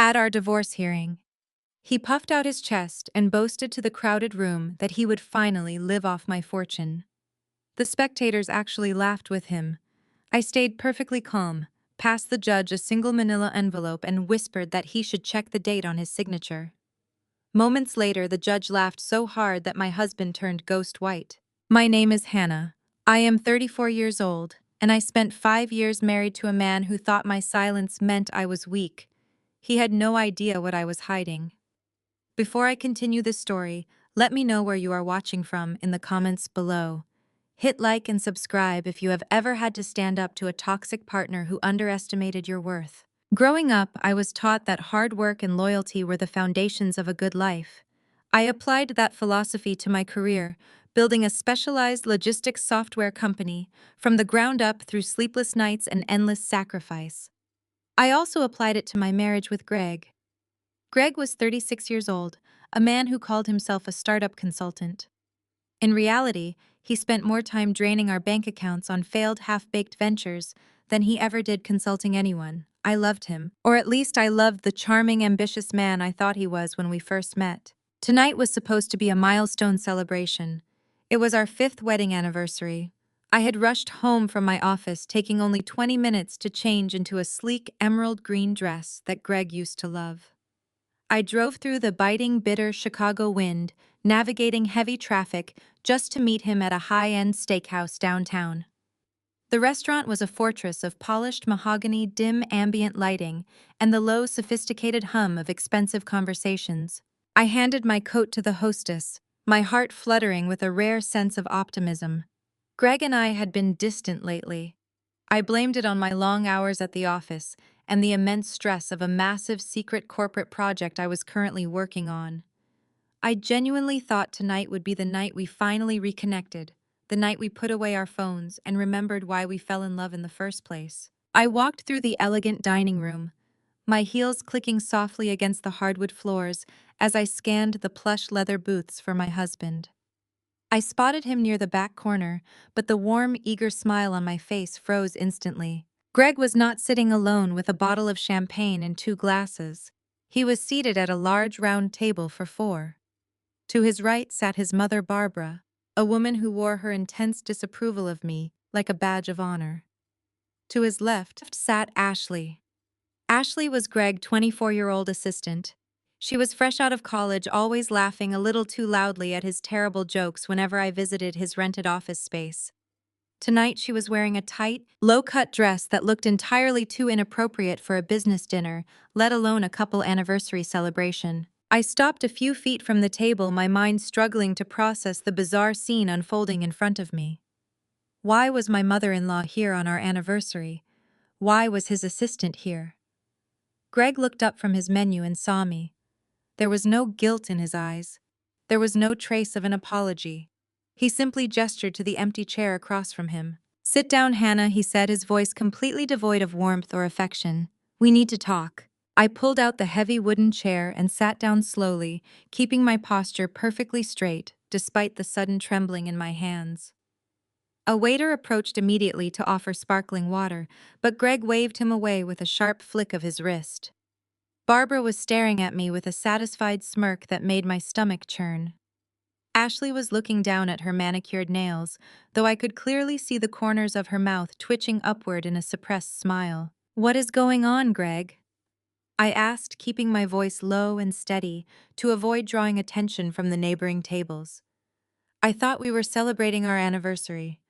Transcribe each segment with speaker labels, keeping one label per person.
Speaker 1: At our divorce hearing, he puffed out his chest and boasted to the crowded room that he would finally live off my fortune. The spectators actually laughed with him. I stayed perfectly calm, passed the judge a single manila envelope, and whispered that he should check the date on his signature. Moments later, the judge laughed so hard that my husband turned ghost white. My name is Hannah. I am 34 years old, and I spent 5 years married to a man who thought my silence meant I was weak. He had no idea what I was hiding. Before I continue this story, let me know where you are watching from in the comments below. Hit like and subscribe if you have ever had to stand up to a toxic partner who underestimated your worth. Growing up, I was taught that hard work and loyalty were the foundations of a good life. I applied that philosophy to my career, building a specialized logistics software company from the ground up through sleepless nights and endless sacrifice. I also applied it to my marriage with Greg. Greg was 36 years old, a man who called himself a startup consultant. In reality, he spent more time draining our bank accounts on failed half-baked ventures than he ever did consulting anyone. I loved him, or at least I loved the charming, ambitious man I thought he was when we first met. Tonight was supposed to be a milestone celebration. It was our 5th wedding anniversary. I had rushed home from my office, taking only 20 minutes to change into a sleek emerald green dress that Greg used to love. I drove through the biting, bitter Chicago wind, navigating heavy traffic, just to meet him at a high-end steakhouse downtown. The restaurant was a fortress of polished mahogany, dim ambient lighting, and the low, sophisticated hum of expensive conversations. I handed my coat to the hostess, my heart fluttering with a rare sense of optimism. Greg and I had been distant lately. I blamed it on my long hours at the office and the immense stress of a massive secret corporate project I was currently working on. I genuinely thought tonight would be the night we finally reconnected, the night we put away our phones and remembered why we fell in love in the first place. I walked through the elegant dining room, my heels clicking softly against the hardwood floors as I scanned the plush leather booths for my husband. I spotted him near the back corner, but the warm, eager smile on my face froze instantly. Greg was not sitting alone with a bottle of champagne and 2 glasses. He was seated at a large round table for 4. To his right sat his mother Barbara, a woman who wore her intense disapproval of me like a badge of honor. To his left sat Ashley. Ashley was Greg's 24-year-old assistant. She was fresh out of college, always laughing a little too loudly at his terrible jokes whenever I visited his rented office space. Tonight she was wearing a tight, low-cut dress that looked entirely too inappropriate for a business dinner, let alone a couple anniversary celebration. I stopped a few feet from the table, my mind struggling to process the bizarre scene unfolding in front of me. Why was my mother-in-law here on our anniversary? Why was his assistant here? Greg looked up from his menu and saw me. There was no guilt in his eyes. There was no trace of an apology. He simply gestured to the empty chair across from him. "Sit down, Hannah," he said, his voice completely devoid of warmth or affection. "We need to talk." I pulled out the heavy wooden chair and sat down slowly, keeping my posture perfectly straight, despite the sudden trembling in my hands. A waiter approached immediately to offer sparkling water, but Greg waved him away with a sharp flick of his wrist. Barbara was staring at me with a satisfied smirk that made my stomach churn. Ashley was looking down at her manicured nails, though I could clearly see the corners of her mouth twitching upward in a suppressed smile. "What is going on, Greg?" I asked, keeping my voice low and steady to avoid drawing attention from the neighboring tables. "I thought we were celebrating our anniversary.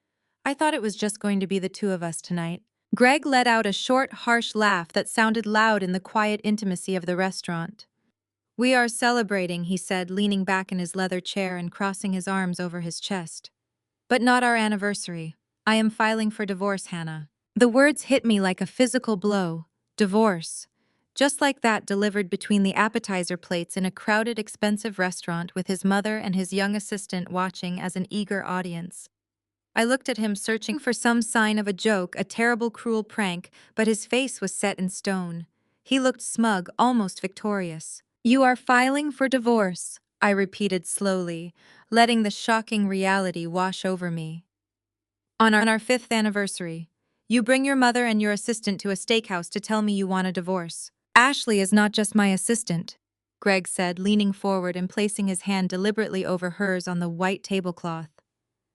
Speaker 1: I thought it was just going to be the 2 of us tonight." Greg let out a short, harsh laugh that sounded loud in the quiet intimacy of the restaurant. "We are celebrating," he said, leaning back in his leather chair and crossing his arms over his chest. "But not our anniversary. I am filing for divorce, Hannah." The words hit me like a physical blow. Divorce. Just like that, delivered between the appetizer plates in a crowded, expensive restaurant with his mother and his young assistant watching as an eager audience. I looked at him, searching for some sign of a joke, a terrible, cruel prank, but his face was set in stone. He looked smug, almost victorious. "You are filing for divorce," I repeated slowly, letting the shocking reality wash over me. "On our 5th anniversary. You bring your mother and your assistant to a steakhouse to tell me you want a divorce." Ashley is not just my assistant, Greg said, leaning forward and placing his hand deliberately over hers on the white tablecloth.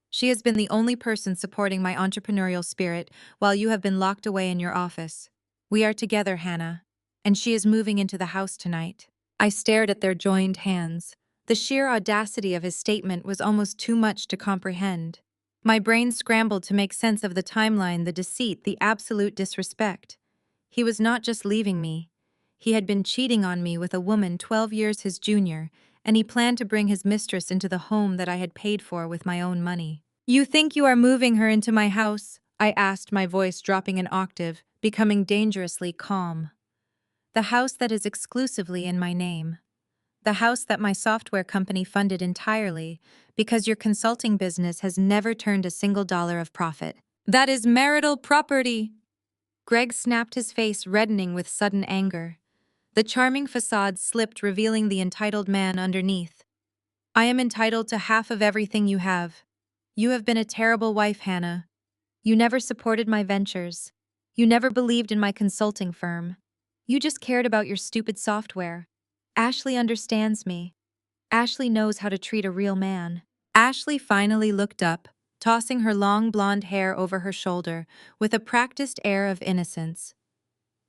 Speaker 1: She has been the only person supporting my entrepreneurial spirit while you have been locked away in your office. We are together, Hannah, and she is moving into the house tonight. I stared at their joined hands. The sheer audacity of his statement was almost too much to comprehend. My brain scrambled to make sense of the timeline, the deceit, the absolute disrespect. He was not just leaving me. He had been cheating on me with a woman 12 years his junior, and he planned to bring his mistress into the home that I had paid for with my own money. You think you are moving her into my house? I asked, my voice dropping an octave, becoming dangerously calm. The house that is exclusively in my name. The house that my software company funded entirely, because your consulting business has never turned a single dollar of profit. That is marital property! Greg snapped, his face reddening with sudden anger. The charming facade slipped, revealing the entitled man underneath. I am entitled to half of everything you have. You have been a terrible wife, Hannah. You never supported my ventures. You never believed in my consulting firm. You just cared about your stupid software. Ashley understands me. Ashley knows how to treat a real man. Ashley finally looked up, tossing her long blonde hair over her shoulder with a practiced air of innocence.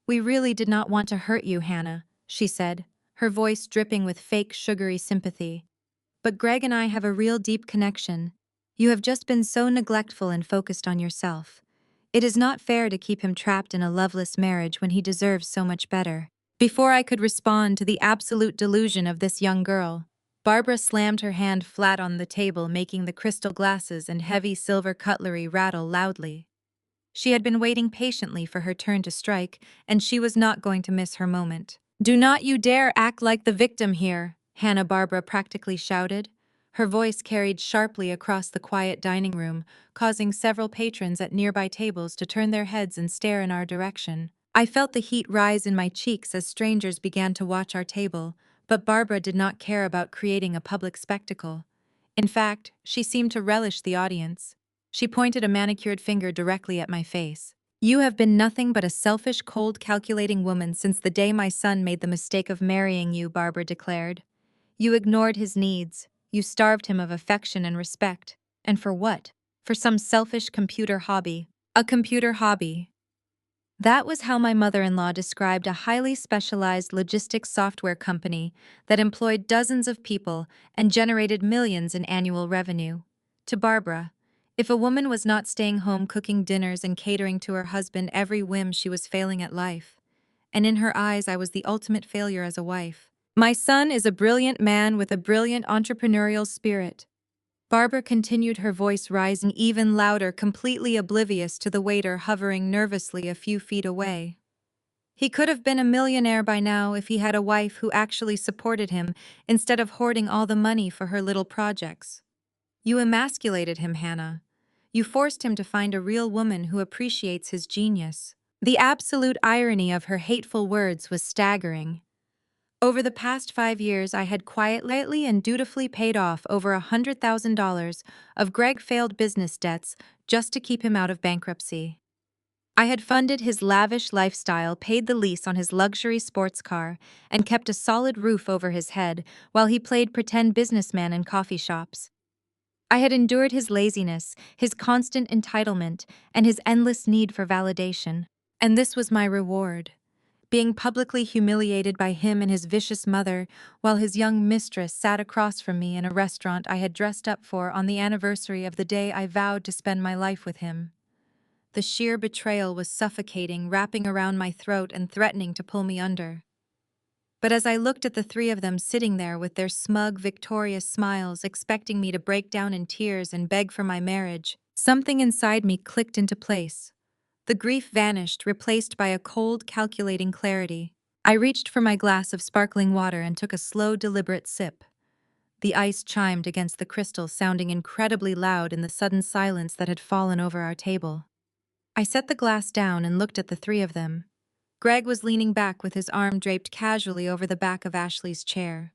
Speaker 1: We really did not want to hurt you, Hannah, she said, her voice dripping with fake sugary sympathy. But Greg and I have a real deep connection. You have just been so neglectful and focused on yourself. It is not fair to keep him trapped in a loveless marriage when he deserves so much better. Before I could respond to the absolute delusion of this young girl, Barbara slammed her hand flat on the table, making the crystal glasses and heavy silver cutlery rattle loudly. She had been waiting patiently for her turn to strike, and she was not going to miss her moment. Do not you dare act like the victim here, Hannah Barbara practically shouted. Her voice carried sharply across the quiet dining room, causing several patrons at nearby tables to turn their heads and stare in our direction. I felt the heat rise in my cheeks as strangers began to watch our table, but Barbara did not care about creating a public spectacle. In fact, she seemed to relish the audience. She pointed a manicured finger directly at my face. You have been nothing but a selfish, cold, calculating woman since the day my son made the mistake of marrying you, Barbara declared. You ignored his needs. You starved him of affection and respect. And for what? For some selfish computer hobby. A computer hobby. That was how my mother-in-law described a highly specialized logistics software company that employed dozens of people and generated millions in annual revenue. To Barbara, if a woman was not staying home cooking dinners and catering to her husband every whim, she was failing at life. And in her eyes, I was the ultimate failure as a wife. My son is a brilliant man with a brilliant entrepreneurial spirit. Barbara continued, her voice rising even louder, completely oblivious to the waiter hovering nervously a few feet away. He could have been a millionaire by now if he had a wife who actually supported him instead of hoarding all the money for her little projects. You emasculated him, Hannah. You forced him to find a real woman who appreciates his genius. The absolute irony of her hateful words was staggering. Over the past 5 years, I had quietly and dutifully paid off over $100,000 of Greg failed business debts just to keep him out of bankruptcy. I had funded his lavish lifestyle, paid the lease on his luxury sports car, and kept a solid roof over his head while he played pretend businessman in coffee shops. I had endured his laziness, his constant entitlement, and his endless need for validation. And this was my reward. Being publicly humiliated by him and his vicious mother while his young mistress sat across from me in a restaurant I had dressed up for on the anniversary of the day I vowed to spend my life with him. The sheer betrayal was suffocating, wrapping around my throat and threatening to pull me under. But as I looked at the three of them sitting there with their smug, victorious smiles, expecting me to break down in tears and beg for my marriage, something inside me clicked into place. The grief vanished, replaced by a cold, calculating clarity. I reached for my glass of sparkling water and took a slow, deliberate sip. The ice chimed against the crystal, sounding incredibly loud in the sudden silence that had fallen over our table. I set the glass down and looked at the three of them. Greg was leaning back with his arm draped casually over the back of Ashley's chair.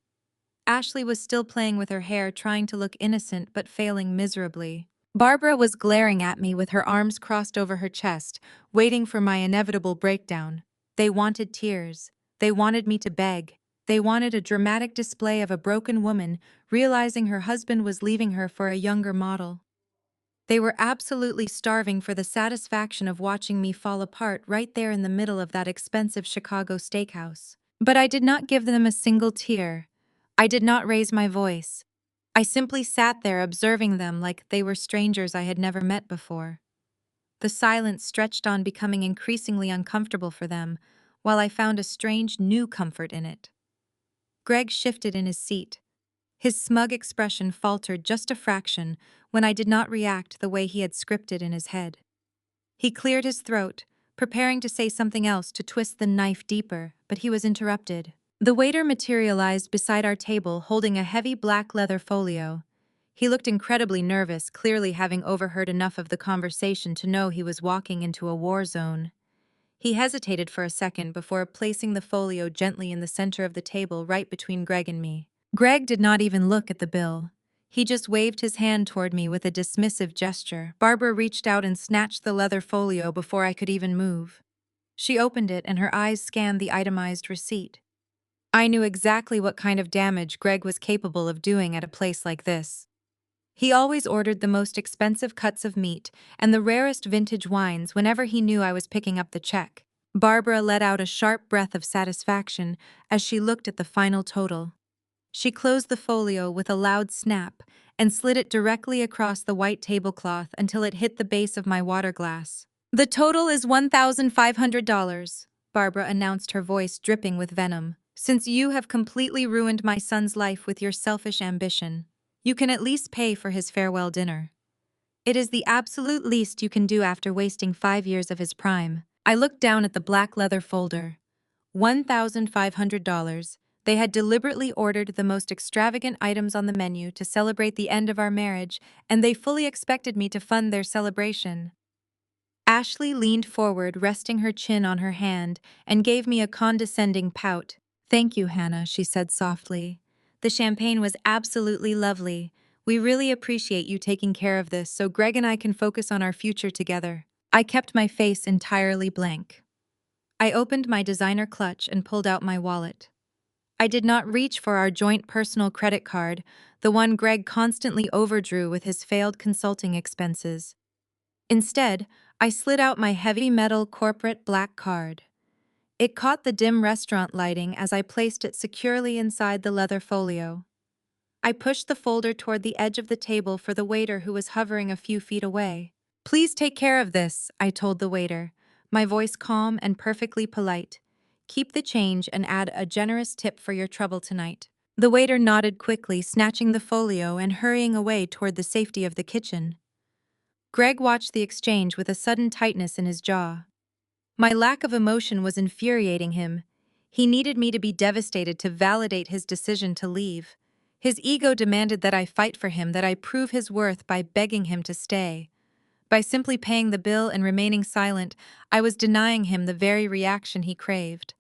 Speaker 1: Ashley was still playing with her hair, trying to look innocent but failing miserably. Barbara was glaring at me with her arms crossed over her chest, waiting for my inevitable breakdown. They wanted tears. They wanted me to beg. They wanted a dramatic display of a broken woman realizing her husband was leaving her for a younger model. They were absolutely starving for the satisfaction of watching me fall apart right there in the middle of that expensive Chicago steakhouse. But I did not give them a single tear. I did not raise my voice. I simply sat there observing them like they were strangers I had never met before. The silence stretched on, becoming increasingly uncomfortable for them, while I found a strange new comfort in it. Greg shifted in his seat. His smug expression faltered just a fraction when I did not react the way he had scripted in his head. He cleared his throat, preparing to say something else to twist the knife deeper, but he was interrupted. The waiter materialized beside our table holding a heavy black leather folio. He looked incredibly nervous, clearly having overheard enough of the conversation to know he was walking into a war zone. He hesitated for a second before placing the folio gently in the center of the table right between Greg and me. Greg did not even look at the bill. He just waved his hand toward me with a dismissive gesture. Barbara reached out and snatched the leather folio before I could even move. She opened it and her eyes scanned the itemized receipt. I knew exactly what kind of damage Greg was capable of doing at a place like this. He always ordered the most expensive cuts of meat and the rarest vintage wines whenever he knew I was picking up the check. Barbara let out a sharp breath of satisfaction as she looked at the final total. She closed the folio with a loud snap and slid it directly across the white tablecloth until it hit the base of my water glass. "The total is $1,500, Barbara announced, her voice dripping with venom. "Since you have completely ruined my son's life with your selfish ambition, you can at least pay for his farewell dinner. It is the absolute least you can do after wasting 5 years of his prime." I looked down at the black leather folder. $1,500. They had deliberately ordered the most extravagant items on the menu to celebrate the end of our marriage, and they fully expected me to fund their celebration. Ashley leaned forward, resting her chin on her hand, and gave me a condescending pout. "Thank you, Hannah," she said softly. "The champagne was absolutely lovely. We really appreciate you taking care of this so Greg and I can focus on our future together." I kept my face entirely blank. I opened my designer clutch and pulled out my wallet. I did not reach for our joint personal credit card, the one Greg constantly overdrew with his failed consulting expenses. Instead, I slid out my heavy metal corporate black card. It caught the dim restaurant lighting as I placed it securely inside the leather folio. I pushed the folder toward the edge of the table for the waiter who was hovering a few feet away. "Please take care of this," I told the waiter, my voice calm and perfectly polite. "Keep the change and add a generous tip for your trouble tonight." The waiter nodded quickly, snatching the folio and hurrying away toward the safety of the kitchen. Greg watched the exchange with a sudden tightness in his jaw. My lack of emotion was infuriating him. He needed me to be devastated to validate his decision to leave. His ego demanded that I fight for him, that I prove his worth by begging him to stay. By simply paying the bill and remaining silent, I was denying him the very reaction he craved.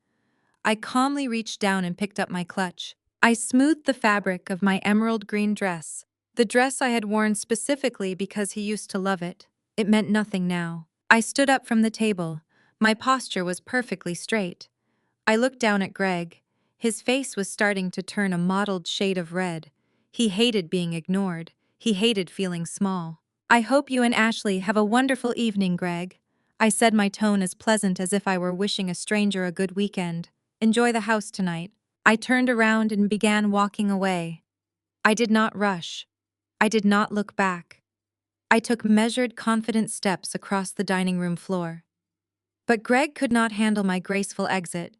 Speaker 1: I calmly reached down and picked up my clutch. I smoothed the fabric of my emerald green dress, the dress I had worn specifically because he used to love it. It meant nothing now. I stood up from the table. My posture was perfectly straight. I looked down at Greg. His face was starting to turn a mottled shade of red. He hated being ignored. He hated feeling small. "I hope you and Ashley have a wonderful evening, Greg," I said, my tone as pleasant as if I were wishing a stranger a good weekend. "Enjoy the house tonight." I turned around and began walking away. I did not rush. I did not look back. I took measured, confident steps across the dining room floor. But Greg could not handle my graceful exit.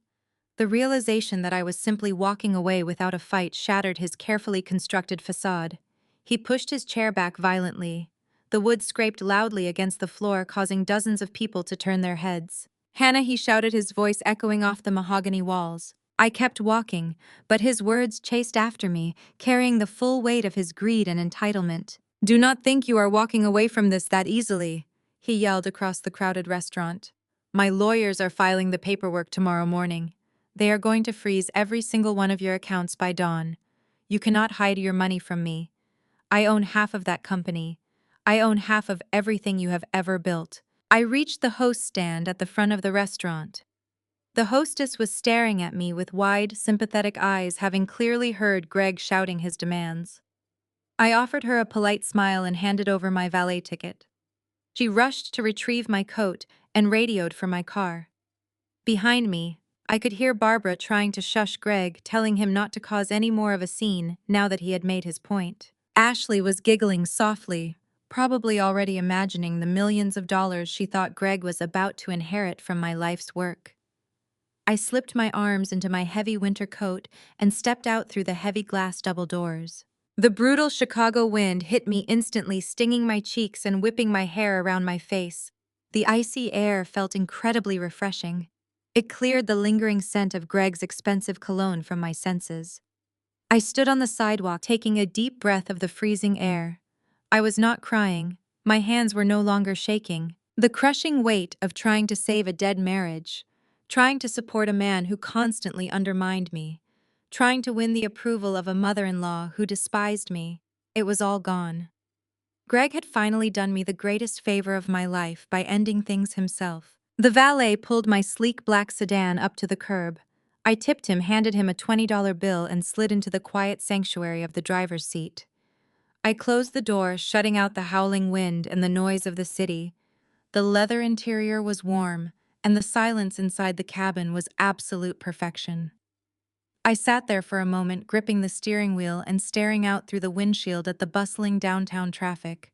Speaker 1: The realization that I was simply walking away without a fight shattered his carefully constructed facade. He pushed his chair back violently. The wood scraped loudly against the floor, causing dozens of people to turn their heads. "Hannah," he shouted, his voice echoing off the mahogany walls. I kept walking, but his words chased after me, carrying the full weight of his greed and entitlement. "Do not think you are walking away from this that easily," he yelled across the crowded restaurant. "My lawyers are filing the paperwork tomorrow morning. They are going to freeze every single one of your accounts by dawn. You cannot hide your money from me. I own half of that company. I own half of everything you have ever built." I reached the host stand at the front of the restaurant. The hostess was staring at me with wide, sympathetic eyes, having clearly heard Greg shouting his demands. I offered her a polite smile and handed over my valet ticket. She rushed to retrieve my coat and radioed for my car. Behind me, I could hear Barbara trying to shush Greg, telling him not to cause any more of a scene now that he had made his point. Ashley was giggling softly, probably already imagining the millions of dollars she thought Greg was about to inherit from my life's work. I slipped my arms into my heavy winter coat and stepped out through the heavy glass double doors. The brutal Chicago wind hit me instantly, stinging my cheeks and whipping my hair around my face. The icy air felt incredibly refreshing. It cleared the lingering scent of Greg's expensive cologne from my senses. I stood on the sidewalk, taking a deep breath of the freezing air. I was not crying. My hands were no longer shaking. The crushing weight of trying to save a dead marriage, trying to support a man who constantly undermined me, trying to win the approval of a mother-in-law who despised me, it was all gone. Greg had finally done me the greatest favor of my life by ending things himself. The valet pulled my sleek black sedan up to the curb. I tipped him, handed him a $20 bill, and slid into the quiet sanctuary of the driver's seat. I closed the door, shutting out the howling wind and the noise of the city. The leather interior was warm, and the silence inside the cabin was absolute perfection. I sat there for a moment, gripping the steering wheel and staring out through the windshield at the bustling downtown traffic.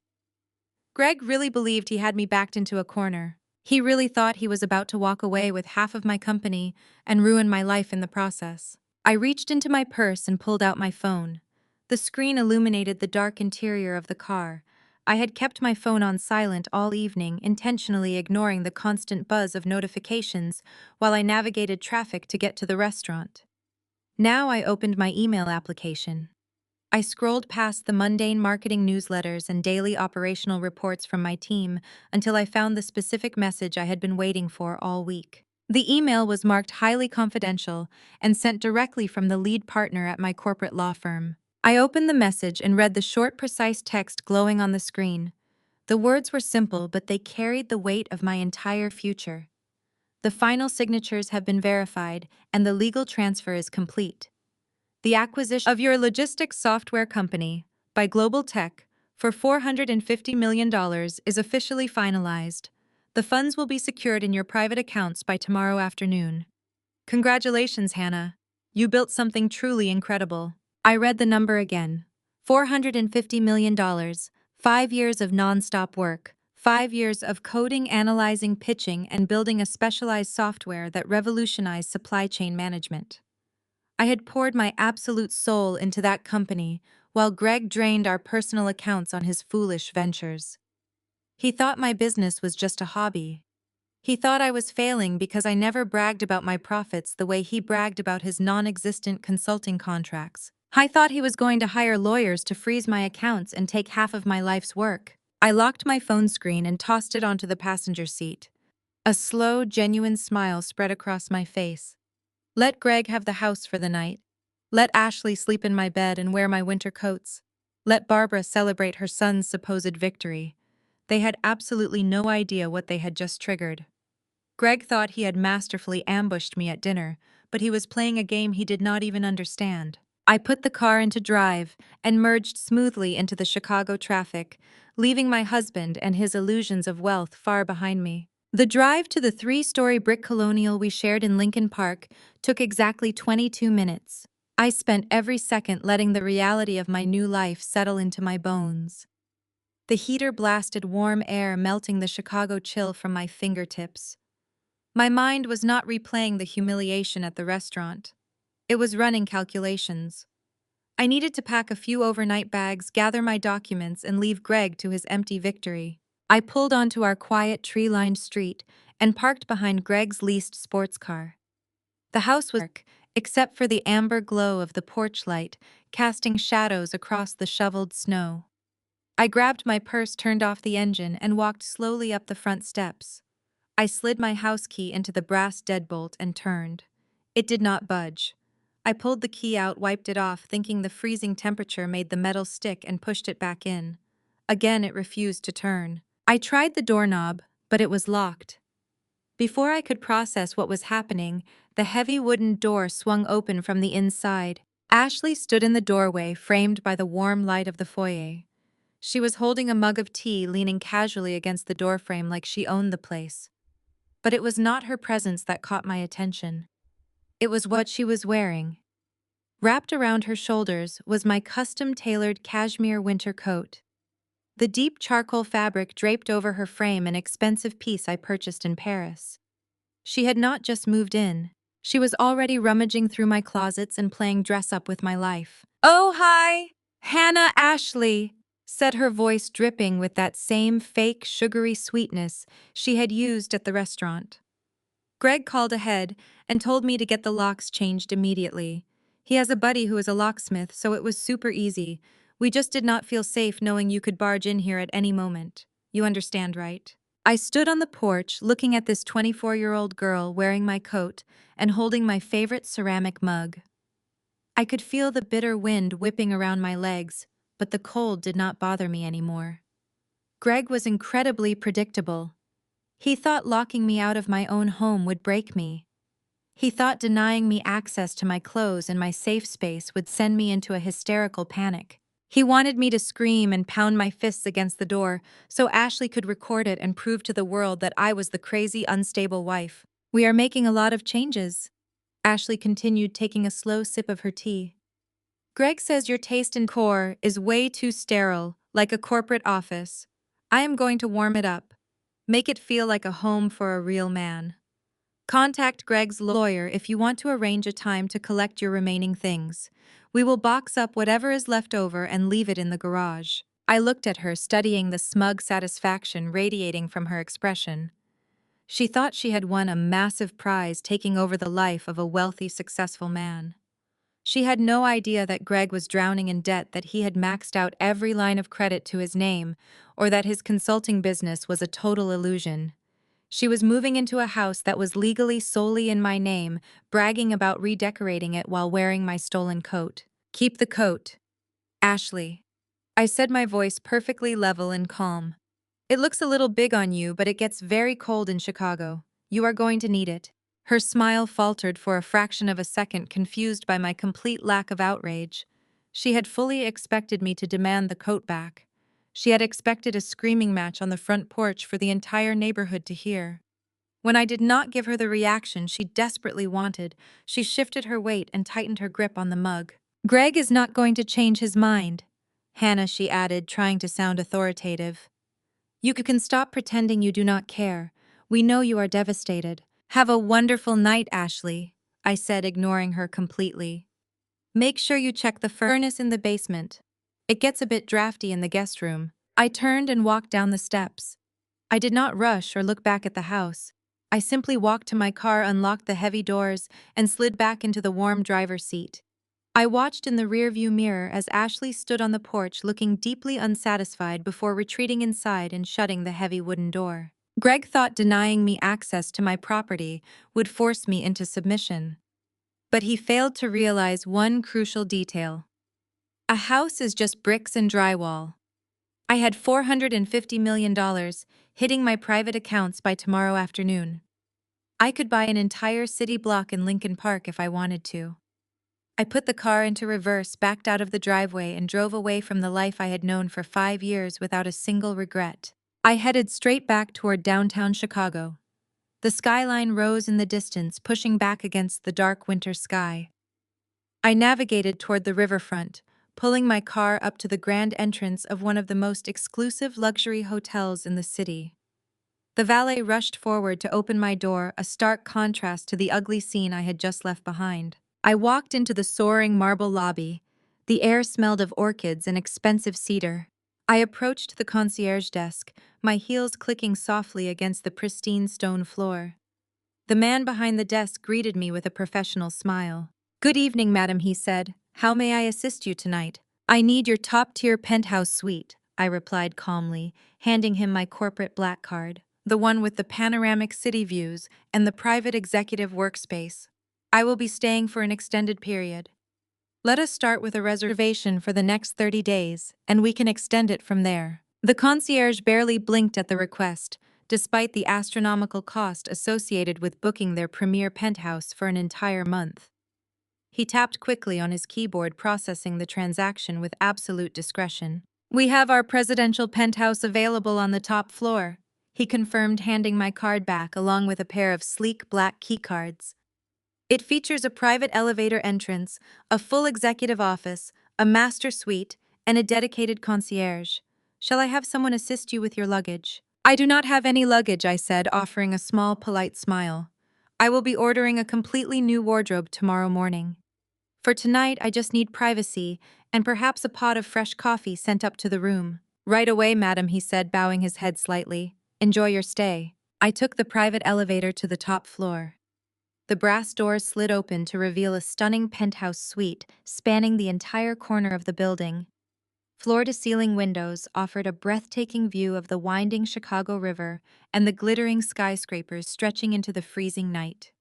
Speaker 1: Greg really believed he had me backed into a corner. He really thought he was about to walk away with half of my company and ruin my life in the process. I reached into my purse and pulled out my phone. The screen illuminated the dark interior of the car. I had kept my phone on silent all evening, intentionally ignoring the constant buzz of notifications while I navigated traffic to get to the restaurant. Now I opened my email application. I scrolled past the mundane marketing newsletters and daily operational reports from my team until I found the specific message I had been waiting for all week. The email was marked highly confidential and sent directly from the lead partner at my corporate law firm. I opened the message and read the short, precise text glowing on the screen. The words were simple, but they carried the weight of my entire future. The final signatures have been verified, and the legal transfer is complete. The acquisition of your logistics software company by Global Tech for $450 million is officially finalized. The funds will be secured in your private accounts by tomorrow afternoon. Congratulations, Hannah. You built something truly incredible. I read the number again. $450 million, 5 years of non-stop work, 5 years of coding, analyzing, pitching, and building a specialized software that revolutionized supply chain management. I had poured my absolute soul into that company, while Greg drained our personal accounts on his foolish ventures. He thought my business was just a hobby. He thought I was failing because I never bragged about my profits the way he bragged about his non-existent consulting contracts. I thought he was going to hire lawyers to freeze my accounts and take half of my life's work. I locked my phone screen and tossed it onto the passenger seat. A slow, genuine smile spread across my face. Let Greg have the house for the night. Let Ashley sleep in my bed and wear my winter coats. Let Barbara celebrate her son's supposed victory. They had absolutely no idea what they had just triggered. Greg thought he had masterfully ambushed me at dinner, but he was playing a game he did not even understand. I put the car into drive and merged smoothly into the Chicago traffic, leaving my husband and his illusions of wealth far behind me. The drive to the 3-story brick colonial we shared in Lincoln Park took exactly 22 minutes. I spent every second letting the reality of my new life settle into my bones. The heater blasted warm air, melting the Chicago chill from my fingertips. My mind was not replaying the humiliation at the restaurant. It was running calculations. I needed to pack a few overnight bags, gather my documents, and leave Greg to his empty victory. I pulled onto our quiet, tree-lined street and parked behind Greg's leased sports car. The house was dark, except for the amber glow of the porch light, casting shadows across the shoveled snow. I grabbed my purse, turned off the engine, and walked slowly up the front steps. I slid my house key into the brass deadbolt and turned. It did not budge. I pulled the key out, wiped it off, thinking the freezing temperature made the metal stick, and pushed it back in. Again, it refused to turn. I tried the doorknob, but it was locked. Before I could process what was happening, the heavy wooden door swung open from the inside. Ashley stood in the doorway, framed by the warm light of the foyer. She was holding a mug of tea, leaning casually against the doorframe like she owned the place. But it was not her presence that caught my attention. It was what she was wearing. Wrapped around her shoulders was my custom-tailored cashmere winter coat. The deep charcoal fabric draped over her frame, an expensive piece I purchased in Paris. She had not just moved in. She was already rummaging through my closets and playing dress-up with my life. "Oh, hi! Hannah Ashley!" said her voice, dripping with that same fake sugary sweetness she had used at the restaurant. Greg called ahead and told me to get the locks changed immediately. He has a buddy who is a locksmith, so it was super easy. We just did not feel safe knowing you could barge in here at any moment. You understand, right? I stood on the porch looking at this 24-year-old girl wearing my coat and holding my favorite ceramic mug. I could feel the bitter wind whipping around my legs, but the cold did not bother me anymore. Greg was incredibly predictable. He thought locking me out of my own home would break me. He thought denying me access to my clothes and my safe space would send me into a hysterical panic. He wanted me to scream and pound my fists against the door so Ashley could record it and prove to the world that I was the crazy, unstable wife. "We are making a lot of changes," Ashley continued, taking a slow sip of her tea. "Greg says your taste in core is way too sterile, like a corporate office. I am going to warm it up. Make it feel like a home for a real man. Contact Greg's lawyer if you want to arrange a time to collect your remaining things. We will box up whatever is left over and leave it in the garage." I looked at her, studying the smug satisfaction radiating from her expression. She thought she had won a massive prize, taking over the life of a wealthy, successful man. She had no idea that Greg was drowning in debt, that he had maxed out every line of credit to his name, or that his consulting business was a total illusion. She was moving into a house that was legally solely in my name, bragging about redecorating it while wearing my stolen coat. "Keep the coat, Ashley," I said, my voice perfectly level and calm. "It looks a little big on you, but it gets very cold in Chicago. You are going to need it." Her smile faltered for a fraction of a second, confused by my complete lack of outrage. She had fully expected me to demand the coat back. She had expected a screaming match on the front porch for the entire neighborhood to hear. When I did not give her the reaction she desperately wanted, she shifted her weight and tightened her grip on the mug. "Greg is not going to change his mind, Hannah," she added, trying to sound authoritative. "You can stop pretending you do not care. We know you are devastated. Have a wonderful night, Ashley," I said, ignoring her completely. "Make sure you check the furnace in the basement. It gets a bit drafty in the guest room." I turned and walked down the steps. I did not rush or look back at the house. I simply walked to my car, unlocked the heavy doors, and slid back into the warm driver's seat. I watched in the rearview mirror as Ashley stood on the porch, looking deeply unsatisfied before retreating inside and shutting the heavy wooden door. Greg thought denying me access to my property would force me into submission. But he failed to realize one crucial detail. A house is just bricks and drywall. I had $450 million hitting my private accounts by tomorrow afternoon. I could buy an entire city block in Lincoln Park if I wanted to. I put the car into reverse, backed out of the driveway, and drove away from the life I had known for 5 years without a single regret. I headed straight back toward downtown Chicago. The skyline rose in the distance, pushing back against the dark winter sky. I navigated toward the riverfront, pulling my car up to the grand entrance of one of the most exclusive luxury hotels in the city. The valet rushed forward to open my door, a stark contrast to the ugly scene I had just left behind. I walked into the soaring marble lobby. The air smelled of orchids and expensive cedar. I approached the concierge desk, my heels clicking softly against the pristine stone floor. The man behind the desk greeted me with a professional smile. "Good evening, madam," he said. "How may I assist you tonight?" "I need your top-tier penthouse suite," I replied calmly, handing him my corporate black card. "The one with the panoramic city views and the private executive workspace. I will be staying for an extended period. Let us start with a reservation for the next 30 days, and we can extend it from there." The concierge barely blinked at the request, despite the astronomical cost associated with booking their premier penthouse for an entire month. He tapped quickly on his keyboard, processing the transaction with absolute discretion. "We have our presidential penthouse available on the top floor," he confirmed, handing my card back along with a pair of sleek black keycards. "It features a private elevator entrance, a full executive office, a master suite, and a dedicated concierge. Shall I have someone assist you with your luggage?" "I do not have any luggage," I said, offering a small, polite smile. "I will be ordering a completely new wardrobe tomorrow morning. For tonight, I just need privacy and perhaps a pot of fresh coffee sent up to the room." "Right away, madam," he said, bowing his head slightly. "Enjoy your stay." I took the private elevator to the top floor. The brass doors slid open to reveal a stunning penthouse suite spanning the entire corner of the building. Floor-to-ceiling windows offered a breathtaking view of the winding Chicago River and the glittering skyscrapers stretching into the freezing night.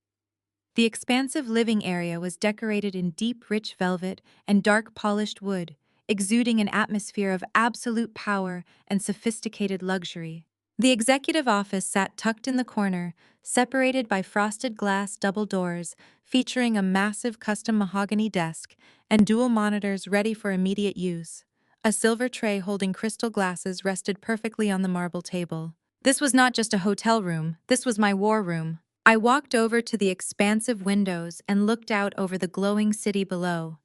Speaker 1: The expansive living area was decorated in deep, rich velvet and dark polished wood, exuding an atmosphere of absolute power and sophisticated luxury. The executive office sat tucked in the corner, separated by frosted glass double doors, featuring a massive custom mahogany desk and dual monitors ready for immediate use. A silver tray holding crystal glasses rested perfectly on the marble table. This was not just a hotel room, this was my war room. I walked over to the expansive windows and looked out over the glowing city below.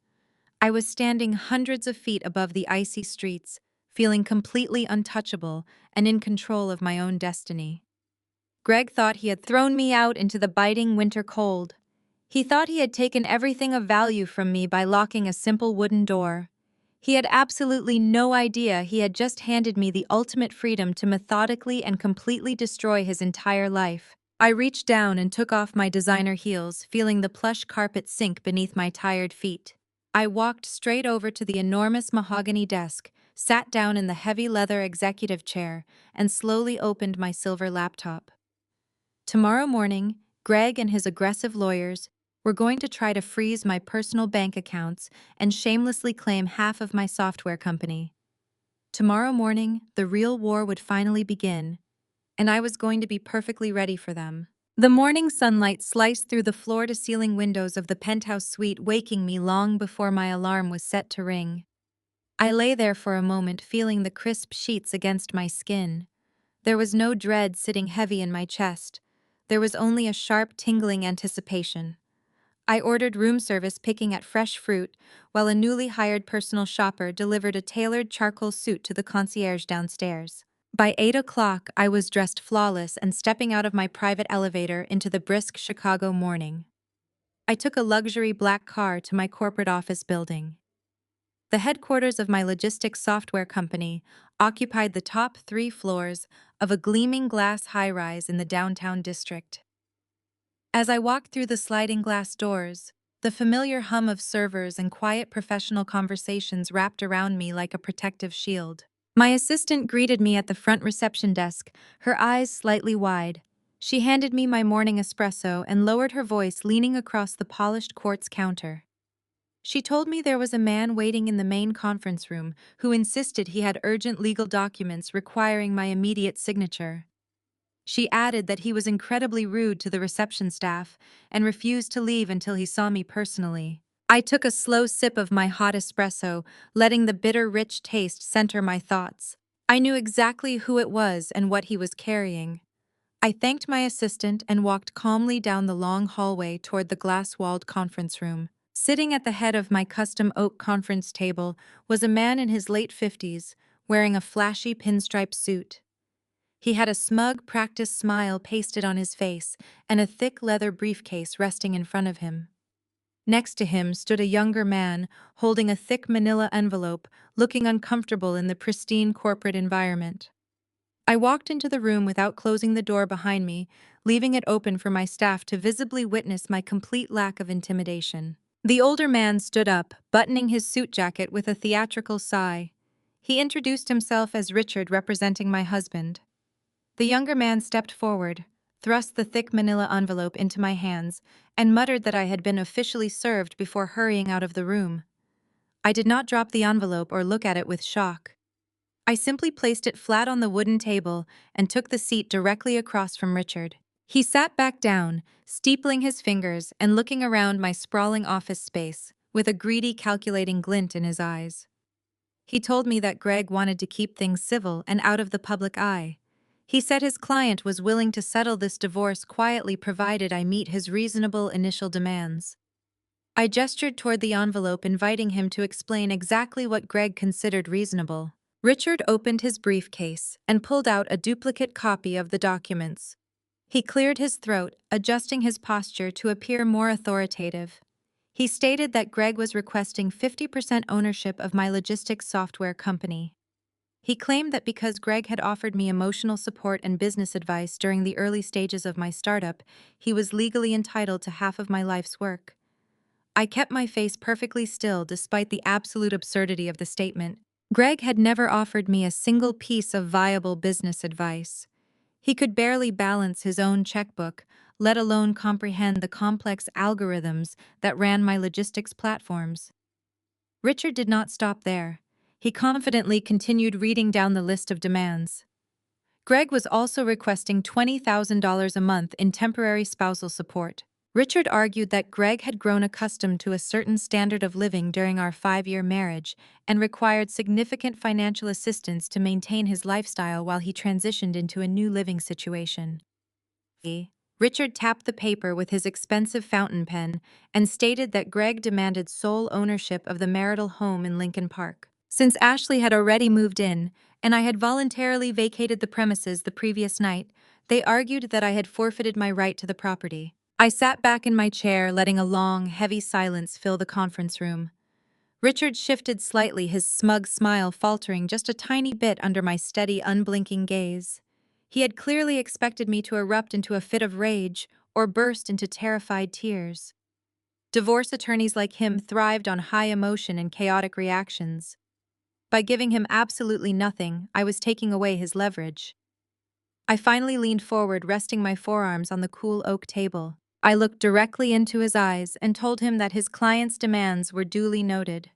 Speaker 1: I was standing hundreds of feet above the icy streets, feeling completely untouchable and in control of my own destiny. Greg thought he had thrown me out into the biting winter cold. He thought he had taken everything of value from me by locking a simple wooden door. He had absolutely no idea he had just handed me the ultimate freedom to methodically and completely destroy his entire life. I reached down and took off my designer heels, feeling the plush carpet sink beneath my tired feet. I walked straight over to the enormous mahogany desk, sat down in the heavy leather executive chair, and slowly opened my silver laptop. Tomorrow morning, Greg and his aggressive lawyers were going to try to freeze my personal bank accounts and shamelessly claim half of my software company. Tomorrow morning, the real war would finally begin, and I was going to be perfectly ready for them. The morning sunlight sliced through the floor-to-ceiling windows of the penthouse suite, waking me long before my alarm was set to ring. I lay there for a moment, feeling the crisp sheets against my skin. There was no dread sitting heavy in my chest. There was only a sharp, tingling anticipation. I ordered room service, picking at fresh fruit, while a newly hired personal shopper delivered a tailored charcoal suit to the concierge downstairs. By 8 o'clock, I was dressed flawless and stepping out of my private elevator into the brisk Chicago morning. I took a luxury black car to my corporate office building. The headquarters of my logistics software company occupied the top 3 floors of a gleaming glass high-rise in the downtown district. As I walked through the sliding glass doors, the familiar hum of servers and quiet professional conversations wrapped around me like a protective shield. My assistant greeted me at the front reception desk, her eyes slightly wide. She handed me my morning espresso and lowered her voice, leaning across the polished quartz counter. She told me there was a man waiting in the main conference room who insisted he had urgent legal documents requiring my immediate signature. She added that he was incredibly rude to the reception staff and refused to leave until he saw me personally. I took a slow sip of my hot espresso, letting the bitter, rich taste center my thoughts. I knew exactly who it was and what he was carrying. I thanked my assistant and walked calmly down the long hallway toward the glass-walled conference room. Sitting at the head of my custom oak conference table was a man in his late 50s, wearing a flashy pinstripe suit. He had a smug, practiced smile pasted on his face and a thick leather briefcase resting in front of him. Next to him stood a younger man holding a thick manila envelope, looking uncomfortable in the pristine corporate environment. I walked into the room without closing the door behind me, leaving it open for my staff to visibly witness my complete lack of intimidation. The older man stood up, buttoning his suit jacket with a theatrical sigh. He introduced himself as Richard, representing my husband. The younger man stepped forward, thrust the thick manila envelope into my hands, and muttered that I had been officially served before hurrying out of the room. I did not drop the envelope or look at it with shock. I simply placed it flat on the wooden table and took the seat directly across from Richard. He sat back down, steepling his fingers and looking around my sprawling office space, with a greedy, calculating glint in his eyes. He told me that Greg wanted to keep things civil and out of the public eye. He said his client was willing to settle this divorce quietly provided I meet his reasonable initial demands. I gestured toward the envelope, inviting him to explain exactly what Greg considered reasonable. Richard opened his briefcase and pulled out a duplicate copy of the documents. He cleared his throat, adjusting his posture to appear more authoritative. He stated that Greg was requesting 50% ownership of my logistics software company. He claimed that because Greg had offered me emotional support and business advice during the early stages of my startup, he was legally entitled to half of my life's work. I kept my face perfectly still despite the absolute absurdity of the statement. Greg had never offered me a single piece of viable business advice. He could barely balance his own checkbook, let alone comprehend the complex algorithms that ran my logistics platforms. Richard did not stop there. He confidently continued reading down the list of demands. Greg was also requesting $20,000 a month in temporary spousal support. Richard argued that Greg had grown accustomed to a certain standard of living during our 5-year marriage and required significant financial assistance to maintain his lifestyle while he transitioned into a new living situation. Richard tapped the paper with his expensive fountain pen and stated that Greg demanded sole ownership of the marital home in Lincoln Park. Since Ashley had already moved in, and I had voluntarily vacated the premises the previous night, they argued that I had forfeited my right to the property. I sat back in my chair, letting a long, heavy silence fill the conference room. Richard shifted slightly, his smug smile faltering just a tiny bit under my steady, unblinking gaze. He had clearly expected me to erupt into a fit of rage or burst into terrified tears. Divorce attorneys like him thrived on high emotion and chaotic reactions. By giving him absolutely nothing, I was taking away his leverage. I finally leaned forward, resting my forearms on the cool oak table. I looked directly into his eyes and told him that his client's demands were duly noted.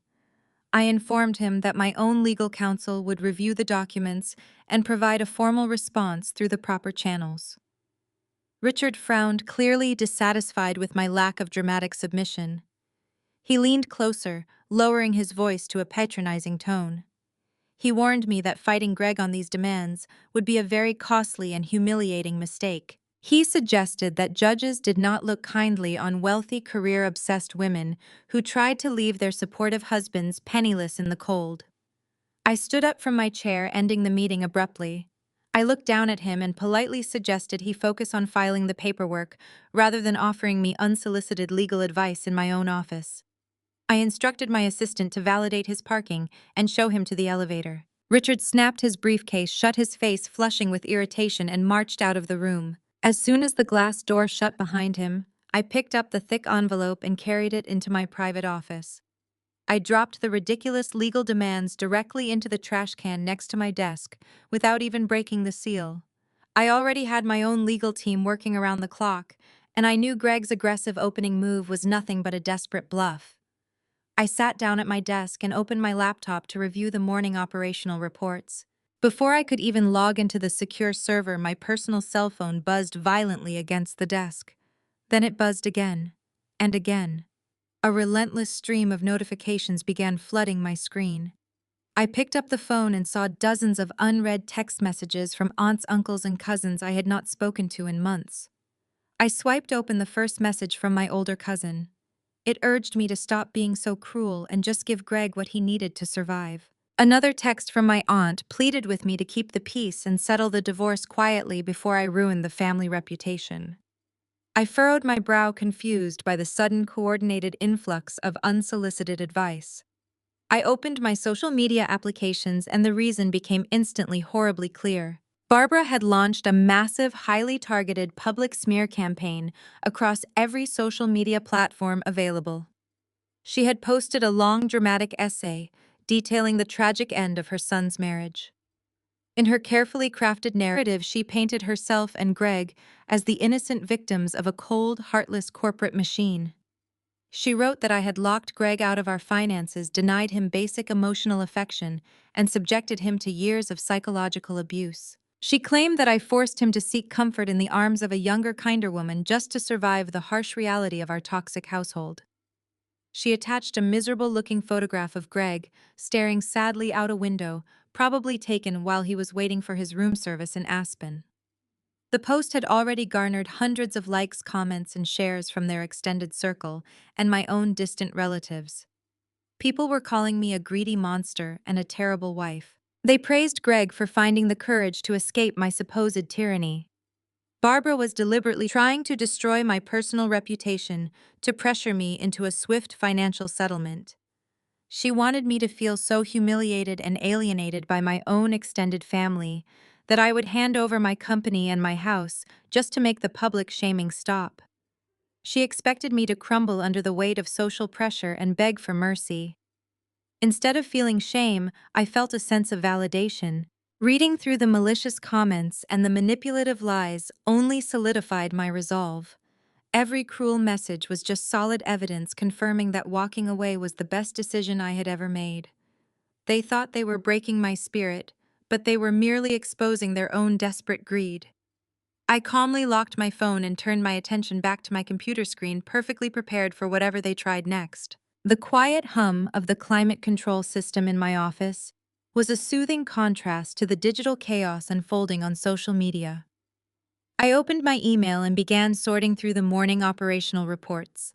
Speaker 1: I informed him that my own legal counsel would review the documents and provide a formal response through the proper channels. Richard frowned, clearly dissatisfied with my lack of dramatic submission. He leaned closer, lowering his voice to a patronizing tone. He warned me that fighting Greg on these demands would be a very costly and humiliating mistake. He suggested that judges did not look kindly on wealthy, career-obsessed women who tried to leave their supportive husbands penniless in the cold. I stood up from my chair, ending the meeting abruptly. I looked down at him and politely suggested he focus on filing the paperwork rather than offering me unsolicited legal advice in my own office. I instructed my assistant to validate his parking and show him to the elevator. Richard snapped his briefcase, shut, his face flushing with irritation, and marched out of the room. As soon as the glass door shut behind him, I picked up the thick envelope and carried it into my private office. I dropped the ridiculous legal demands directly into the trash can next to my desk, without even breaking the seal. I already had my own legal team working around the clock, and I knew Greg's aggressive opening move was nothing but a desperate bluff. I sat down at my desk and opened my laptop to review the morning operational reports. Before I could even log into the secure server, my personal cell phone buzzed violently against the desk. Then it buzzed again, and again. A relentless stream of notifications began flooding my screen. I picked up the phone and saw dozens of unread text messages from aunts, uncles, and cousins I had not spoken to in months. I swiped open the first message from my older cousin. It urged me to stop being so cruel and just give Greg what he needed to survive. Another text from my aunt pleaded with me to keep the peace and settle the divorce quietly before I ruined the family reputation. I furrowed my brow, confused by the sudden coordinated influx of unsolicited advice. I opened my social media applications and the reason became instantly horribly clear. Barbara had launched a massive, highly targeted public smear campaign across every social media platform available. She had posted a long, dramatic essay detailing the tragic end of her son's marriage. In her carefully crafted narrative, she painted herself and Greg as the innocent victims of a cold, heartless corporate machine. She wrote that I had locked Greg out of our finances, denied him basic emotional affection, and subjected him to years of psychological abuse. She claimed that I forced him to seek comfort in the arms of a younger, kinder woman just to survive the harsh reality of our toxic household. She attached a miserable-looking photograph of Greg, staring sadly out a window, probably taken while he was waiting for his room service in Aspen. The post had already garnered hundreds of likes, comments, and shares from their extended circle and my own distant relatives. People were calling me a greedy monster and a terrible wife. They praised Greg for finding the courage to escape my supposed tyranny. Barbara was deliberately trying to destroy my personal reputation to pressure me into a swift financial settlement. She wanted me to feel so humiliated and alienated by my own extended family that I would hand over my company and my house just to make the public shaming stop. She expected me to crumble under the weight of social pressure and beg for mercy. Instead of feeling shame, I felt a sense of validation. Reading through the malicious comments and the manipulative lies only solidified my resolve. Every cruel message was just solid evidence confirming that walking away was the best decision I had ever made. They thought they were breaking my spirit, but they were merely exposing their own desperate greed. I calmly locked my phone and turned my attention back to my computer screen, perfectly prepared for whatever they tried next. The quiet hum of the climate control system in my office was a soothing contrast to the digital chaos unfolding on social media. I opened my email and began sorting through the morning operational reports.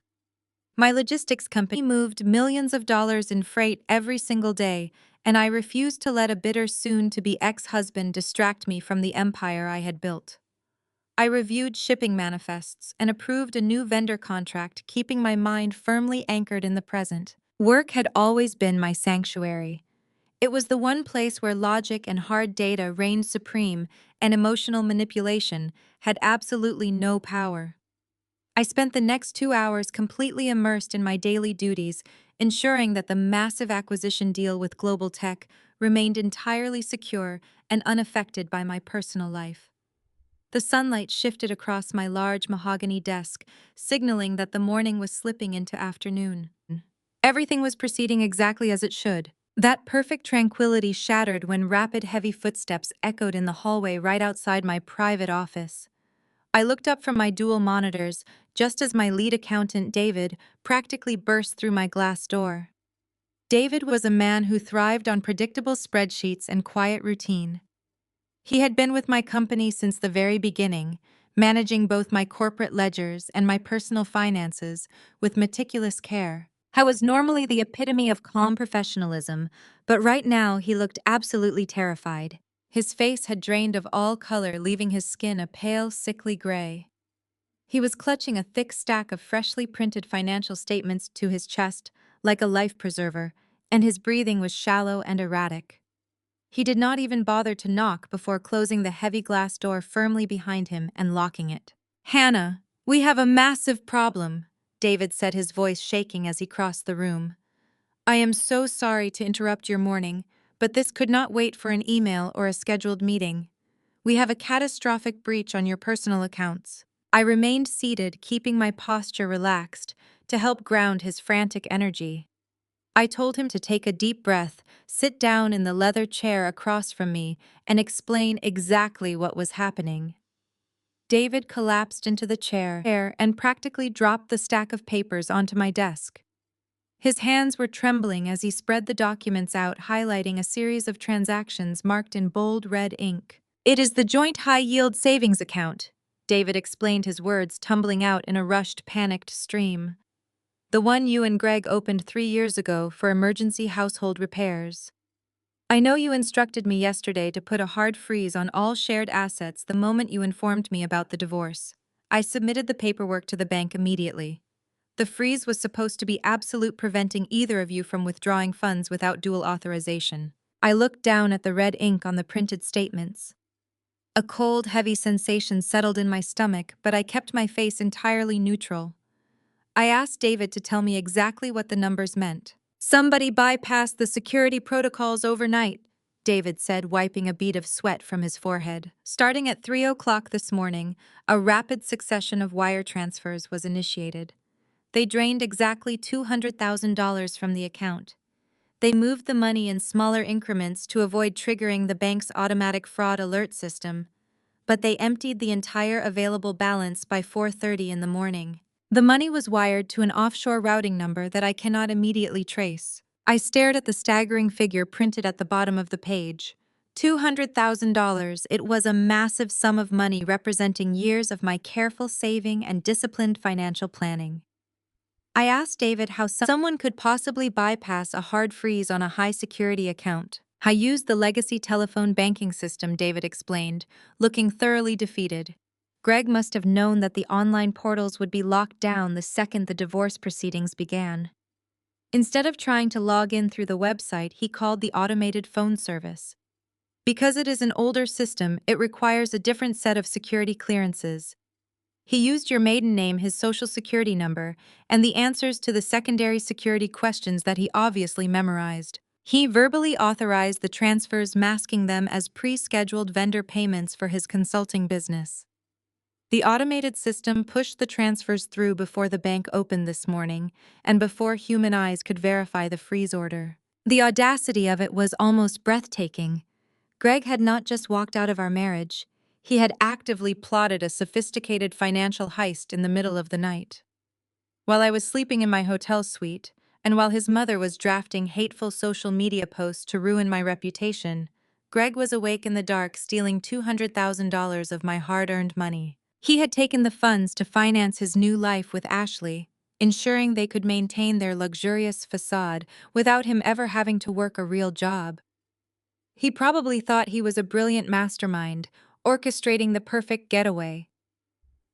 Speaker 1: My logistics company moved millions of dollars in freight every single day, and I refused to let a bitter soon-to-be ex-husband distract me from the empire I had built. I reviewed shipping manifests and approved a new vendor contract, keeping my mind firmly anchored in the present. Work had always been my sanctuary. It was the one place where logic and hard data reigned supreme, and emotional manipulation had absolutely no power. I spent the next 2 hours completely immersed in my daily duties, ensuring that the massive acquisition deal with Global Tech remained entirely secure and unaffected by my personal life. The sunlight shifted across my large mahogany desk, signaling that the morning was slipping into afternoon. Everything was proceeding exactly as it should. That perfect tranquility shattered when rapid, heavy footsteps echoed in the hallway right outside my private office. I looked up from my dual monitors just as my lead accountant, David, practically burst through my glass door. David was a man who thrived on predictable spreadsheets and quiet routine. He had been with my company since the very beginning, managing both my corporate ledgers and my personal finances with meticulous care. I was normally the epitome of calm professionalism, but right now he looked absolutely terrified. His face had drained of all color, leaving his skin a pale, sickly gray. He was clutching a thick stack of freshly printed financial statements to his chest, like a life preserver, and his breathing was shallow and erratic. He did not even bother to knock before closing the heavy glass door firmly behind him and locking it. "Hannah, we have a massive problem," David said, his voice shaking as he crossed the room. "I am so sorry to interrupt your morning, but this could not wait for an email or a scheduled meeting. We have a catastrophic breach on your personal accounts." I remained seated, keeping my posture relaxed, to help ground his frantic energy. I told him to take a deep breath, sit down in the leather chair across from me, and explain exactly what was happening. David collapsed into the chair and practically dropped the stack of papers onto my desk. His hands were trembling as he spread the documents out, highlighting a series of transactions marked in bold red ink. "It is the joint high-yield savings account," David explained, his words tumbling out in a rushed, panicked stream. "The one you and Greg opened 3 years ago for emergency household repairs. I know you instructed me yesterday to put a hard freeze on all shared assets the moment you informed me about the divorce. I submitted the paperwork to the bank immediately. The freeze was supposed to be absolute, preventing either of you from withdrawing funds without dual authorization." I looked down at the red ink on the printed statements. A cold, heavy sensation settled in my stomach, but I kept my face entirely neutral. I asked David to tell me exactly what the numbers meant. "Somebody bypassed the security protocols overnight," David said, wiping a bead of sweat from his forehead. "Starting at 3 o'clock this morning, a rapid succession of wire transfers was initiated. They drained exactly $200,000 from the account. They moved the money in smaller increments to avoid triggering the bank's automatic fraud alert system, but they emptied the entire available balance by 4:30 in the morning. The money was wired to an offshore routing number that I cannot immediately trace. I stared at the staggering figure printed at the bottom of the page. $200,000. It was a massive sum of money representing years of my careful saving and disciplined financial planning. I asked David how someone could possibly bypass a hard freeze on a high-security account. I used the legacy telephone banking system, David explained, looking thoroughly defeated. Greg must have known that the online portals would be locked down the second the divorce proceedings began. Instead of trying to log in through the website, he called the automated phone service. Because it is an older system, it requires a different set of security clearances. He used your maiden name, his social security number, and the answers to the secondary security questions that he obviously memorized. He verbally authorized the transfers, masking them as pre-scheduled vendor payments for his consulting business. The automated system pushed the transfers through before the bank opened this morning, and before human eyes could verify the freeze order. The audacity of it was almost breathtaking. Greg had not just walked out of our marriage, he had actively plotted a sophisticated financial heist in the middle of the night. While I was sleeping in my hotel suite, and while his mother was drafting hateful social media posts to ruin my reputation, Greg was awake in the dark, stealing $200,000 of my hard-earned money. He had taken the funds to finance his new life with Ashley, ensuring they could maintain their luxurious facade without him ever having to work a real job. He probably thought he was a brilliant mastermind, orchestrating the perfect getaway.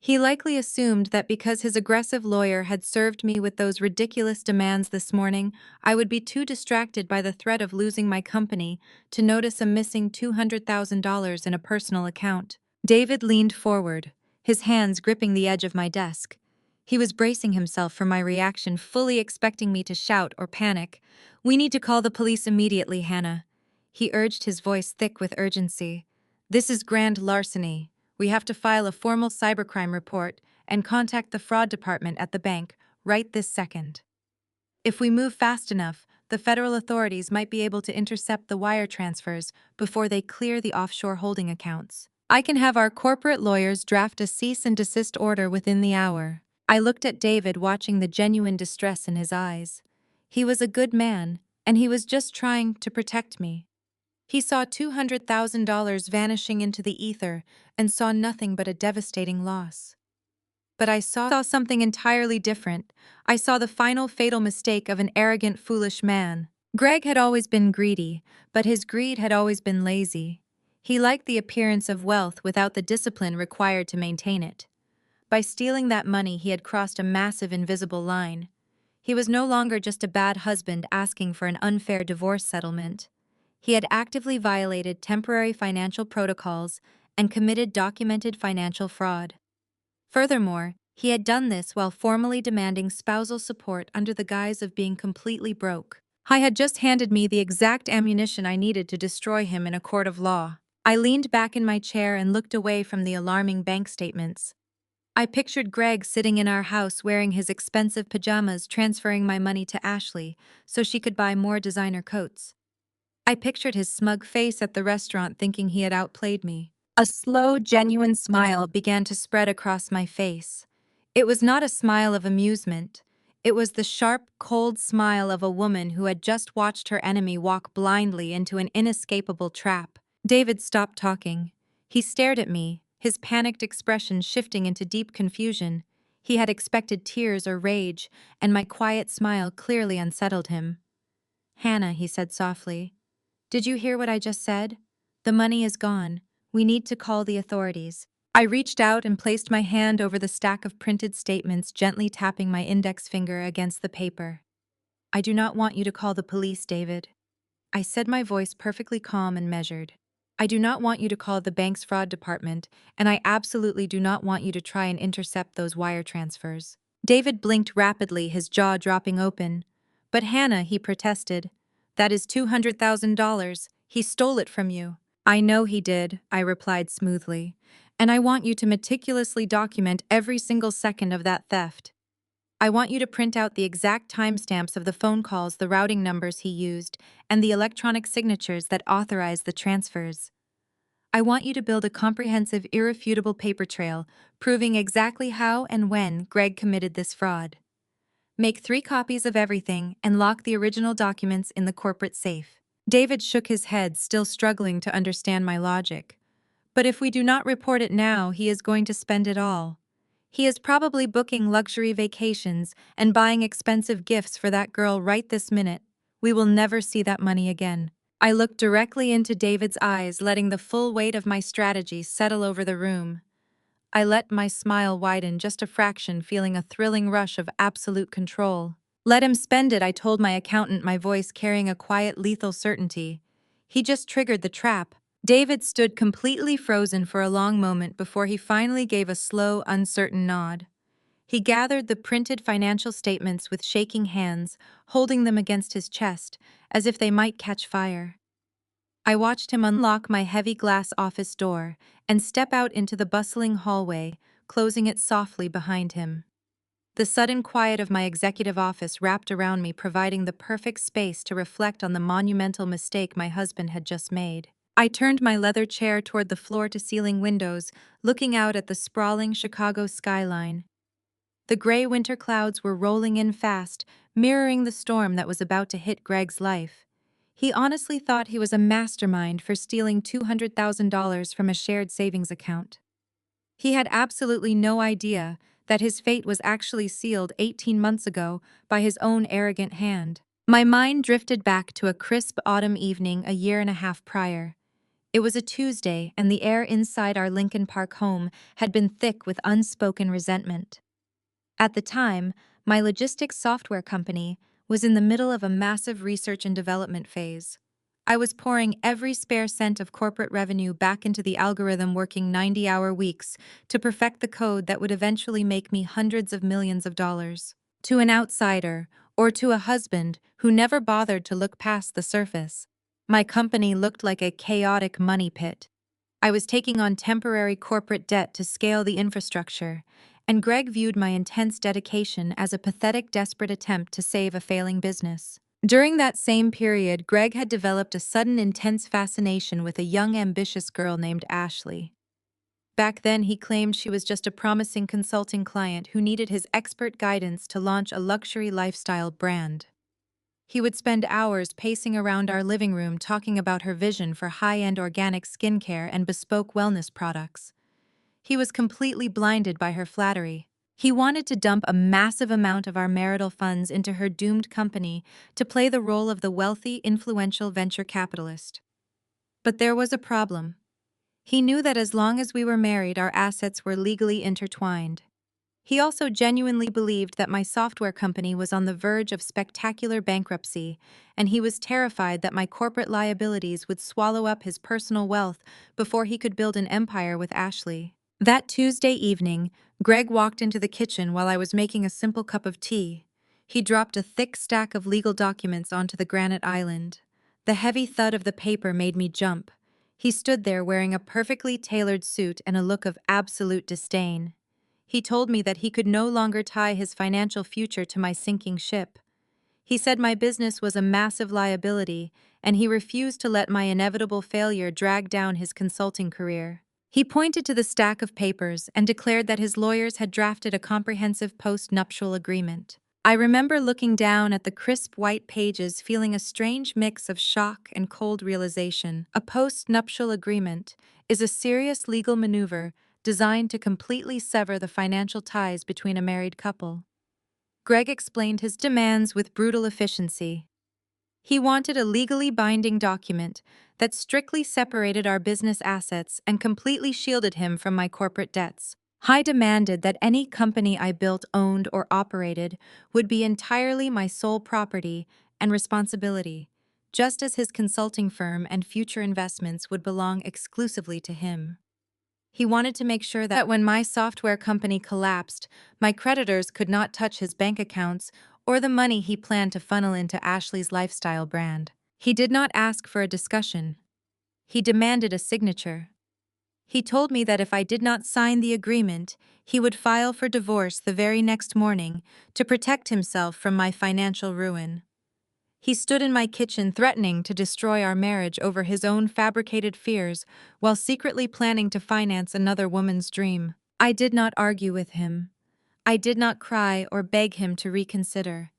Speaker 1: He likely assumed that because his aggressive lawyer had served me with those ridiculous demands this morning, I would be too distracted by the threat of losing my company to notice a missing $200,000 in a personal account. David leaned forward, his hands gripping the edge of my desk. He was bracing himself for my reaction, fully expecting me to shout or panic. "We need to call the police immediately, Hannah." He urged, his voice thick with urgency. "This is grand larceny. We have to file a formal cybercrime report and contact the fraud department at the bank right this second. If we move fast enough, the federal authorities might be able to intercept the wire transfers before they clear the offshore holding accounts. I can have our corporate lawyers draft a cease and desist order within the hour." I looked at David, watching the genuine distress in his eyes. He was a good man, and he was just trying to protect me. He saw $200,000 vanishing into the ether and saw nothing but a devastating loss. But I saw something entirely different. I saw the final fatal mistake of an arrogant, foolish man. Greg had always been greedy, but his greed had always been lazy. He liked the appearance of wealth without the discipline required to maintain it. By stealing that money, he had crossed a massive invisible line. He was no longer just a bad husband asking for an unfair divorce settlement. He had actively violated temporary financial protocols and committed documented financial fraud. Furthermore, he had done this while formally demanding spousal support under the guise of being completely broke. He had just handed me the exact ammunition I needed to destroy him in a court of law. I leaned back in my chair and looked away from the alarming bank statements. I pictured Greg sitting in our house wearing his expensive pajamas, transferring my money to Ashley so she could buy more designer coats. I pictured his smug face at the restaurant, thinking he had outplayed me. A slow, genuine smile began to spread across my face. It was not a smile of amusement. It was the sharp, cold smile of a woman who had just watched her enemy walk blindly into an inescapable trap. David stopped talking. He stared at me, his panicked expression shifting into deep confusion. He had expected tears or rage, and my quiet smile clearly unsettled him. "Hannah," he said softly, "did you hear what I just said? The money is gone. We need to call the authorities." I reached out and placed my hand over the stack of printed statements, gently tapping my index finger against the paper. "I do not want you to call the police, David." I said, my voice perfectly calm and measured. "I do not want you to call the bank's fraud department, and I absolutely do not want you to try and intercept those wire transfers." David blinked rapidly, his jaw dropping open. "But Hannah," he protested, "that is $200,000. He stole it from you." "I know he did," I replied smoothly, "and I want you to meticulously document every single second of that theft." I want you to print out the exact timestamps of the phone calls, the routing numbers he used, and the electronic signatures that authorize the transfers. I want you to build a comprehensive, irrefutable paper trail proving exactly how and when Greg committed this fraud. Make 3 copies of everything and lock the original documents in the corporate safe. David shook his head, still struggling to understand my logic. But if we do not report it now, he is going to spend it all. He is probably booking luxury vacations and buying expensive gifts for that girl right this minute. We will never see that money again. I looked directly into David's eyes, letting the full weight of my strategy settle over the room. I let my smile widen just a fraction, feeling a thrilling rush of absolute control. Let him spend it, I told my accountant, my voice carrying a quiet, lethal certainty. He just triggered the trap. David stood completely frozen for a long moment before he finally gave a slow, uncertain nod. He gathered the printed financial statements with shaking hands, holding them against his chest, as if they might catch fire. I watched him unlock my heavy glass office door and step out into the bustling hallway, closing it softly behind him. The sudden quiet of my executive office wrapped around me, providing the perfect space to reflect on the monumental mistake my husband had just made. I turned my leather chair toward the floor-to-ceiling windows, looking out at the sprawling Chicago skyline. The gray winter clouds were rolling in fast, mirroring the storm that was about to hit Greg's life. He honestly thought he was a mastermind for stealing $200,000 from a shared savings account. He had absolutely no idea that his fate was actually sealed 18 months ago by his own arrogant hand. My mind drifted back to a crisp autumn evening a year and a half prior. It was a Tuesday, and the air inside our Lincoln Park home had been thick with unspoken resentment. At the time, my logistics software company was in the middle of a massive research and development phase. I was pouring every spare cent of corporate revenue back into the algorithm, working 90-hour weeks to perfect the code that would eventually make me hundreds of millions of dollars. To an outsider, or to a husband who never bothered to look past the surface, my company looked like a chaotic money pit. I was taking on temporary corporate debt to scale the infrastructure, and Greg viewed my intense dedication as a pathetic, desperate attempt to save a failing business. During that same period, Greg had developed a sudden, intense fascination with a young, ambitious girl named Ashley. Back then, he claimed she was just a promising consulting client who needed his expert guidance to launch a luxury lifestyle brand. He would spend hours pacing around our living room talking about her vision for high-end organic skincare and bespoke wellness products. He was completely blinded by her flattery. He wanted to dump a massive amount of our marital funds into her doomed company to play the role of the wealthy, influential venture capitalist. But there was a problem. He knew that as long as we were married, our assets were legally intertwined. He also genuinely believed that my software company was on the verge of spectacular bankruptcy, and he was terrified that my corporate liabilities would swallow up his personal wealth before he could build an empire with Ashley. That Tuesday evening, Greg walked into the kitchen while I was making a simple cup of tea. He dropped a thick stack of legal documents onto the granite island. The heavy thud of the paper made me jump. He stood there wearing a perfectly tailored suit and a look of absolute disdain. He told me that he could no longer tie his financial future to my sinking ship. He said my business was a massive liability, and he refused to let my inevitable failure drag down his consulting career. He pointed to the stack of papers and declared that his lawyers had drafted a comprehensive post-nuptial agreement. I remember looking down at the crisp white pages, feeling a strange mix of shock and cold realization. A post-nuptial agreement is a serious legal maneuver designed to completely sever the financial ties between a married couple. Greg explained his demands with brutal efficiency. He wanted a legally binding document that strictly separated our business assets and completely shielded him from my corporate debts. I demanded that any company I built, owned, or operated would be entirely my sole property and responsibility, just as his consulting firm and future investments would belong exclusively to him. He wanted to make sure that when my software company collapsed, my creditors could not touch his bank accounts or the money he planned to funnel into Ashley's lifestyle brand. He did not ask for a discussion. He demanded a signature. He told me that if I did not sign the agreement, he would file for divorce the very next morning to protect himself from my financial ruin. He stood in my kitchen threatening to destroy our marriage over his own fabricated fears while secretly planning to finance another woman's dream. I did not argue with him. I did not cry or beg him to reconsider.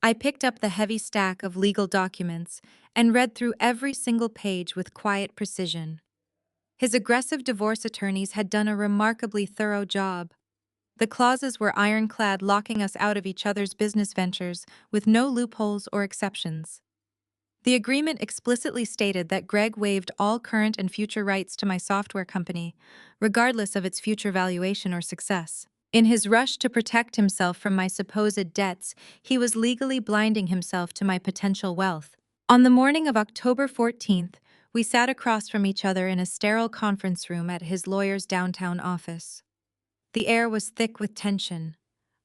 Speaker 1: I picked up the heavy stack of legal documents and read through every single page with quiet precision. His aggressive divorce attorneys had done a remarkably thorough job. The clauses were ironclad, locking us out of each other's business ventures with no loopholes or exceptions. The agreement explicitly stated that Greg waived all current and future rights to my software company, regardless of its future valuation or success. In his rush to protect himself from my supposed debts, he was legally blinding himself to my potential wealth. On the morning of October 14th, we sat across from each other in a sterile conference room at his lawyer's downtown office. The air was thick with tension.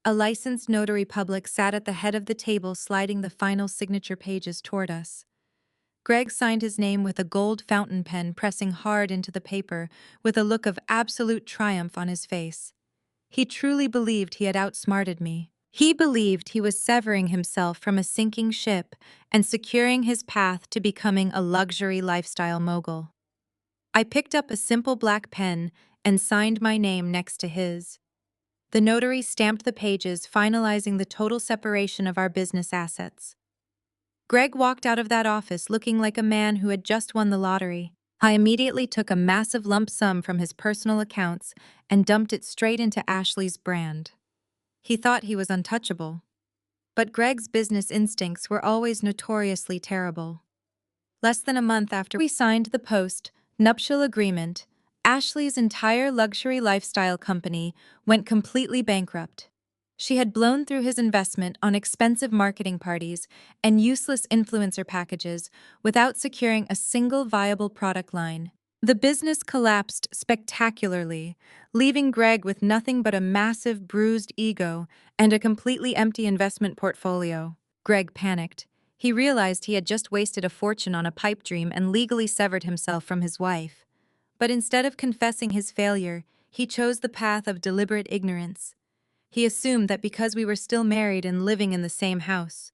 Speaker 1: A licensed notary public sat at the head of the table, sliding the final signature pages toward us. Greg signed his name with a gold fountain pen, pressing hard into the paper with a look of absolute triumph on his face. He truly believed he had outsmarted me. He believed he was severing himself from a sinking ship and securing his path to becoming a luxury lifestyle mogul. I picked up a simple black pen and signed my name next to his. The notary stamped the pages, finalizing the total separation of our business assets. Greg walked out of that office looking like a man who had just won the lottery. I immediately took a massive lump sum from his personal accounts and dumped it straight into Ashley's brand. He thought he was untouchable. But Greg's business instincts were always notoriously terrible. Less than a month after we signed the post-nuptial agreement, Ashley's entire luxury lifestyle company went completely bankrupt. She had blown through his investment on expensive marketing parties and useless influencer packages without securing a single viable product line. The business collapsed spectacularly, leaving Greg with nothing but a massive bruised ego and a completely empty investment portfolio. Greg panicked. He realized he had just wasted a fortune on a pipe dream and legally severed himself from his wife. But instead of confessing his failure, he chose the path of deliberate ignorance. He assumed that because we were still married and living in the same house,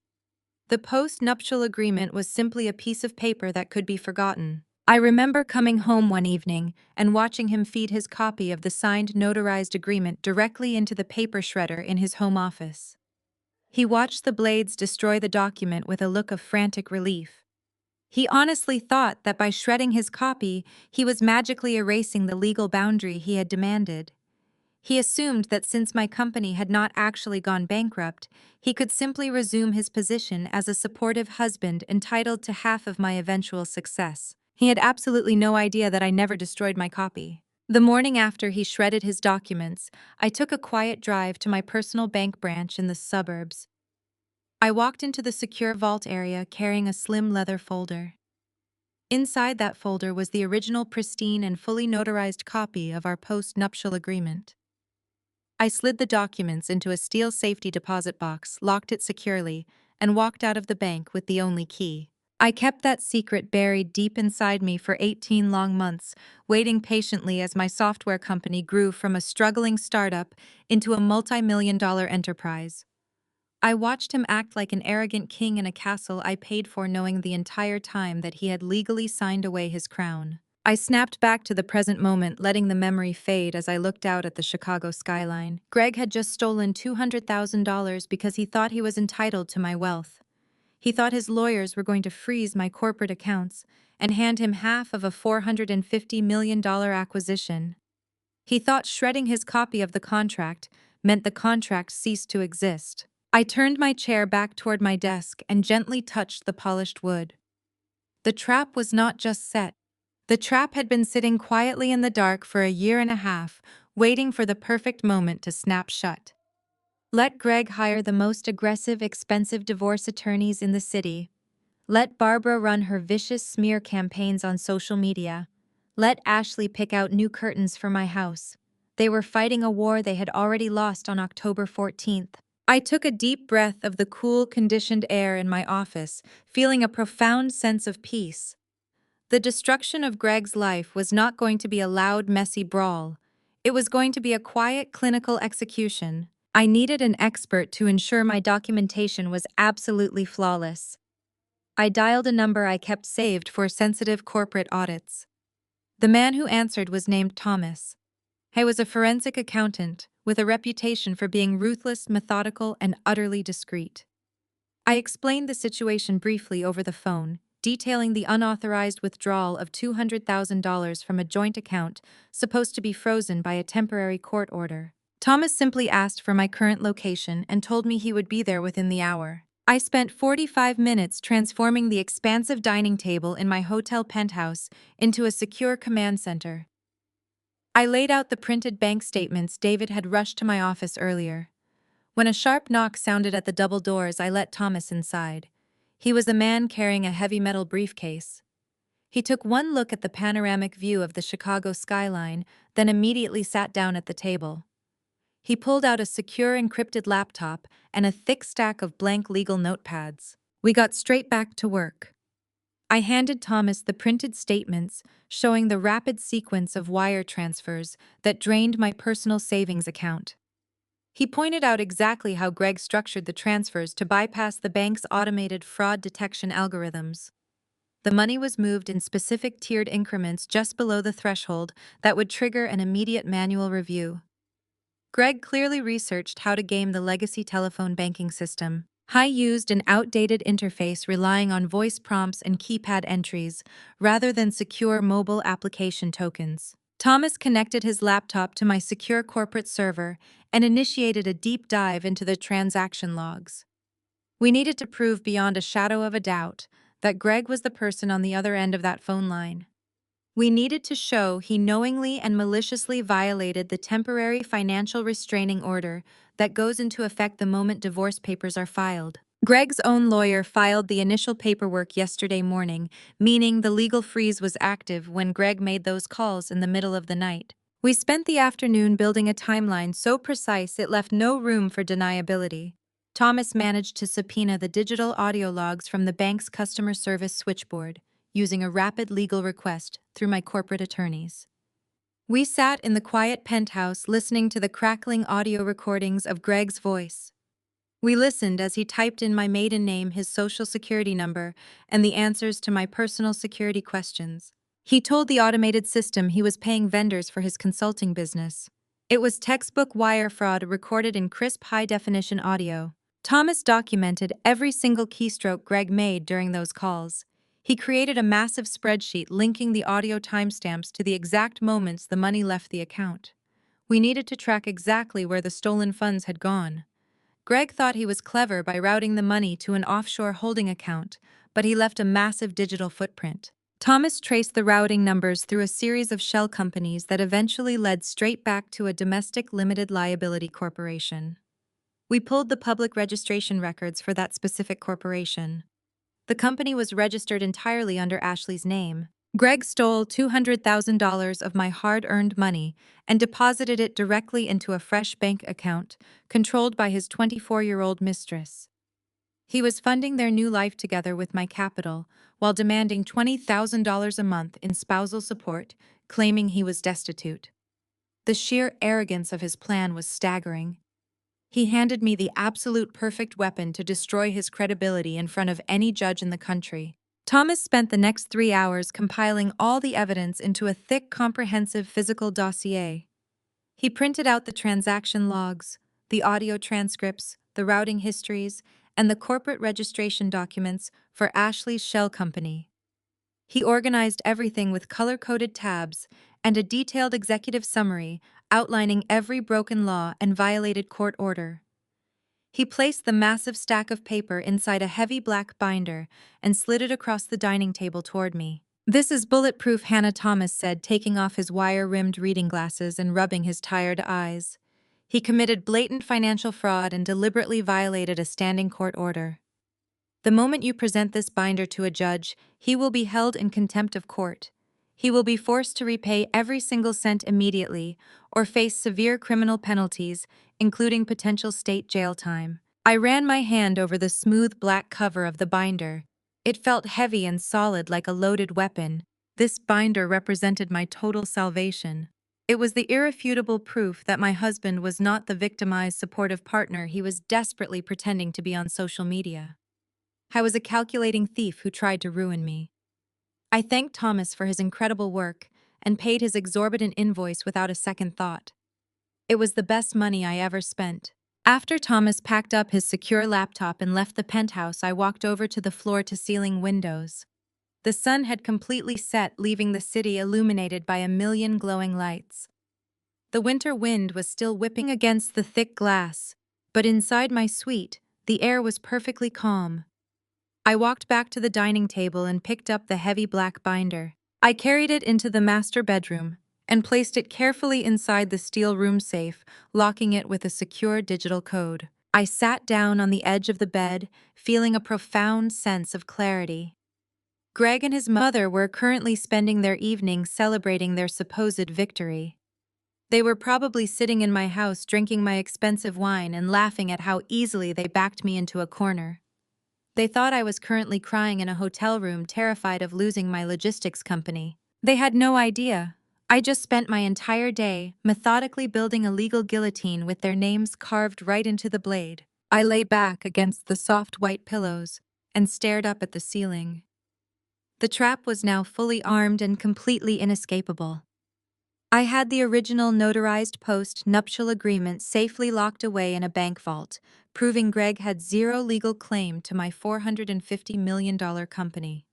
Speaker 1: the post-nuptial agreement was simply a piece of paper that could be forgotten. I remember coming home one evening and watching him feed his copy of the signed notarized agreement directly into the paper shredder in his home office. He watched the blades destroy the document with a look of frantic relief. He honestly thought that by shredding his copy, he was magically erasing the legal boundary he had demanded. He assumed that since my company had not actually gone bankrupt, he could simply resume his position as a supportive husband entitled to half of my eventual success. He had absolutely no idea that I never destroyed my copy. The morning after he shredded his documents, I took a quiet drive to my personal bank branch in the suburbs. I walked into the secure vault area carrying a slim leather folder. Inside that folder was the original pristine and fully notarized copy of our post-nuptial agreement. I slid the documents into a steel safety deposit box, locked it securely, and walked out of the bank with the only key. I kept that secret buried deep inside me for 18 long months, waiting patiently as my software company grew from a struggling startup into a multi-million-dollar enterprise. I watched him act like an arrogant king in a castle I paid for, knowing the entire time that he had legally signed away his crown. I snapped back to the present moment, letting the memory fade as I looked out at the Chicago skyline. Greg had just stolen $200,000 because he thought he was entitled to my wealth. He thought his lawyers were going to freeze my corporate accounts and hand him half of a $450 million acquisition. He thought shredding his copy of the contract meant the contract ceased to exist. I turned my chair back toward my desk and gently touched the polished wood. The trap was not just set. The trap had been sitting quietly in the dark for a year and a half, waiting for the perfect moment to snap shut. Let Greg hire the most aggressive, expensive divorce attorneys in the city. Let Barbara run her vicious smear campaigns on social media. Let Ashley pick out new curtains for my house. They were fighting a war they had already lost on October 14th. I took a deep breath of the cool, conditioned air in my office, feeling a profound sense of peace. The destruction of Greg's life was not going to be a loud, messy brawl. It was going to be a quiet, clinical execution. I needed an expert to ensure my documentation was absolutely flawless. I dialed a number I kept saved for sensitive corporate audits. The man who answered was named Thomas. He was a forensic accountant with a reputation for being ruthless, methodical, and utterly discreet. I explained the situation briefly over the phone, detailing the unauthorized withdrawal of $200,000 from a joint account supposed to be frozen by a temporary court order. Thomas simply asked for my current location and told me he would be there within the hour. I spent 45 minutes transforming the expansive dining table in my hotel penthouse into a secure command center. I laid out the printed bank statements David had rushed to my office earlier. When a sharp knock sounded at the double doors, I let Thomas inside. He was a man carrying a heavy metal briefcase. He took one look at the panoramic view of the Chicago skyline, then immediately sat down at the table. He pulled out a secure encrypted laptop and a thick stack of blank legal notepads. We got straight back to work. I handed Thomas the printed statements showing the rapid sequence of wire transfers that drained my personal savings account. He pointed out exactly how Greg structured the transfers to bypass the bank's automated fraud detection algorithms. The money was moved in specific tiered increments just below the threshold that would trigger an immediate manual review. Greg clearly researched how to game the legacy telephone banking system. He used an outdated interface relying on voice prompts and keypad entries rather than secure mobile application tokens. Thomas connected his laptop to my secure corporate server and initiated a deep dive into the transaction logs. We needed to prove beyond a shadow of a doubt that Greg was the person on the other end of that phone line. We needed to show he knowingly and maliciously violated the temporary financial restraining order that goes into effect the moment divorce papers are filed. Greg's own lawyer filed the initial paperwork yesterday morning, meaning the legal freeze was active when Greg made those calls in the middle of the night. We spent the afternoon building a timeline so precise it left no room for deniability. Thomas managed to subpoena the digital audio logs from the bank's customer service switchboard, using a rapid legal request through my corporate attorneys. We sat in the quiet penthouse listening to the crackling audio recordings of Greg's voice. We listened as he typed in my maiden name, his social security number, and the answers to my personal security questions. He told the automated system he was paying vendors for his consulting business. It was textbook wire fraud recorded in crisp high-definition audio. Thomas documented every single keystroke Greg made during those calls. He created a massive spreadsheet linking the audio timestamps to the exact moments the money left the account. We needed to track exactly where the stolen funds had gone. Greg thought he was clever by routing the money to an offshore holding account, but he left a massive digital footprint. Thomas traced the routing numbers through a series of shell companies that eventually led straight back to a domestic limited liability corporation. We pulled the public registration records for that specific corporation. The company was registered entirely under Ashley's name. Greg stole $200,000 of my hard-earned money and deposited it directly into a fresh bank account controlled by his 24-year-old mistress. He was funding their new life together with my capital while demanding $20,000 a month in spousal support, claiming he was destitute. The sheer arrogance of his plan was staggering. He handed me the absolute perfect weapon to destroy his credibility in front of any judge in the country. Thomas spent the next 3 hours compiling all the evidence into a thick, comprehensive physical dossier. He printed out the transaction logs, the audio transcripts, the routing histories, and the corporate registration documents for Ashley's shell company. He organized everything with color-coded tabs and a detailed executive summary outlining every broken law and violated court order. He placed the massive stack of paper inside a heavy black binder and slid it across the dining table toward me. "This is bulletproof," Hannah Thomas said, taking off his wire-rimmed reading glasses and rubbing his tired eyes. He committed blatant financial fraud and deliberately violated a standing court order. The moment you present this binder to a judge, he will be held in contempt of court. He will be forced to repay every single cent immediately or face severe criminal penalties, including potential state jail time. I ran my hand over the smooth black cover of the binder. It felt heavy and solid like a loaded weapon. This binder represented my total salvation. It was the irrefutable proof that my husband was not the victimized supportive partner he was desperately pretending to be on social media. I was a calculating thief who tried to ruin me. I thanked Thomas for his incredible work and paid his exorbitant invoice without a second thought. It was the best money I ever spent. After Thomas packed up his secure laptop and left the penthouse, I walked over to the floor-to-ceiling windows. The sun had completely set, leaving the city illuminated by a million glowing lights. The winter wind was still whipping against the thick glass, but inside my suite, the air was perfectly calm. I walked back to the dining table and picked up the heavy black binder. I carried it into the master bedroom and placed it carefully inside the steel room safe, locking it with a secure digital code. I sat down on the edge of the bed, feeling a profound sense of clarity. Greg and his mother were currently spending their evening celebrating their supposed victory. They were probably sitting in my house drinking my expensive wine and laughing at how easily they backed me into a corner. They thought I was currently crying in a hotel room, terrified of losing my logistics company. They had no idea. I just spent my entire day methodically building a legal guillotine with their names carved right into the blade. I lay back against the soft white pillows and stared up at the ceiling. The trap was now fully armed and completely inescapable. I had the original notarized post-nuptial agreement safely locked away in a bank vault, proving Greg had zero legal claim to my $450 million company.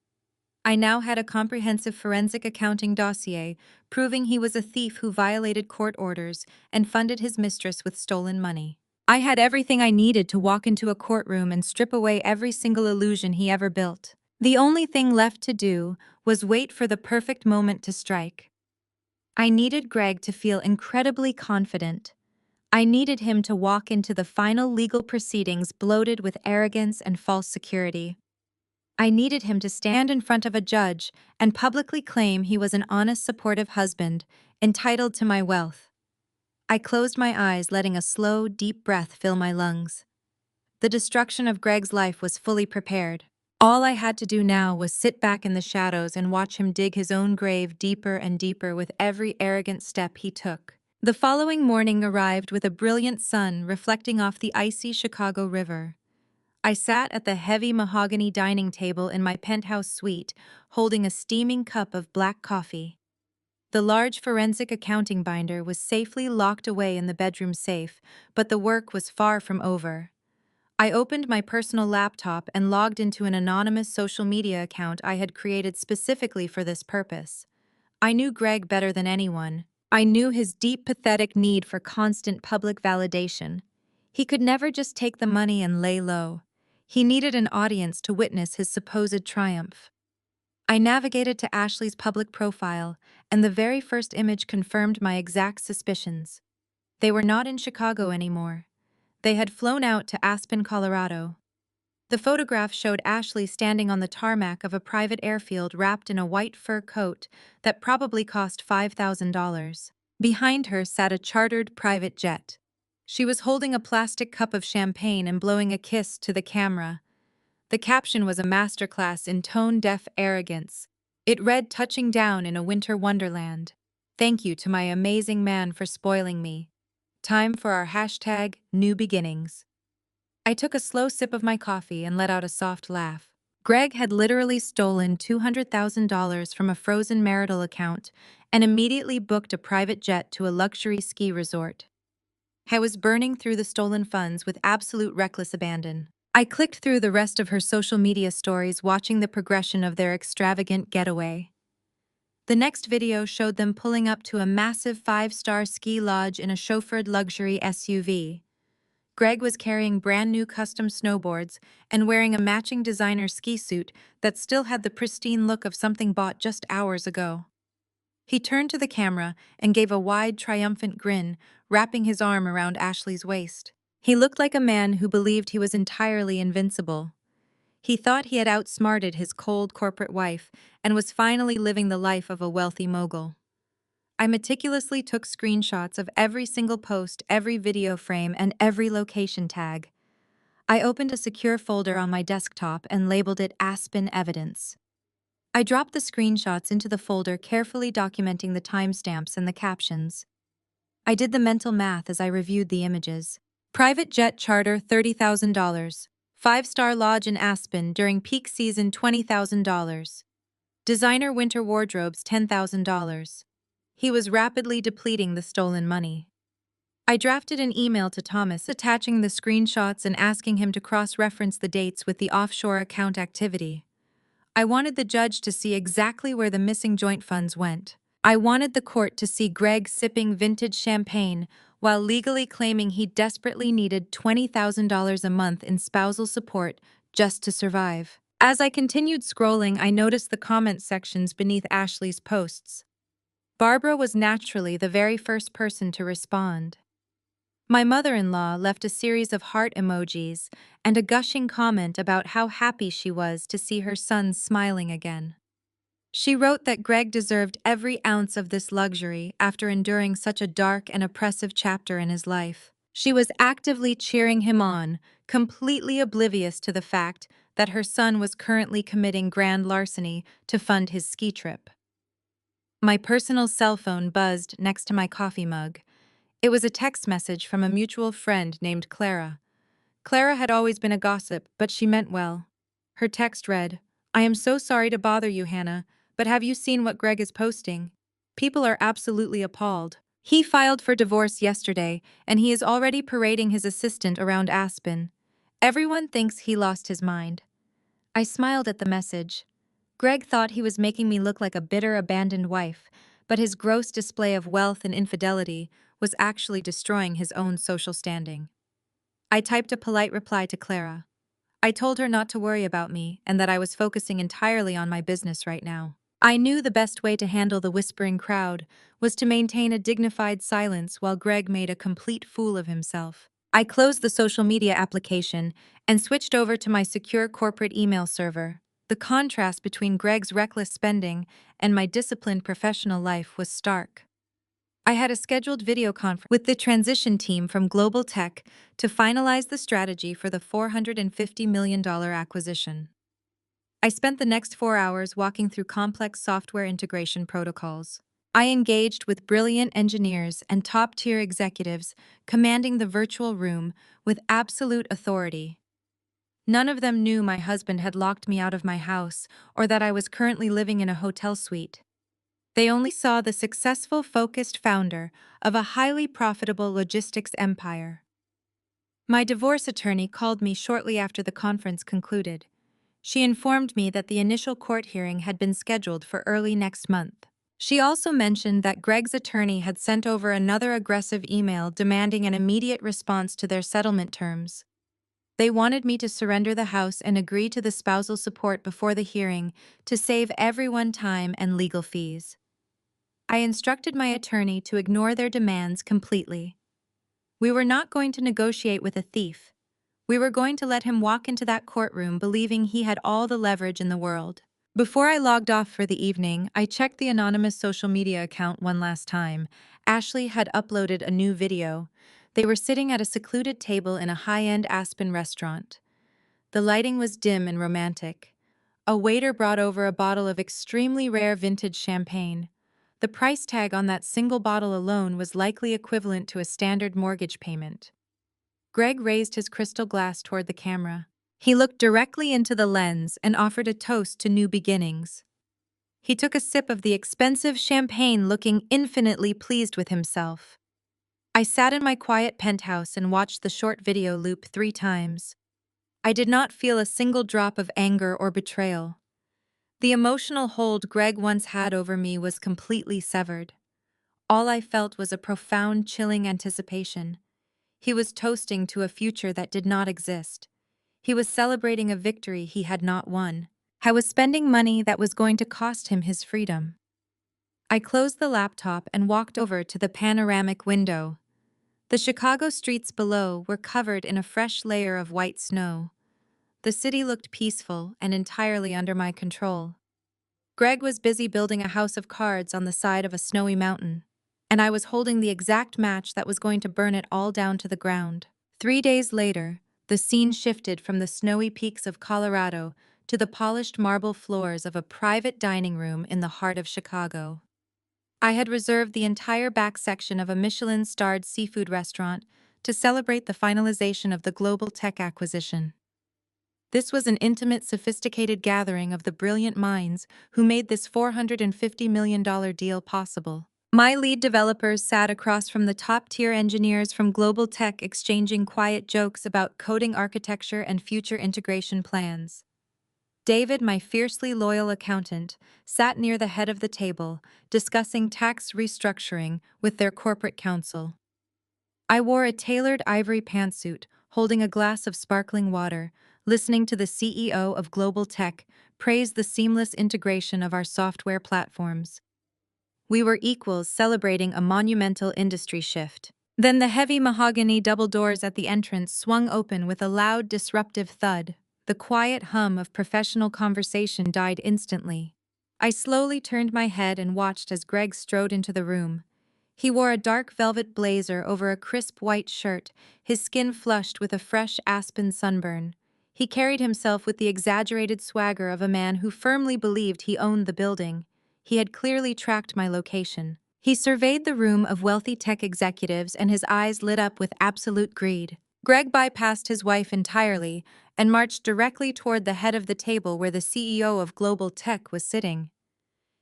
Speaker 1: I now had a comprehensive forensic accounting dossier proving he was a thief who violated court orders and funded his mistress with stolen money. I had everything I needed to walk into a courtroom and strip away every single illusion he ever built. The only thing left to do was wait for the perfect moment to strike. I needed Greg to feel incredibly confident. I needed him to walk into the final legal proceedings bloated with arrogance and false security. I needed him to stand in front of a judge and publicly claim he was an honest, supportive husband, entitled to my wealth. I closed my eyes, letting a slow, deep breath fill my lungs. The destruction of Greg's life was fully prepared. All I had to do now was sit back in the shadows and watch him dig his own grave deeper and deeper with every arrogant step he took. The following morning arrived with a brilliant sun reflecting off the icy Chicago River. I sat at the heavy mahogany dining table in my penthouse suite, holding a steaming cup of black coffee. The large forensic accounting binder was safely locked away in the bedroom safe, but the work was far from over. I opened my personal laptop and logged into an anonymous social media account I had created specifically for this purpose. I knew Greg better than anyone. I knew his deep, pathetic need for constant public validation. He could never just take the money and lay low. He needed an audience to witness his supposed triumph. I navigated to Ashley's public profile, and the very first image confirmed my exact suspicions. They were not in Chicago anymore. They had flown out to Aspen, Colorado. The photograph showed Ashley standing on the tarmac of a private airfield wrapped in a white fur coat that probably cost $5,000. Behind her sat a chartered private jet. She was holding a plastic cup of champagne and blowing a kiss to the camera. The caption was a masterclass in tone-deaf arrogance. It read, "Touching down in a winter wonderland. Thank you to my amazing man for spoiling me. Time for our hashtag new beginnings." I took a slow sip of my coffee and let out a soft laugh. Greg had literally stolen $200,000 from a frozen marital account and immediately booked a private jet to a luxury ski resort. I was burning through the stolen funds with absolute reckless abandon. I clicked through the rest of her social media stories, watching the progression of their extravagant getaway. The next video showed them pulling up to a massive 5-star ski lodge in a chauffeured luxury SUV. Greg was carrying brand new custom snowboards and wearing a matching designer ski suit that still had the pristine look of something bought just hours ago. He turned to the camera and gave a wide, triumphant grin, wrapping his arm around Ashley's waist. He looked like a man who believed he was entirely invincible. He thought he had outsmarted his cold corporate wife and was finally living the life of a wealthy mogul. I meticulously took screenshots of every single post, every video frame, and every location tag. I opened a secure folder on my desktop and labeled it Aspen Evidence. I dropped the screenshots into the folder, carefully documenting the timestamps and the captions. I did the mental math as I reviewed the images. Private jet charter $30,000. Five-star lodge in Aspen during peak season $20,000. Designer winter wardrobes $10,000. He was rapidly depleting the stolen money. I drafted an email to Thomas attaching the screenshots and asking him to cross-reference the dates with the offshore account activity. I wanted the judge to see exactly where the missing joint funds went. I wanted the court to see Greg sipping vintage champagne while legally claiming he desperately needed $20,000 a month in spousal support just to survive. As I continued scrolling, I noticed the comment sections beneath Ashley's posts. Barbara was naturally the very first person to respond. My mother-in-law left a series of heart emojis and a gushing comment about how happy she was to see her son smiling again. She wrote that Greg deserved every ounce of this luxury after enduring such a dark and oppressive chapter in his life. She was actively cheering him on, completely oblivious to the fact that her son was currently committing grand larceny to fund his ski trip. My personal cell phone buzzed next to my coffee mug. It was a text message from a mutual friend named Clara. Clara had always been a gossip, but she meant well. Her text read, "I am so sorry to bother you, Hannah, but have you seen what Greg is posting? People are absolutely appalled. He filed for divorce yesterday, and he is already parading his assistant around Aspen. Everyone thinks he lost his mind." I smiled at the message. Greg thought he was making me look like a bitter, abandoned wife, but his gross display of wealth and infidelity was actually destroying his own social standing. I typed a polite reply to Clara. I told her not to worry about me and that I was focusing entirely on my business right now. I knew the best way to handle the whispering crowd was to maintain a dignified silence while Greg made a complete fool of himself. I closed the social media application and switched over to my secure corporate email server. The contrast between Greg's reckless spending and my disciplined professional life was stark. I had a scheduled video conference with the transition team from Global Tech to finalize the strategy for the $450 million acquisition. I spent the next 4 hours walking through complex software integration protocols. I engaged with brilliant engineers and top-tier executives commanding the virtual room with absolute authority. None of them knew my husband had locked me out of my house or that I was currently living in a hotel suite. They only saw the successful, focused founder of a highly profitable logistics empire. My divorce attorney called me shortly after the conference concluded. She informed me that the initial court hearing had been scheduled for early next month. She also mentioned that Greg's attorney had sent over another aggressive email demanding an immediate response to their settlement terms. They wanted me to surrender the house and agree to the spousal support before the hearing to save everyone time and legal fees. I instructed my attorney to ignore their demands completely. We were not going to negotiate with a thief. We were going to let him walk into that courtroom believing he had all the leverage in the world. Before I logged off for the evening, I checked the anonymous social media account one last time. Ashley had uploaded a new video. They were sitting at a secluded table in a high-end Aspen restaurant. The lighting was dim and romantic. A waiter brought over a bottle of extremely rare vintage champagne. The price tag on that single bottle alone was likely equivalent to a standard mortgage payment. Greg raised his crystal glass toward the camera. He looked directly into the lens and offered a toast to new beginnings. He took a sip of the expensive champagne, looking infinitely pleased with himself. I sat in my quiet penthouse and watched the short video loop 3 times. I did not feel a single drop of anger or betrayal. The emotional hold Greg once had over me was completely severed. All I felt was a profound, chilling anticipation. He was toasting to a future that did not exist. He was celebrating a victory he had not won. I was spending money that was going to cost him his freedom. I closed the laptop and walked over to the panoramic window. The Chicago streets below were covered in a fresh layer of white snow. The city looked peaceful and entirely under my control. Greg was busy building a house of cards on the side of a snowy mountain, and I was holding the exact match that was going to burn it all down to the ground. 3 days later, the scene shifted from the snowy peaks of Colorado to the polished marble floors of a private dining room in the heart of Chicago. I had reserved the entire back section of a Michelin-starred seafood restaurant to celebrate the finalization of the global tech acquisition. This was an intimate, sophisticated gathering of the brilliant minds who made this $450 million deal possible. My lead developers sat across from the top-tier engineers from Global Tech exchanging quiet jokes about coding architecture and future integration plans. David, my fiercely loyal accountant, sat near the head of the table, discussing tax restructuring with their corporate counsel. I wore a tailored ivory pantsuit, holding a glass of sparkling water, listening to the CEO of Global Tech praise the seamless integration of our software platforms. We were equals celebrating a monumental industry shift. Then the heavy mahogany double doors at the entrance swung open with a loud, disruptive thud. The quiet hum of professional conversation died instantly. I slowly turned my head and watched as Greg strode into the room. He wore a dark velvet blazer over a crisp white shirt, his skin flushed with a fresh aspen sunburn. He carried himself with the exaggerated swagger of a man who firmly believed he owned the building. He had clearly tracked my location. He surveyed the room of wealthy tech executives and his eyes lit up with absolute greed. Greg bypassed his wife entirely and marched directly toward the head of the table where the CEO of Global Tech was sitting.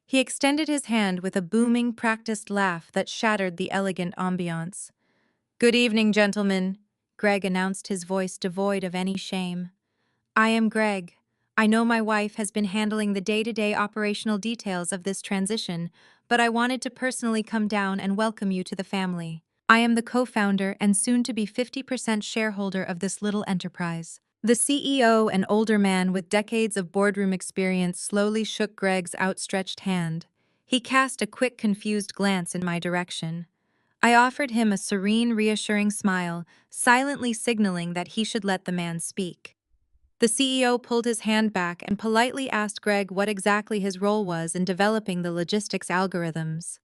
Speaker 1: He extended his hand with a booming, practiced laugh that shattered the elegant ambiance. "Good evening, gentlemen," Greg announced, his voice devoid of any shame. "I am Greg. I know my wife has been handling the day-to-day operational details of this transition, but I wanted to personally come down and welcome you to the family. I am the co-founder and soon-to-be 50% shareholder of this little enterprise." The CEO, an older man with decades of boardroom experience, slowly shook Greg's outstretched hand. He cast a quick, confused glance in my direction. I offered him a serene, reassuring smile, silently signaling that he should let the man speak. The CEO pulled his hand back and politely asked Greg what exactly his role was in developing the logistics algorithms.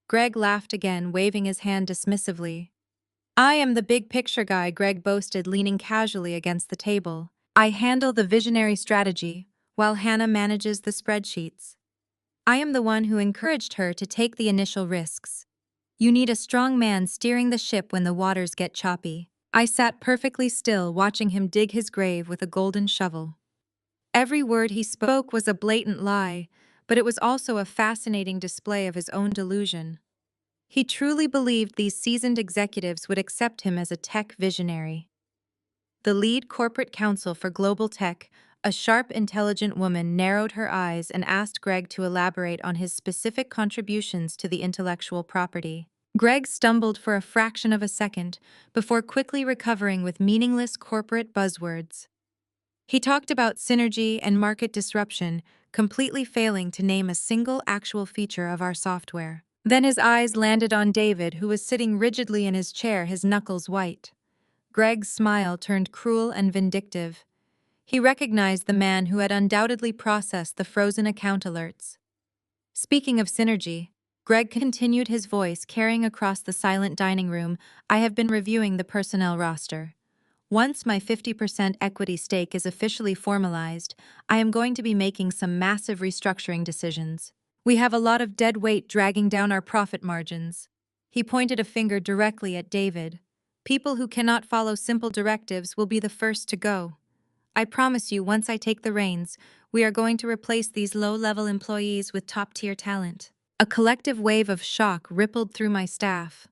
Speaker 1: Greg laughed again, waving his hand dismissively. "I am the big picture guy," Greg boasted, leaning casually against the table. "I handle the visionary strategy, while Hannah manages the spreadsheets. I am the one who encouraged her to take the initial risks. You need a strong man steering the ship when the waters get choppy." I sat perfectly still, watching him dig his grave with a golden shovel. Every word he spoke was a blatant lie, but it was also a fascinating display of his own delusion. He truly believed these seasoned executives would accept him as a tech visionary. The lead corporate counsel for Global Tech, a sharp, intelligent woman, narrowed her eyes and asked Greg to elaborate on his specific contributions to the intellectual property. Greg stumbled for a fraction of a second before quickly recovering with meaningless corporate buzzwords. He talked about synergy and market disruption, completely failing to name a single actual feature of our software. Then his eyes landed on David, who was sitting rigidly in his chair, his knuckles white. Greg's smile turned cruel and vindictive. He recognized the man who had undoubtedly processed the frozen account alerts. "Speaking of synergy," Greg continued, his voice carrying across the silent dining room, "I have been reviewing the personnel roster. Once my 50% equity stake is officially formalized, I am going to be making some massive restructuring decisions. We have a lot of dead weight dragging down our profit margins." He pointed a finger directly at David. "People who cannot follow simple directives will be the first to go. I promise you, once I take the reins, we are going to replace these low-level employees with top-tier talent." A collective wave of shock rippled through my staff.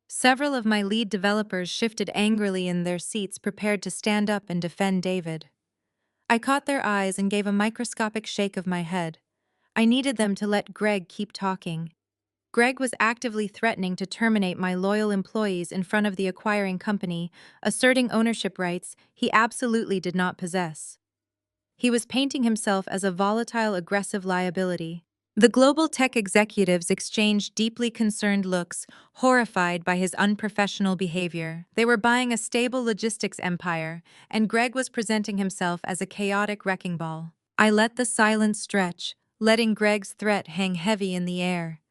Speaker 1: Several of my lead developers shifted angrily in their seats, prepared to stand up and defend David. I caught their eyes and gave a microscopic shake of my head. I needed them to let Greg keep talking. Greg was actively threatening to terminate my loyal employees in front of the acquiring company, asserting ownership rights he absolutely did not possess. He was painting himself as a volatile, aggressive liability. The global tech executives exchanged deeply concerned looks, horrified by his unprofessional behavior. They were buying a stable logistics empire, and Greg was presenting himself as a chaotic wrecking ball. I let the silence stretch, letting Greg's threat hang heavy in the air.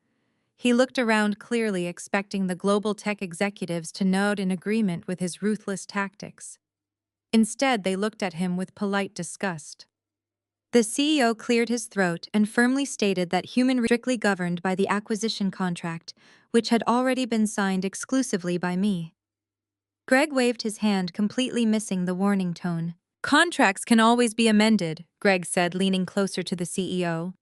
Speaker 1: He looked around clearly, expecting the global tech executives to nod in agreement with his ruthless tactics. Instead, they looked at him with polite disgust. The CEO cleared his throat and firmly stated that human strictly governed by the acquisition contract, which had already been signed exclusively by me. Greg waved his hand, completely missing the warning tone. Contracts can always be amended, Greg said, leaning closer to the CEO.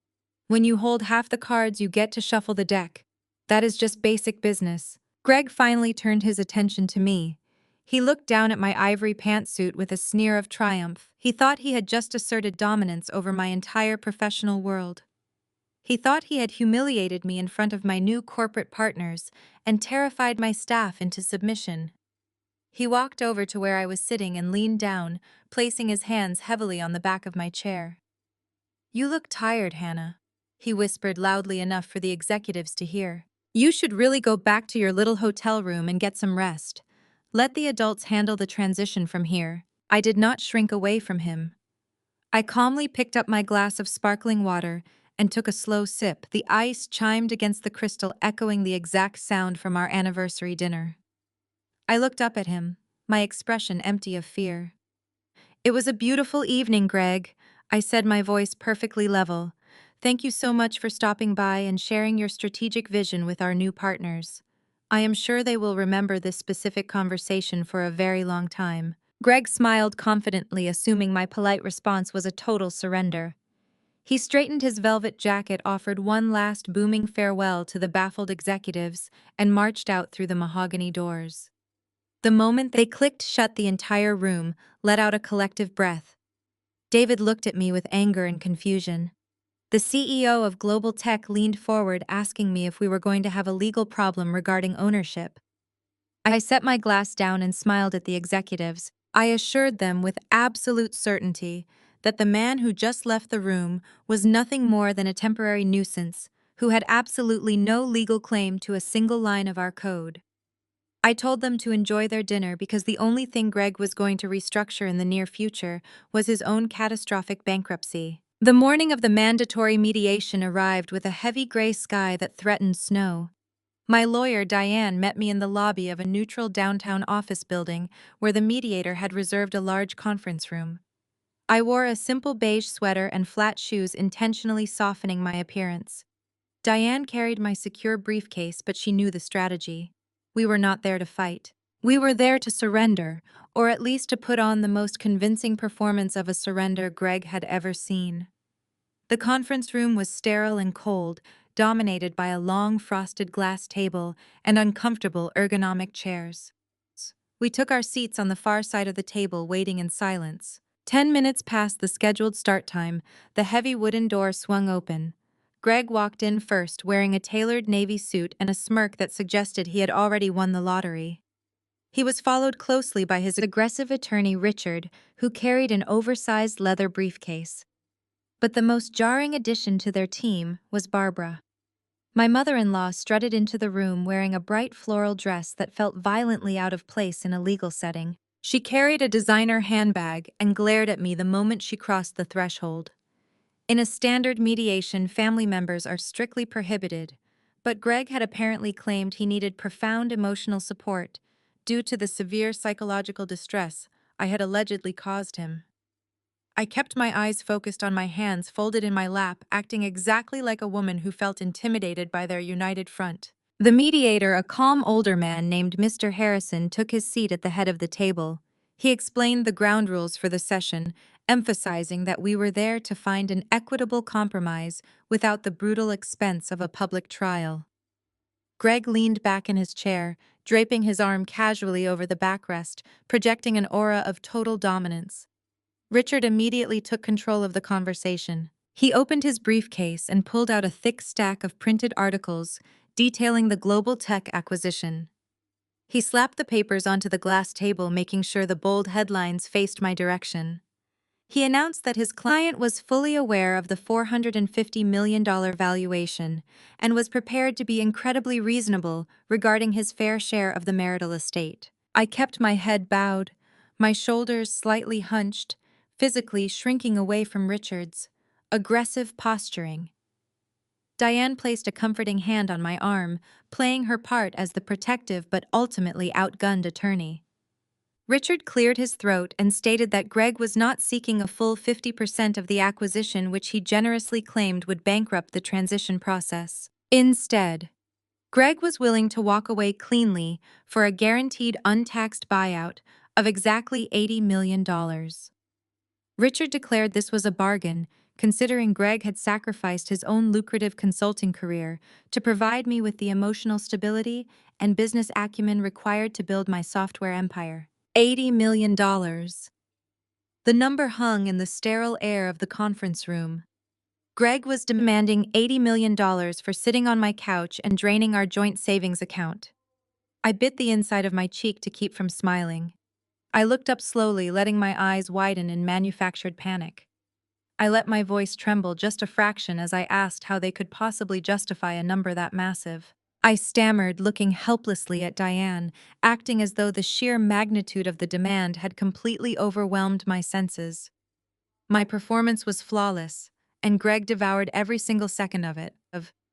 Speaker 1: When you hold half the cards, you get to shuffle the deck. That is just basic business. Greg finally turned his attention to me. He looked down at my ivory pantsuit with a sneer of triumph. He thought he had just asserted dominance over my entire professional world. He thought he had humiliated me in front of my new corporate partners and terrified my staff into submission. He walked over to where I was sitting and leaned down, placing his hands heavily on the back of my chair. You look tired, Hannah, he whispered loudly enough for the executives to hear. You should really go back to your little hotel room and get some rest. Let the adults handle the transition from here. I did not shrink away from him. I calmly picked up my glass of sparkling water and took a slow sip. The ice chimed against the crystal, echoing the exact sound from our anniversary dinner. I looked up at him, my expression empty of fear. It was a beautiful evening, Greg, I said, my voice perfectly level. Thank you so much for stopping by and sharing your strategic vision with our new partners. I am sure they will remember this specific conversation for a very long time. Greg smiled confidently, assuming my polite response was a total surrender. He straightened his velvet jacket, offered one last booming farewell to the baffled executives, and marched out through the mahogany doors. The moment they clicked shut, the entire room let out a collective breath. David looked at me with anger and confusion. The CEO of Global Tech leaned forward, asking me if we were going to have a legal problem regarding ownership. I set my glass down and smiled at the executives. I assured them with absolute certainty that the man who just left the room was nothing more than a temporary nuisance who had absolutely no legal claim to a single line of our code. I told them to enjoy their dinner because the only thing Greg was going to restructure in the near future was his own catastrophic bankruptcy. The morning of the mandatory mediation arrived with a heavy gray sky that threatened snow. My lawyer, Diane, met me in the lobby of a neutral downtown office building where the mediator had reserved a large conference room. I wore a simple beige sweater and flat shoes, intentionally softening my appearance. Diane carried my secure briefcase, but she knew the strategy. We were not there to fight. We were there to surrender, or at least to put on the most convincing performance of a surrender Greg had ever seen. The conference room was sterile and cold, dominated by a long frosted glass table and uncomfortable ergonomic chairs. We took our seats on the far side of the table, waiting in silence. 10 minutes past the scheduled start time, the heavy wooden door swung open. Greg walked in first, wearing a tailored navy suit and a smirk that suggested he had already won the lottery. He was followed closely by his aggressive attorney, Richard, who carried an oversized leather briefcase. But the most jarring addition to their team was Barbara. My mother-in-law strutted into the room wearing a bright floral dress that felt violently out of place in a legal setting. She carried a designer handbag and glared at me the moment she crossed the threshold. In a standard mediation, family members are strictly prohibited, but Greg had apparently claimed he needed profound emotional support due to the severe psychological distress I had allegedly caused him. I kept my eyes focused on my hands folded in my lap, acting exactly like a woman who felt intimidated by their united front. The mediator, a calm older man named Mr. Harrison, took his seat at the head of the table. He explained the ground rules for the session, emphasizing that we were there to find an equitable compromise without the brutal expense of a public trial. Greg leaned back in his chair, draping his arm casually over the backrest, projecting an aura of total dominance. Richard immediately took control of the conversation. He opened his briefcase and pulled out a thick stack of printed articles detailing the Global Tech acquisition. He slapped the papers onto the glass table, making sure the bold headlines faced my direction. He announced that his client was fully aware of the $450 million valuation and was prepared to be incredibly reasonable regarding his fair share of the marital estate. I kept my head bowed, my shoulders slightly hunched, physically shrinking away from Richard's aggressive posturing. Diane placed a comforting hand on my arm, playing her part as the protective but ultimately outgunned attorney. Richard cleared his throat and stated that Greg was not seeking a full 50% of the acquisition, which he generously claimed would bankrupt the transition process. Instead, Greg was willing to walk away cleanly for a guaranteed untaxed buyout of exactly $80 million. Richard declared this was a bargain, considering Greg had sacrificed his own lucrative consulting career to provide me with the emotional stability and business acumen required to build my software empire. $80 million. The number hung in the sterile air of the conference room. Greg was demanding $80 million for sitting on my couch and draining our joint savings account. I bit the inside of my cheek to keep from smiling. I looked up slowly, letting my eyes widen in manufactured panic. I let my voice tremble just a fraction as I asked how they could possibly justify a number that massive. I stammered, looking helplessly at Diane, acting as though the sheer magnitude of the demand had completely overwhelmed my senses. My performance was flawless, and Greg devoured every single second of it.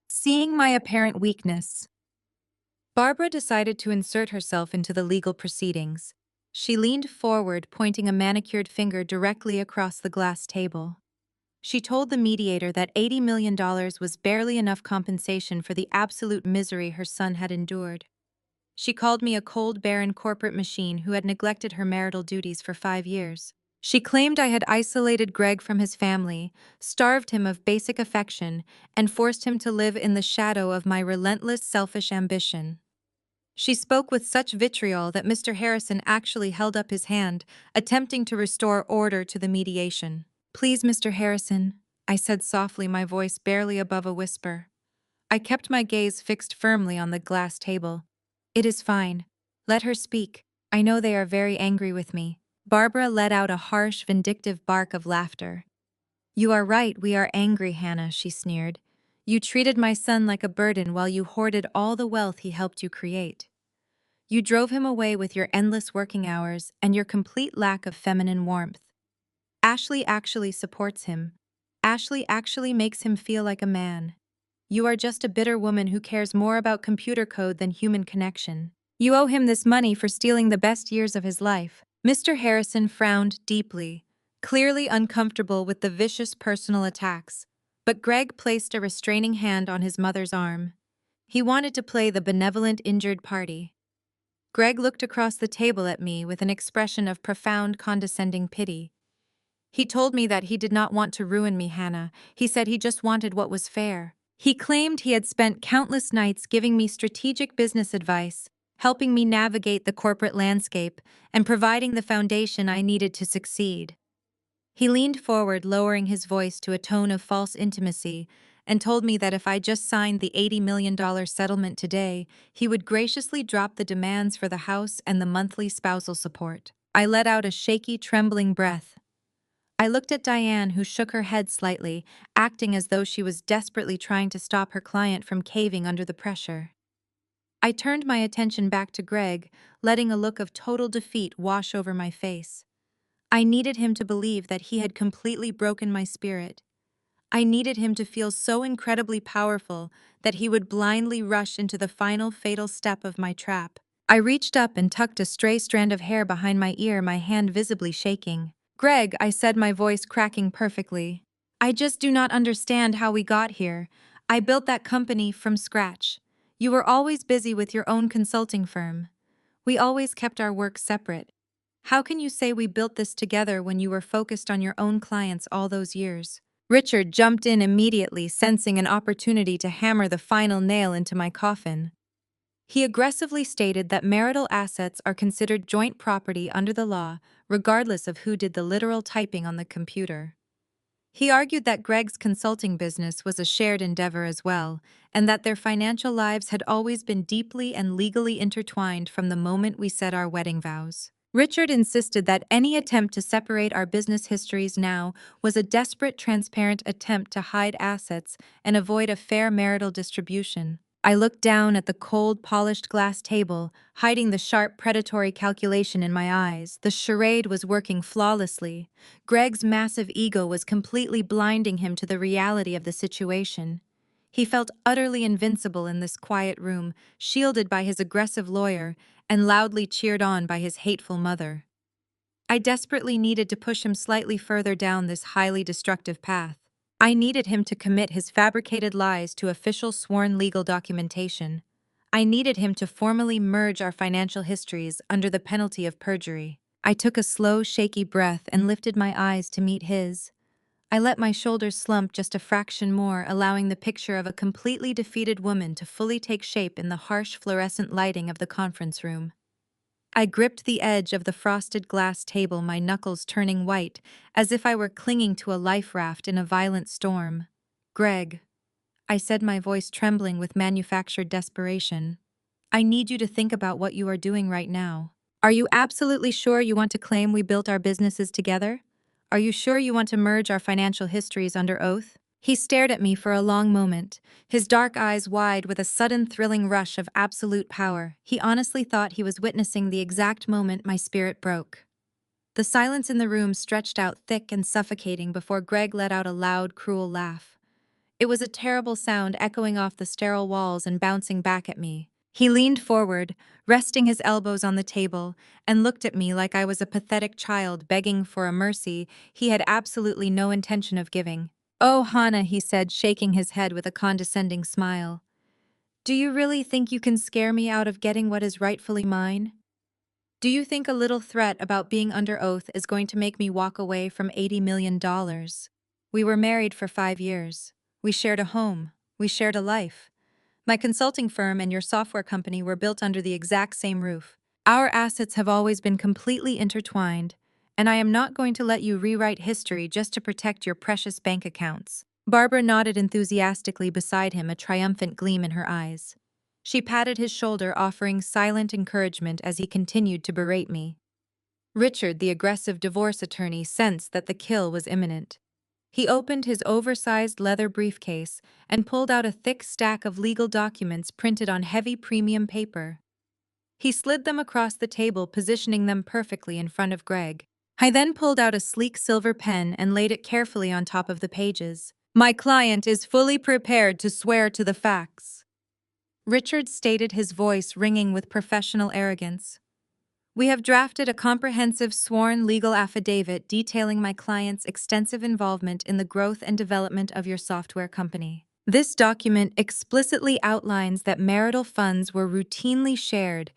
Speaker 1: Seeing my apparent weakness, Barbara decided to insert herself into the legal proceedings. She leaned forward, pointing a manicured finger directly across the glass table. She told the mediator that $80 million was barely enough compensation for the absolute misery her son had endured. She called me a cold, barren corporate machine who had neglected her marital duties for 5 years. She claimed I had isolated Greg from his family, starved him of basic affection, and forced him to live in the shadow of my relentless, selfish ambition. She spoke with such vitriol that Mr. Harrison actually held up his hand, attempting to restore order to the mediation. "Please, Mr. Harrison," I said softly, my voice barely above a whisper. I kept my gaze fixed firmly on the glass table. "It is fine. Let her speak. I know they are very angry with me." Barbara let out a harsh, vindictive bark of laughter. "You are right, we are angry, Hannah," she sneered. "You treated my son like a burden while you hoarded all the wealth he helped you create. You drove him away with your endless working hours and your complete lack of feminine warmth. Ashley actually supports him. Ashley actually makes him feel like a man. You are just a bitter woman who cares more about computer code than human connection. You owe him this money for stealing the best years of his life." Mr. Harrison frowned deeply, clearly uncomfortable with the vicious personal attacks, but Greg placed a restraining hand on his mother's arm. He wanted to play the benevolent injured party. Greg looked across the table at me with an expression of profound condescending pity. "He told me that he did not want to ruin me, Hannah. He said he just wanted what was fair. He claimed he had spent countless nights giving me strategic business advice, helping me navigate the corporate landscape, and providing the foundation I needed to succeed." He leaned forward, lowering his voice to a tone of false intimacy, and told me that if I just signed the $80 million settlement today, he would graciously drop the demands for the house and the monthly spousal support. I let out a shaky, trembling breath. I looked at Diane, who shook her head slightly, acting as though she was desperately trying to stop her client from caving under the pressure. I turned my attention back to Greg, letting a look of total defeat wash over my face. I needed him to believe that he had completely broken my spirit. I needed him to feel so incredibly powerful that he would blindly rush into the final fatal step of my trap. I reached up and tucked a stray strand of hair behind my ear, my hand visibly shaking. "Greg," I said, my voice cracking perfectly, "I just do not understand how we got here. I built that company from scratch. You were always busy with your own consulting firm. We always kept our work separate. How can you say we built this together when you were focused on your own clients all those years?" Richard jumped in immediately, sensing an opportunity to hammer the final nail into my coffin. He aggressively stated that marital assets are considered joint property under the law, regardless of who did the literal typing on the computer. He argued that Greg's consulting business was a shared endeavor as well, and that their financial lives had always been deeply and legally intertwined from the moment we said our wedding vows. Richard insisted that any attempt to separate our business histories now was a desperate, transparent attempt to hide assets and avoid a fair marital distribution. I looked down at the cold, polished glass table, hiding the sharp, predatory calculation in my eyes. The charade was working flawlessly. Greg's massive ego was completely blinding him to the reality of the situation. He felt utterly invincible in this quiet room, shielded by his aggressive lawyer and loudly cheered on by his hateful mother. I desperately needed to push him slightly further down this highly destructive path. I needed him to commit his fabricated lies to official sworn legal documentation. I needed him to formally merge our financial histories under the penalty of perjury. I took a slow, shaky breath and lifted my eyes to meet his. I let my shoulders slump just a fraction more, allowing the picture of a completely defeated woman to fully take shape in the harsh fluorescent lighting of the conference room. I gripped the edge of the frosted glass table, my knuckles turning white, as if I were clinging to a life raft in a violent storm. "Greg," I said, my voice trembling with manufactured desperation, "I need you to think about what you are doing right now. Are you absolutely sure you want to claim we built our businesses together? Are you sure you want to merge our financial histories under oath?" He stared at me for a long moment, his dark eyes wide with a sudden thrilling rush of absolute power. He honestly thought he was witnessing the exact moment my spirit broke. The silence in the room stretched out thick and suffocating before Greg let out a loud, cruel laugh. It was a terrible sound echoing off the sterile walls and bouncing back at me. He leaned forward, resting his elbows on the table, and looked at me like I was a pathetic child begging for a mercy he had absolutely no intention of giving. "Oh, Hannah," he said, shaking his head with a condescending smile. "Do you really think you can scare me out of getting what is rightfully mine? Do you think a little threat about being under oath is going to make me walk away from $80 million? We were married for 5 years. We shared a home. We shared a life. My consulting firm and your software company were built under the exact same roof. Our assets have always been completely intertwined, and I am not going to let you rewrite history just to protect your precious bank accounts." Barbara nodded enthusiastically beside him, a triumphant gleam in her eyes. She patted his shoulder, offering silent encouragement as he continued to berate me. Richard, the aggressive divorce attorney, sensed that the kill was imminent. He opened his oversized leather briefcase and pulled out a thick stack of legal documents printed on heavy premium paper. He slid them across the table, positioning them perfectly in front of Greg. I then pulled out a sleek silver pen and laid it carefully on top of the pages. "My client is fully prepared to swear to the facts," Richard stated, his voice ringing with professional arrogance. "We have drafted a comprehensive sworn legal affidavit detailing my client's extensive involvement in the growth and development of your software company. This document explicitly outlines that marital funds were routinely shared,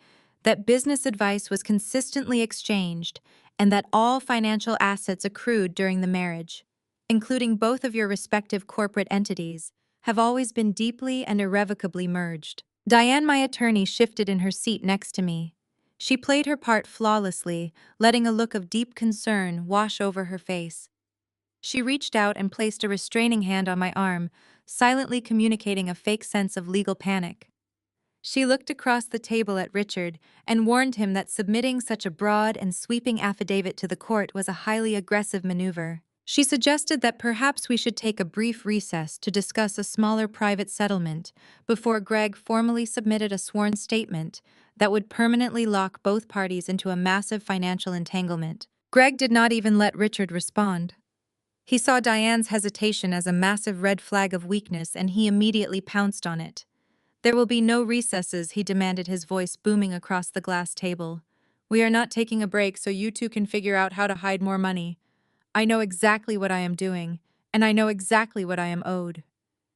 Speaker 1: that business advice was consistently exchanged, and that all financial assets accrued during the marriage, including both of your respective corporate entities, have always been deeply and irrevocably merged." Diane, my attorney, shifted in her seat next to me. She played her part flawlessly, letting a look of deep concern wash over her face. She reached out and placed a restraining hand on my arm, silently communicating a fake sense of legal panic. She looked across the table at Richard and warned him that submitting such a broad and sweeping affidavit to the court was a highly aggressive maneuver. She suggested that perhaps we should take a brief recess to discuss a smaller private settlement before Greg formally submitted a sworn statement that would permanently lock both parties into a massive financial entanglement. Greg did not even let Richard respond. He saw Diane's hesitation as a massive red flag of weakness, and he immediately pounced on it. "There will be no recesses," he demanded, his voice booming across the glass table. "We are not taking a break so you two can figure out how to hide more money. I know exactly what I am doing, and I know exactly what I am owed.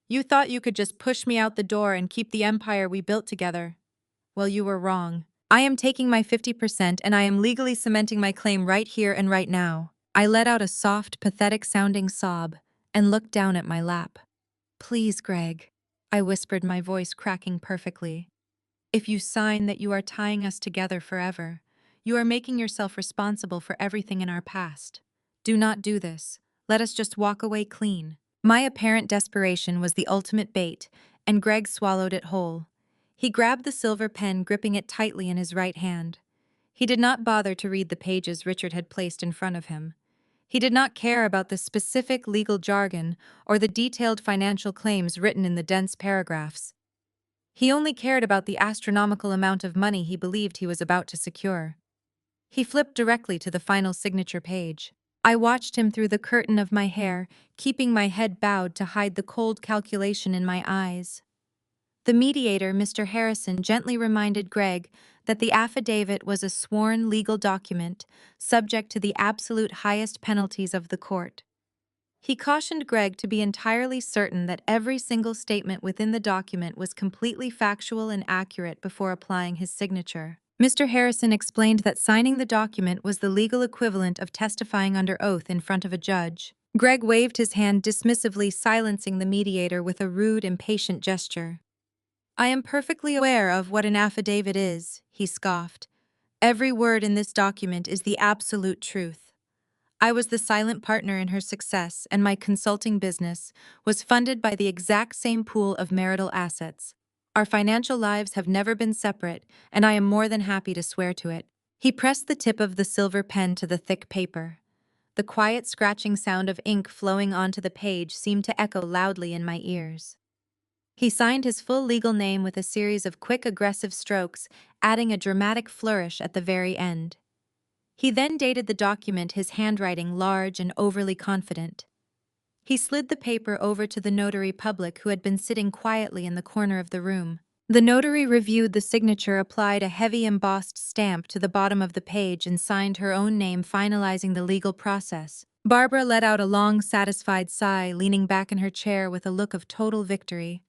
Speaker 1: You thought you could just push me out the door and keep the empire we built together. Well, you were wrong. I am taking my 50%, and I am legally cementing my claim right here and right now." I let out a soft, pathetic-sounding sob and looked down at my lap. "Please, Greg," I whispered, my voice cracking perfectly. "If you sign that you are tying us together forever, you are making yourself responsible for everything in our past. Do not do this. Let us just walk away clean." My apparent desperation was the ultimate bait, and Greg swallowed it whole. He grabbed the silver pen, gripping it tightly in his right hand. He did not bother to read the pages Richard had placed in front of him. He did not care about the specific legal jargon or the detailed financial claims written in the dense paragraphs. He only cared about the astronomical amount of money he believed he was about to secure. He flipped directly to the final signature page. I watched him through the curtain of my hair, keeping my head bowed to hide the cold calculation in my eyes. The mediator, Mr. Harrison, gently reminded Greg that the affidavit was a sworn legal document, subject to the absolute highest penalties of the court. He cautioned Greg to be entirely certain that every single statement within the document was completely factual and accurate before applying his signature. Mr. Harrison explained that signing the document was the legal equivalent of testifying under oath in front of a judge. Greg waved his hand dismissively, silencing the mediator with a rude, impatient gesture. "I am perfectly aware of what an affidavit is," he scoffed. "Every word in this document is the absolute truth. I was the silent partner in her success, and my consulting business was funded by the exact same pool of marital assets. Our financial lives have never been separate, and I am more than happy to swear to it." He pressed the tip of the silver pen to the thick paper. The quiet scratching sound of ink flowing onto the page seemed to echo loudly in my ears. He signed his full legal name with a series of quick, aggressive strokes, adding a dramatic flourish at the very end. He then dated the document, his handwriting large and overly confident. He slid the paper over to the notary public, who had been sitting quietly in the corner of the room. The notary reviewed the signature, applied a heavy embossed stamp to the bottom of the page, and signed her own name, finalizing the legal process. Barbara let out a long, satisfied sigh, leaning back in her chair with a look of total victory.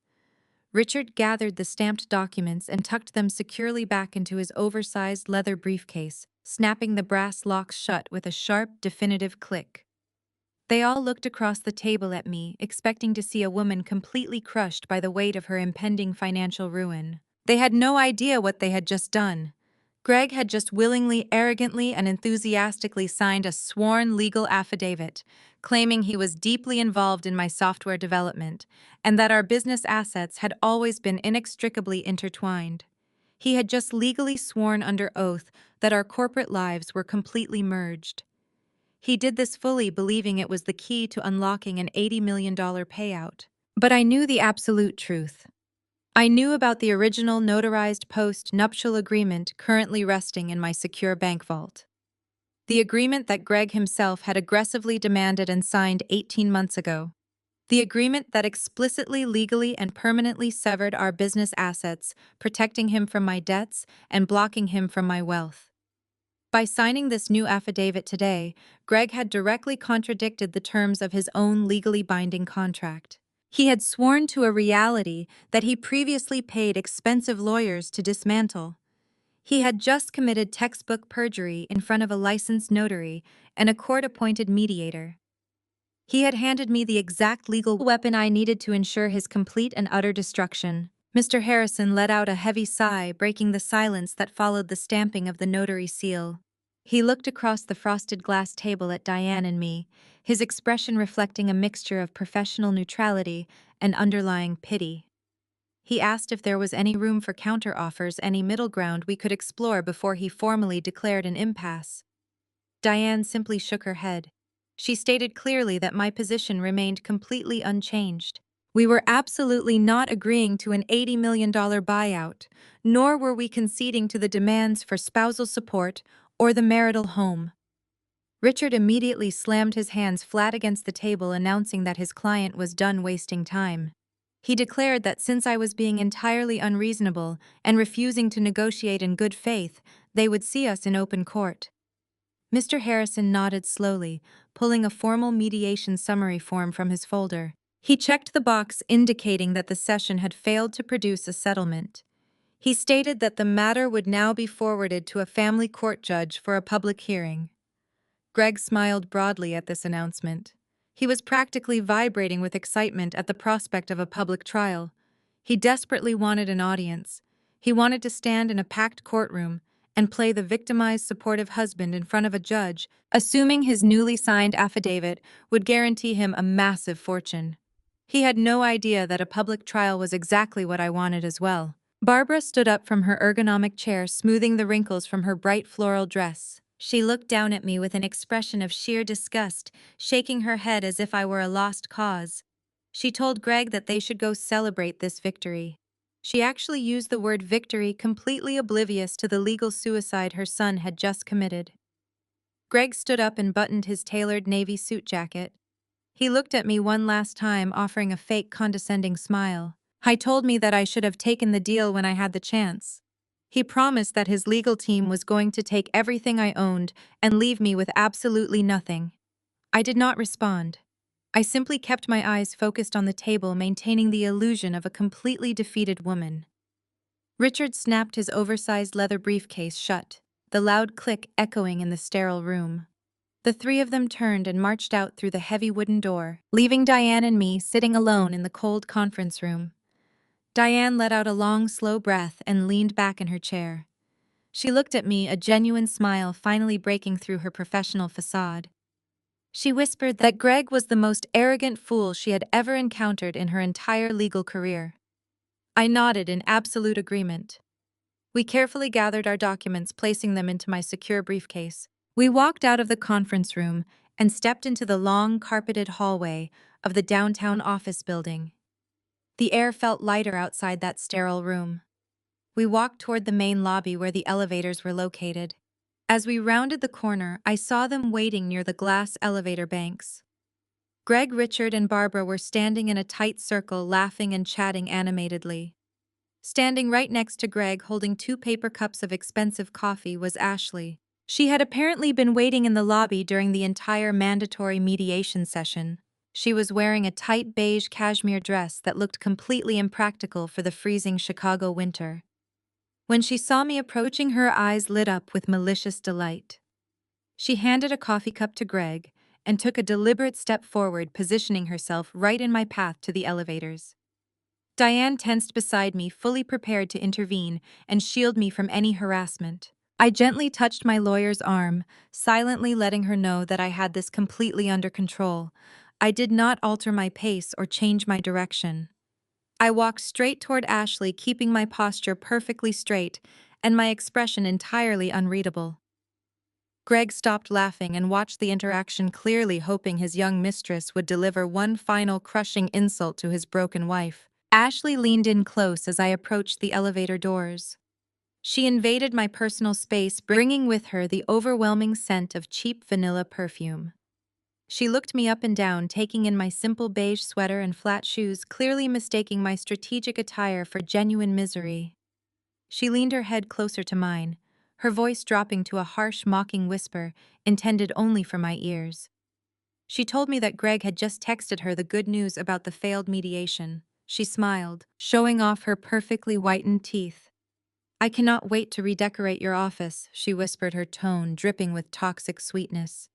Speaker 1: Richard gathered the stamped documents and tucked them securely back into his oversized leather briefcase, snapping the brass locks shut with a sharp, definitive click. They all looked across the table at me, expecting to see a woman completely crushed by the weight of her impending financial ruin. They had no idea what they had just done. Greg had just willingly, arrogantly, and enthusiastically signed a sworn legal affidavit, claiming he was deeply involved in my software development and that our business assets had always been inextricably intertwined. He had just legally sworn under oath that our corporate lives were completely merged. He did this fully believing it was the key to unlocking an $80 million payout. But I knew the absolute truth. I knew about the original notarized post-nuptial agreement currently resting in my secure bank vault. The agreement that Greg himself had aggressively demanded and signed 18 months ago. The agreement that explicitly, legally, and permanently severed our business assets, protecting him from my debts and blocking him from my wealth. By signing this new affidavit today, Greg had directly contradicted the terms of his own legally binding contract. He had sworn to a reality that he previously paid expensive lawyers to dismantle. He had just committed textbook perjury in front of a licensed notary and a court-appointed mediator. He had handed me the exact legal weapon I needed to ensure his complete and utter destruction. Mr. Harrison let out a heavy sigh, breaking the silence that followed the stamping of the notary seal. He looked across the frosted glass table at Diane and me, his expression reflecting a mixture of professional neutrality and underlying pity. He asked if there was any room for counter-offers, any middle ground we could explore before he formally declared an impasse. Diane simply shook her head. She stated clearly that my position remained completely unchanged. We were absolutely not agreeing to an $80 million buyout, nor were we conceding to the demands for spousal support or the marital home. Richard immediately slammed his hands flat against the table, announcing that his client was done wasting time. He declared that since I was being entirely unreasonable and refusing to negotiate in good faith, they would see us in open court. Mr. Harrison nodded slowly, pulling a formal mediation summary form from his folder. He checked the box indicating that the session had failed to produce a settlement. He stated that the matter would now be forwarded to a family court judge for a public hearing. Greg smiled broadly at this announcement. He was practically vibrating with excitement at the prospect of a public trial. He desperately wanted an audience. He wanted to stand in a packed courtroom and play the victimized, supportive husband in front of a judge, assuming his newly signed affidavit would guarantee him a massive fortune. He had no idea that a public trial was exactly what I wanted as well. Barbara stood up from her ergonomic chair, smoothing the wrinkles from her bright floral dress. She looked down at me with an expression of sheer disgust, shaking her head as if I were a lost cause. She told Greg that they should go celebrate this victory. She actually used the word victory, completely oblivious to the legal suicide her son had just committed. Greg stood up and buttoned his tailored navy suit jacket. He looked at me one last time, offering a fake condescending smile. He told me that I should have taken the deal when I had the chance. He promised that his legal team was going to take everything I owned and leave me with absolutely nothing. I did not respond. I simply kept my eyes focused on the table, maintaining the illusion of a completely defeated woman. Richard snapped his oversized leather briefcase shut, the loud click echoing in the sterile room. The three of them turned and marched out through the heavy wooden door, leaving Diane and me sitting alone in the cold conference room. Diane let out a long, slow breath and leaned back in her chair. She looked at me, a genuine smile finally breaking through her professional facade. She whispered that Greg was the most arrogant fool she had ever encountered in her entire legal career. I nodded in absolute agreement. We carefully gathered our documents, placing them into my secure briefcase. We walked out of the conference room and stepped into the long, carpeted hallway of the downtown office building. The air felt lighter outside that sterile room. We walked toward the main lobby where the elevators were located. As we rounded the corner, I saw them waiting near the glass elevator banks. Greg, Richard, and Barbara were standing in a tight circle, laughing and chatting animatedly. Standing right next to Greg, holding 2 paper cups of expensive coffee, was Ashley. She had apparently been waiting in the lobby during the entire mandatory mediation session. She was wearing a tight beige cashmere dress that looked completely impractical for the freezing Chicago winter. When she saw me approaching, her eyes lit up with malicious delight. She handed a coffee cup to Greg and took a deliberate step forward, positioning herself right in my path to the elevators. Diane tensed beside me, fully prepared to intervene and shield me from any harassment. I gently touched my lawyer's arm, silently letting her know that I had this completely under control. I did not alter my pace or change my direction. I walked straight toward Ashley, keeping my posture perfectly straight and my expression entirely unreadable. Greg stopped laughing and watched the interaction, clearly hoping his young mistress would deliver one final crushing insult to his broken wife. Ashley leaned in close as I approached the elevator doors. She invaded my personal space, bringing with her the overwhelming scent of cheap vanilla perfume. She looked me up and down, taking in my simple beige sweater and flat shoes, clearly mistaking my strategic attire for genuine misery. She leaned her head closer to mine, her voice dropping to a harsh, mocking whisper intended only for my ears. She told me that Greg had just texted her the good news about the failed mediation. She smiled, showing off her perfectly whitened teeth. "I cannot wait to redecorate your office," she whispered, her tone dripping with toxic sweetness.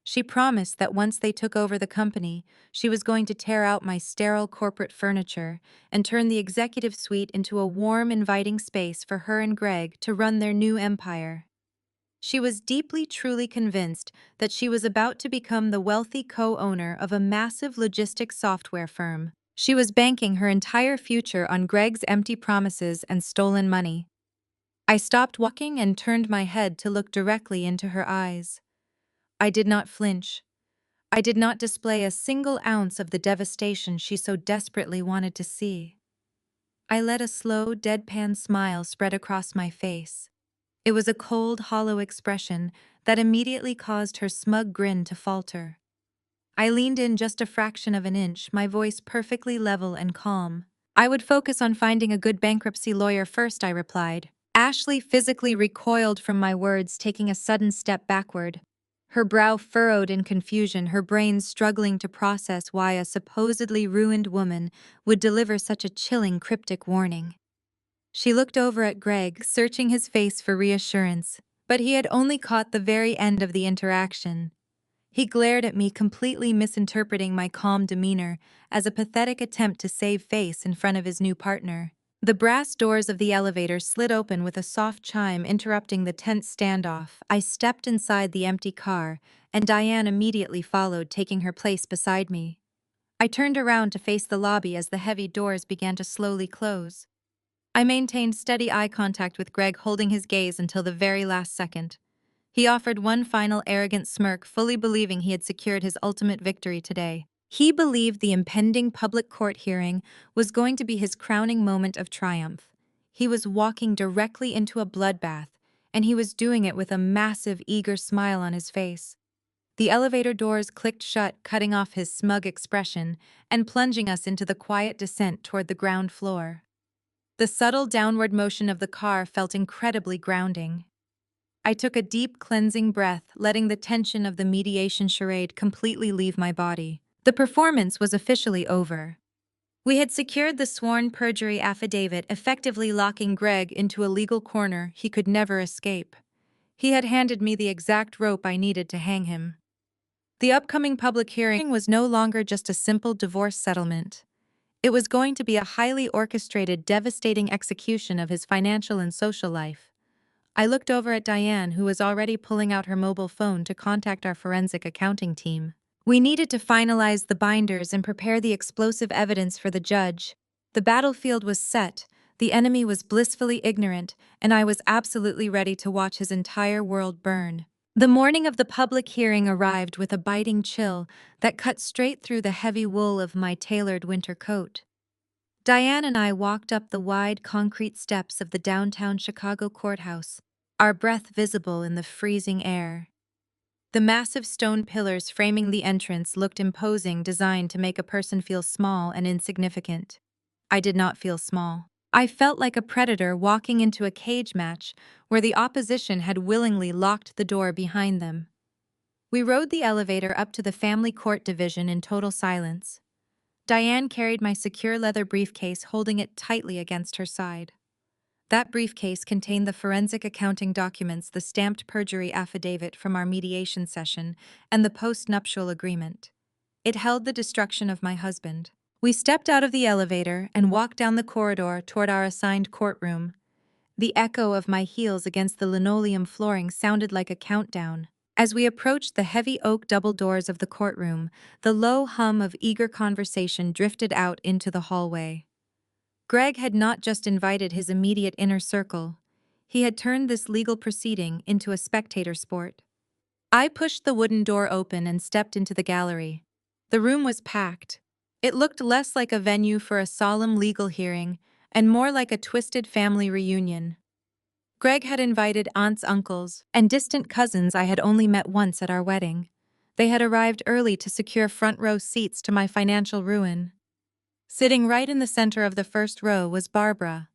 Speaker 1: She promised that once they took over the company, she was going to tear out my sterile corporate furniture and turn the executive suite into a warm, inviting space for her and Greg to run their new empire. She was deeply, truly convinced that she was about to become the wealthy co-owner of a massive logistics software firm. She was banking her entire future on Greg's empty promises and stolen money. I stopped walking and turned my head to look directly into her eyes. I did not flinch. I did not display a single ounce of the devastation she so desperately wanted to see. I let a slow, deadpan smile spread across my face. It was a cold, hollow expression that immediately caused her smug grin to falter. I leaned in just a fraction of an inch, my voice perfectly level and calm. "I would focus on finding a good bankruptcy lawyer first," I replied. Ashley physically recoiled from my words, taking a sudden step backward. Her brow furrowed in confusion, her brain struggling to process why a supposedly ruined woman would deliver such a chilling, cryptic warning. She looked over at Greg, searching his face for reassurance, but he had only caught the very end of the interaction. He glared at me, completely misinterpreting my calm demeanor as a pathetic attempt to save face in front of his new partner. The brass doors of the elevator slid open with a soft chime, interrupting the tense standoff. I stepped inside the empty car, and Diane immediately followed, taking her place beside me. I turned around to face the lobby as the heavy doors began to slowly close. I maintained steady eye contact with Greg, holding his gaze until the very last second. He offered one final arrogant smirk, fully believing he had secured his ultimate victory today. He believed the impending public court hearing was going to be his crowning moment of triumph. He was walking directly into a bloodbath, and he was doing it with a massive, eager smile on his face. The elevator doors clicked shut, cutting off his smug expression and plunging us into the quiet descent toward the ground floor. The subtle downward motion of the car felt incredibly grounding. I took a deep, cleansing breath, letting the tension of the mediation charade completely leave my body. The performance was officially over. We had secured the sworn perjury affidavit, effectively locking Greg into a legal corner he could never escape. He had handed me the exact rope I needed to hang him. The upcoming public hearing was no longer just a simple divorce settlement. It was going to be a highly orchestrated, devastating execution of his financial and social life. I looked over at Diane, who was already pulling out her mobile phone to contact our forensic accounting team. We needed to finalize the binders and prepare the explosive evidence for the judge. The battlefield was set, the enemy was blissfully ignorant, and I was absolutely ready to watch his entire world burn. The morning of the public hearing arrived with a biting chill that cut straight through the heavy wool of my tailored winter coat. Diane and I walked up the wide concrete steps of the downtown Chicago courthouse, our breath visible in the freezing air. The massive stone pillars framing the entrance looked imposing, designed to make a person feel small and insignificant. I did not feel small. I felt like a predator walking into a cage match where the opposition had willingly locked the door behind them. We rode the elevator up to the family court division in total silence. Diane carried my secure leather briefcase, holding it tightly against her side. That briefcase contained the forensic accounting documents, the stamped perjury affidavit from our mediation session, and the post-nuptial agreement. It held the destruction of my husband. We stepped out of the elevator and walked down the corridor toward our assigned courtroom. The echo of my heels against the linoleum flooring sounded like a countdown. As we approached the heavy oak double doors of the courtroom, the low hum of eager conversation drifted out into the hallway. Greg had not just invited his immediate inner circle. He had turned this legal proceeding into a spectator sport. I pushed the wooden door open and stepped into the gallery. The room was packed. It looked less like a venue for a solemn legal hearing and more like a twisted family reunion. Greg had invited aunts, uncles, and distant cousins I had only met once at our wedding. They had arrived early to secure front row seats to my financial ruin. Sitting right in the center of the first row was Barbara.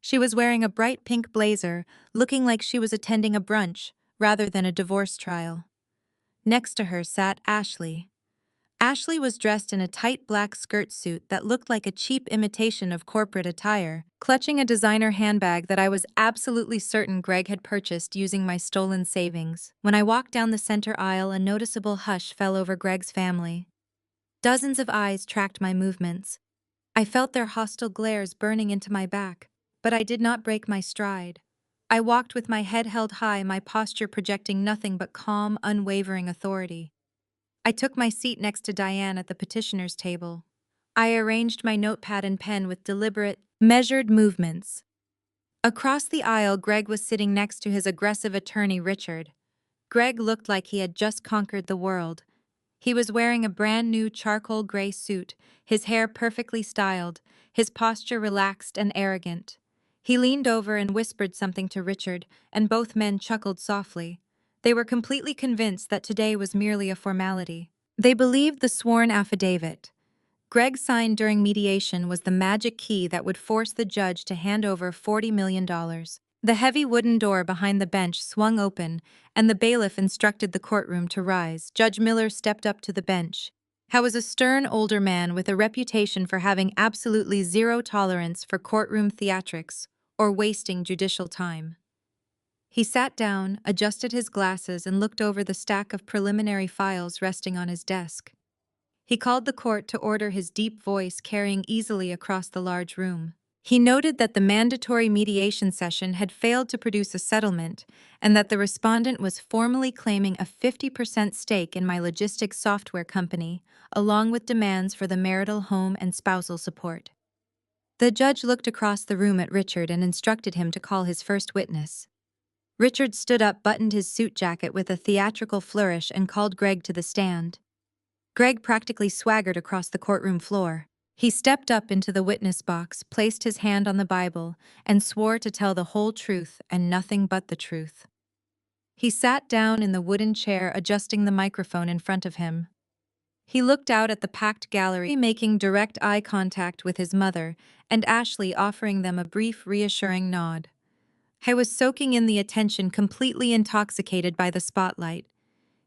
Speaker 1: She was wearing a bright pink blazer, looking like she was attending a brunch rather than a divorce trial. Next to her sat Ashley. Ashley was dressed in a tight black skirt suit that looked like a cheap imitation of corporate attire, clutching a designer handbag that I was absolutely certain Greg had purchased using my stolen savings. When I walked down the center aisle, a noticeable hush fell over Greg's family. Dozens of eyes tracked my movements. I felt their hostile glares burning into my back, but I did not break my stride. I walked with my head held high, my posture projecting nothing but calm, unwavering authority. I took my seat next to Diane at the petitioner's table. I arranged my notepad and pen with deliberate, measured movements. Across the aisle, Greg was sitting next to his aggressive attorney, Richard. Greg looked like he had just conquered the world. He was wearing a brand new charcoal gray suit, his hair perfectly styled, his posture relaxed and arrogant. He leaned over and whispered something to Richard, and both men chuckled softly. They were completely convinced that today was merely a formality. They believed the sworn affidavit Greg signed during mediation was the magic key that would force the judge to hand over $40 million. The heavy wooden door behind the bench swung open, and the bailiff instructed the courtroom to rise. Judge Miller stepped up to the bench. He was a stern older man with a reputation for having absolutely zero tolerance for courtroom theatrics or wasting judicial time. He sat down, adjusted his glasses, and looked over the stack of preliminary files resting on his desk. He called the court to order, his deep voice carrying easily across the large room. He noted that the mandatory mediation session had failed to produce a settlement and that the respondent was formally claiming a 50% stake in my logistics software company, along with demands for the marital home and spousal support. The judge looked across the room at Richard and instructed him to call his first witness. Richard stood up, buttoned his suit jacket with a theatrical flourish, and called Greg to the stand. Greg practically swaggered across the courtroom floor. He stepped up into the witness box, placed his hand on the Bible, and swore to tell the whole truth and nothing but the truth. He sat down in the wooden chair, adjusting the microphone in front of him. He looked out at the packed gallery, making direct eye contact with his mother, and Ashley offering them a brief, reassuring nod. I was soaking in the attention, completely intoxicated by the spotlight.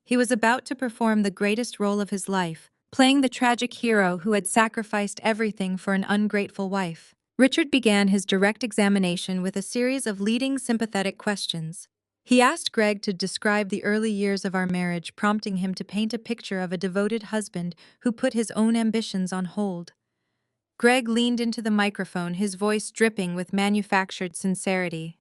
Speaker 1: He was about to perform the greatest role of his life, playing the tragic hero who had sacrificed everything for an ungrateful wife. Richard began his direct examination with a series of leading, sympathetic questions. He asked Greg to describe the early years of our marriage, prompting him to paint a picture of a devoted husband who put his own ambitions on hold. Greg leaned into the microphone, his voice dripping with manufactured sincerity.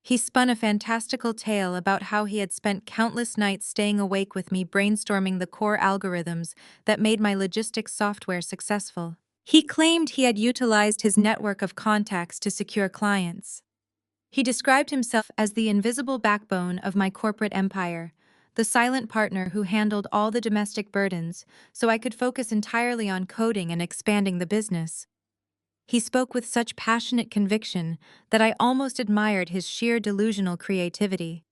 Speaker 1: He spun a fantastical tale about how he had spent countless nights staying awake with me, brainstorming the core algorithms that made my logistics software successful. He claimed he had utilized his network of contacts to secure clients. He described himself as the invisible backbone of my corporate empire, the silent partner who handled all the domestic burdens so I could focus entirely on coding and expanding the business. He spoke with such passionate conviction that I almost admired his sheer delusional creativity.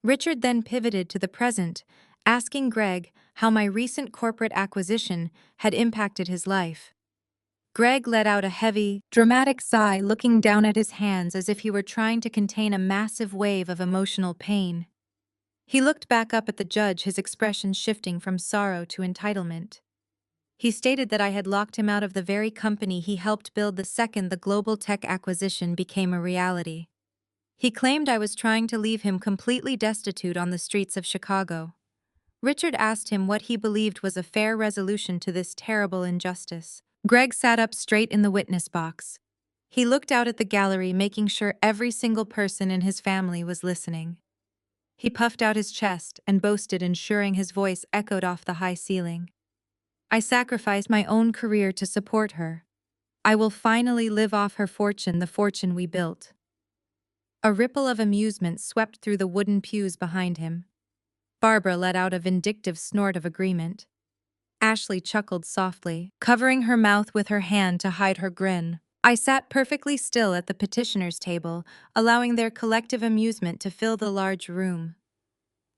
Speaker 1: Richard then pivoted to the present, asking Greg how my recent corporate acquisition had impacted his life. Greg let out a heavy, dramatic sigh, looking down at his hands as if he were trying to contain a massive wave of emotional pain. He looked back up at the judge, his expression shifting from sorrow to entitlement. He stated that I had locked him out of the very company he helped build the second the global tech acquisition became a reality. He claimed I was trying to leave him completely destitute on the streets of Chicago. Richard asked him what he believed was a fair resolution to this terrible injustice. Greg sat up straight in the witness box. He looked out at the gallery, making sure every single person in his family was listening. He puffed out his chest and boasted, ensuring his voice echoed off the high ceiling. I sacrificed my own career to support her. I will finally live off her fortune, the fortune we built. A ripple of amusement swept through the wooden pews behind him. Barbara let out a vindictive snort of agreement. Ashley chuckled softly, covering her mouth with her hand to hide her grin. I sat perfectly still at the petitioners' table, allowing their collective amusement to fill the large room.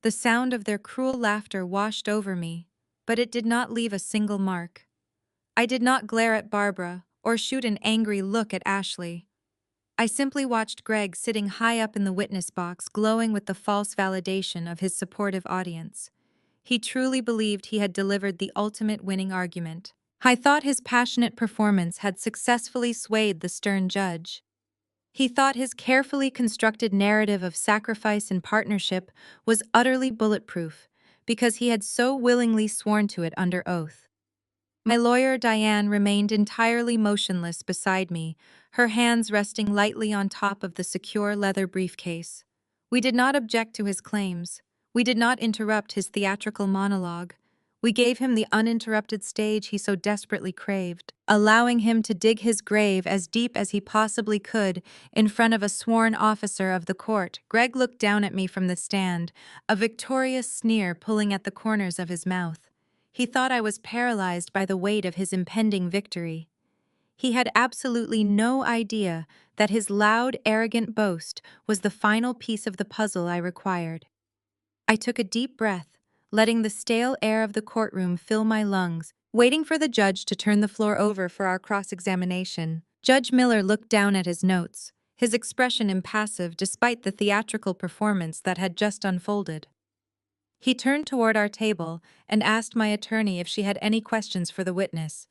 Speaker 1: The sound of their cruel laughter washed over me, but it did not leave a single mark. I did not glare at Barbara or shoot an angry look at Ashley. I simply watched Greg sitting high up in the witness box, glowing with the false validation of his supportive audience. He truly believed he had delivered the ultimate winning argument. I thought his passionate performance had successfully swayed the stern judge. He thought his carefully constructed narrative of sacrifice and partnership was utterly bulletproof because he had so willingly sworn to it under oath. My lawyer, Diane, remained entirely motionless beside me, her hands resting lightly on top of the secure leather briefcase. We did not object to his claims. We did not interrupt his theatrical monologue. We gave him the uninterrupted stage he so desperately craved, allowing him to dig his grave as deep as he possibly could in front of a sworn officer of the court. Greg looked down at me from the stand, a victorious sneer pulling at the corners of his mouth. He thought I was paralyzed by the weight of his impending victory. He had absolutely no idea that his loud, arrogant boast was the final piece of the puzzle I required. I took a deep breath, letting the stale air of the courtroom fill my lungs, waiting for the judge to turn the floor over for our cross-examination. Judge Miller looked down at his notes, his expression impassive despite the theatrical performance that had just unfolded. He turned toward our table and asked my attorney if she had any questions for the witness.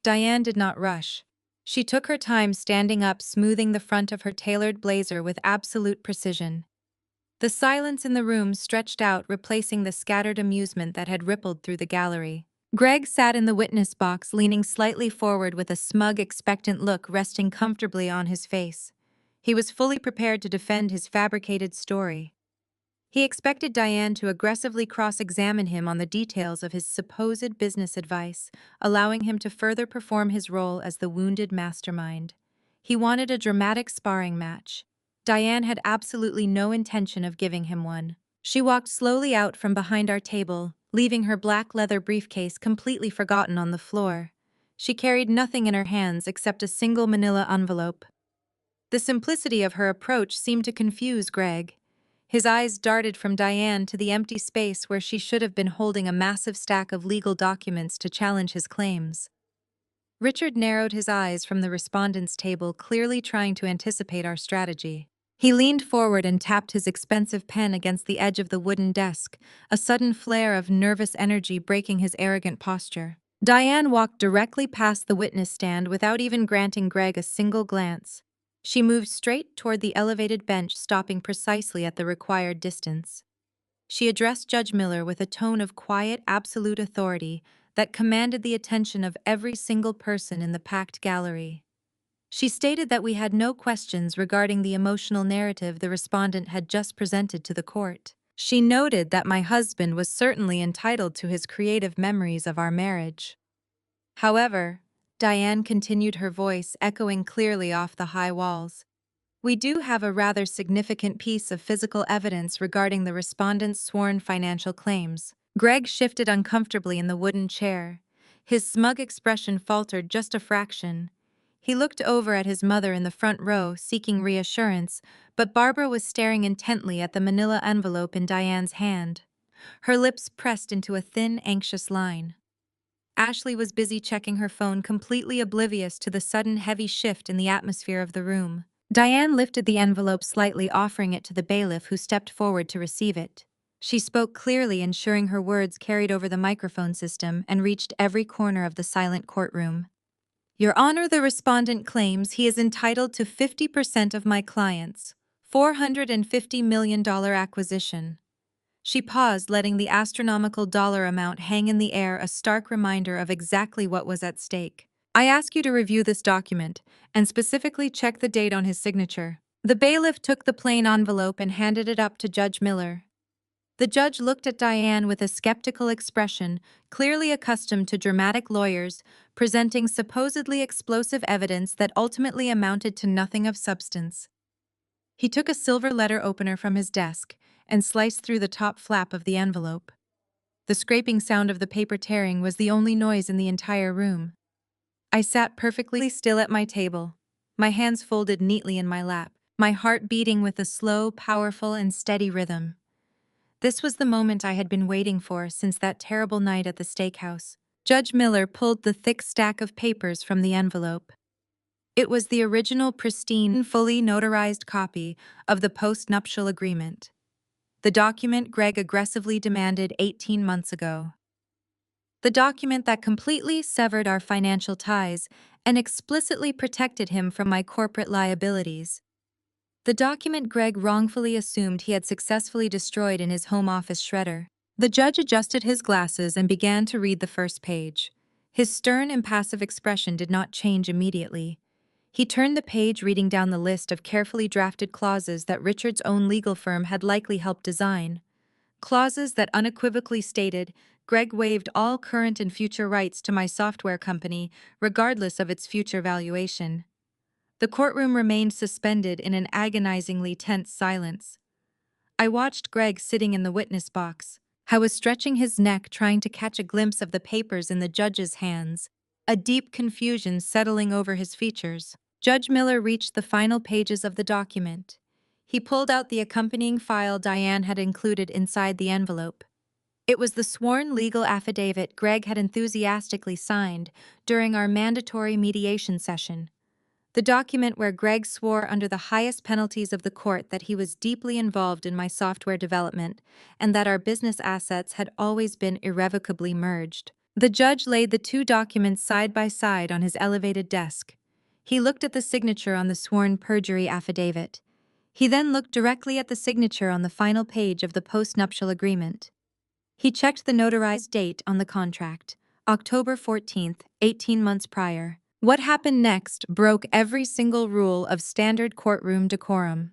Speaker 1: Diane did not rush. She took her time, standing up, smoothing the front of her tailored blazer with absolute precision. The silence in the room stretched out, replacing the scattered amusement that had rippled through the gallery. Greg sat in the witness box, leaning slightly forward with a smug, expectant look resting comfortably on his face. He was fully prepared to defend his fabricated story. He expected Diane to aggressively cross-examine him on the details of his supposed business advice, allowing him to further perform his role as the wounded mastermind. He wanted a dramatic sparring match. Diane had absolutely no intention of giving him one. She walked slowly out from behind our table, leaving her black leather briefcase completely forgotten on the floor. She carried nothing in her hands except a single manila envelope. The simplicity of her approach seemed to confuse Greg. His eyes darted from Diane to the empty space where she should have been holding a massive stack of legal documents to challenge his claims. Richard narrowed his eyes from the respondent's table, clearly trying to anticipate our strategy. He leaned forward and tapped his expensive pen against the edge of the wooden desk, a sudden flare of nervous energy breaking his arrogant posture. Diane walked directly past the witness stand without even granting Greg a single glance. She moved straight toward the elevated bench, stopping precisely at the required distance. She addressed Judge Miller with a tone of quiet, absolute authority that commanded the attention of every single person in the packed gallery. She stated that we had no questions regarding the emotional narrative the respondent had just presented to the court. She noted that my husband was certainly entitled to his creative memories of our marriage. However, Diane continued, her voice echoing clearly off the high walls. We do have a rather significant piece of physical evidence regarding the respondent's sworn financial claims. Greg shifted uncomfortably in the wooden chair. His smug expression faltered just a fraction. He looked over at his mother in the front row, seeking reassurance, but Barbara was staring intently at the manila envelope in Diane's hand. Her lips pressed into a thin, anxious line. Ashley was busy checking her phone, completely oblivious to the sudden heavy shift in the atmosphere of the room. Diane lifted the envelope slightly, offering it to the bailiff, who stepped forward to receive it. She spoke clearly, ensuring her words carried over the microphone system and reached every corner of the silent courtroom. Your Honor, the respondent claims he is entitled to 50% of my client's $450 million acquisition. She paused, letting the astronomical dollar amount hang in the air, a stark reminder of exactly what was at stake. I ask you to review this document, and specifically check the date on his signature. The bailiff took the plain envelope and handed it up to Judge Miller. The judge looked at Diane with a skeptical expression, clearly accustomed to dramatic lawyers presenting supposedly explosive evidence that ultimately amounted to nothing of substance. He took a silver letter opener from his desk and sliced through the top flap of the envelope. The scraping sound of the paper tearing was the only noise in the entire room. I sat perfectly still at my table, my hands folded neatly in my lap, my heart beating with a slow, powerful, and steady rhythm. This was the moment I had been waiting for since that terrible night at the steakhouse. Judge Miller pulled the thick stack of papers from the envelope. It was the original, pristine, fully notarized copy of the post-nuptial agreement, the document Greg aggressively demanded 18 months ago. The document that completely severed our financial ties and explicitly protected him from my corporate liabilities. The document Greg wrongfully assumed he had successfully destroyed in his home office shredder. The judge adjusted his glasses and began to read the first page. His stern, impassive expression did not change immediately. He turned the page, reading down the list of carefully drafted clauses that Richard's own legal firm had likely helped design. Clauses that unequivocally stated Greg waived all current and future rights to my software company, regardless of its future valuation. The courtroom remained suspended in an agonizingly tense silence. I watched Greg sitting in the witness box. I was stretching his neck, trying to catch a glimpse of the papers in the judge's hands, a deep confusion settling over his features. Judge Miller reached the final pages of the document. He pulled out the accompanying file Diane had included inside the envelope. It was the sworn legal affidavit Greg had enthusiastically signed during our mandatory mediation session. The document where Greg swore under the highest penalties of the court that he was deeply involved in my software development and that our business assets had always been irrevocably merged. The judge laid the two documents side by side on his elevated desk. He looked at the signature on the sworn perjury affidavit. He then looked directly at the signature on the final page of the post-nuptial agreement. He checked the notarized date on the contract, October 14th, 18 months prior. What happened next broke every single rule of standard courtroom decorum.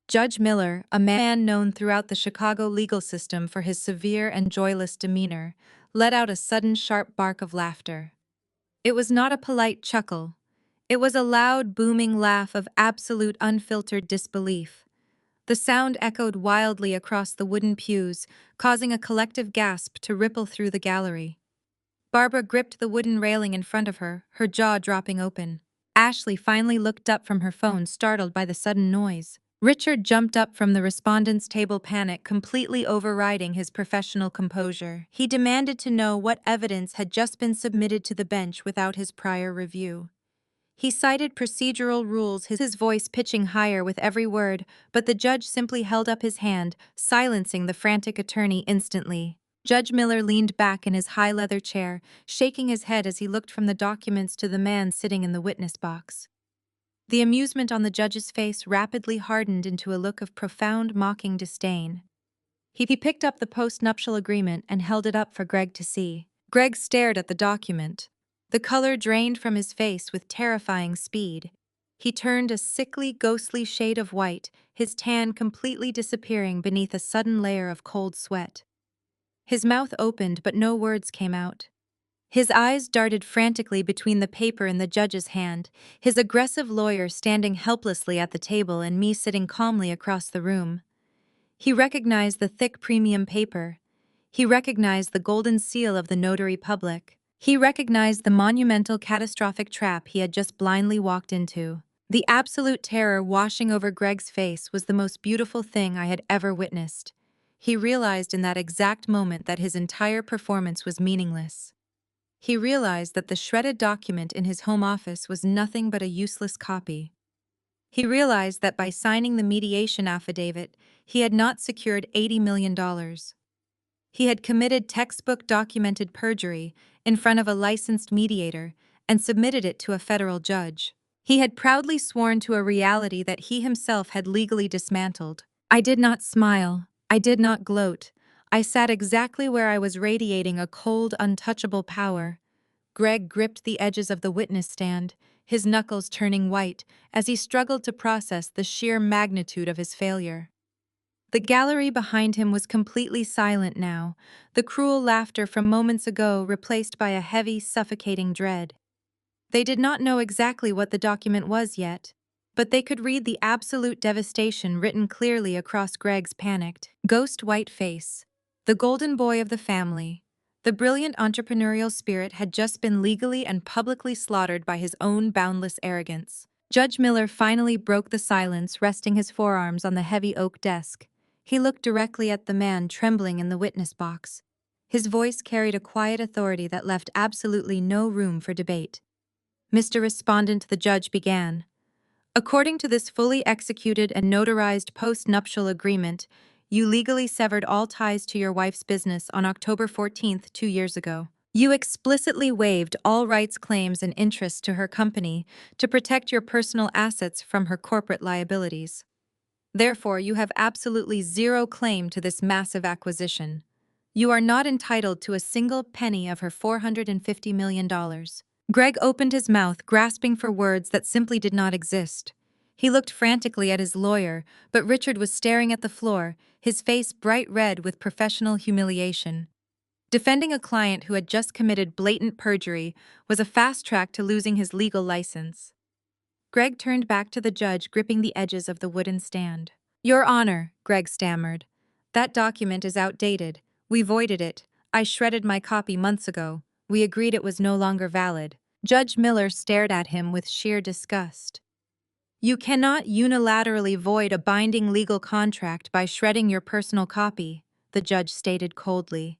Speaker 1: Judge Miller, a man known throughout the Chicago legal system for his severe and joyless demeanor, let out a sudden sharp bark of laughter. It was not a polite chuckle. It was a loud, booming laugh of absolute, unfiltered disbelief. The sound echoed wildly across the wooden pews, causing a collective gasp to ripple through the gallery. Barbara gripped the wooden railing in front of her, her jaw dropping open. Ashley finally looked up from her phone, startled by the sudden noise. Richard jumped up from the respondent's table, panic completely overriding his professional composure. He demanded to know what evidence had just been submitted to the bench without his prior review. He cited procedural rules, his voice pitching higher with every word, but the judge simply held up his hand, silencing the frantic attorney instantly. Judge Miller leaned back in his high leather chair, shaking his head as he looked from the documents to the man sitting in the witness box. The amusement on the judge's face rapidly hardened into a look of profound, mocking disdain. He picked up the post-nuptial agreement and held it up for Greg to see. Greg stared at the document. The color drained from his face with terrifying speed. He turned a sickly, ghostly shade of white, his tan completely disappearing beneath a sudden layer of cold sweat. His mouth opened, but no words came out. His eyes darted frantically between the paper in the judge's hand, his aggressive lawyer standing helplessly at the table and me sitting calmly across the room. He recognized the thick premium paper. He recognized the golden seal of the notary public. He recognized the monumental catastrophic trap he had just blindly walked into. The absolute terror washing over Greg's face was the most beautiful thing I had ever witnessed. He realized in that exact moment that his entire performance was meaningless. He realized that the shredded document in his home office was nothing but a useless copy. He realized that by signing the mediation affidavit, he had not secured $80 million. He had committed textbook documented perjury in front of a licensed mediator and submitted it to a federal judge. He had proudly sworn to a reality that he himself had legally dismantled. I did not smile. I did not gloat. I sat exactly where I was, radiating a cold, untouchable power. Greg gripped the edges of the witness stand, his knuckles turning white as he struggled to process the sheer magnitude of his failure. The gallery behind him was completely silent now, the cruel laughter from moments ago replaced by a heavy, suffocating dread. They did not know exactly what the document was yet, but they could read the absolute devastation written clearly across Greg's panicked, ghost white face. The golden boy of the family, the brilliant entrepreneurial spirit, had just been legally and publicly slaughtered by his own boundless arrogance. Judge Miller finally broke the silence, resting his forearms on the heavy oak desk. He looked directly at the man trembling in the witness box. His voice carried a quiet authority that left absolutely no room for debate. Mr. Respondent, the judge began. According to this fully executed and notarized post-nuptial agreement, you legally severed all ties to your wife's business on October 14th, 2 years ago. You explicitly waived all rights, claims, and interests to her company to protect your personal assets from her corporate liabilities. Therefore, you have absolutely zero claim to this massive acquisition. You are not entitled to a single penny of her $450 million. Greg opened his mouth, grasping for words that simply did not exist. He looked frantically at his lawyer, but Richard was staring at the floor, his face bright red with professional humiliation. Defending a client who had just committed blatant perjury was a fast track to losing his legal license. Greg turned back to the judge, gripping the edges of the wooden stand. Your Honor, Greg stammered. That document is outdated. We voided it. I shredded my copy months ago. We agreed it was no longer valid. Judge Miller stared at him with sheer disgust. You cannot unilaterally void a binding legal contract by shredding your personal copy, the judge stated coldly.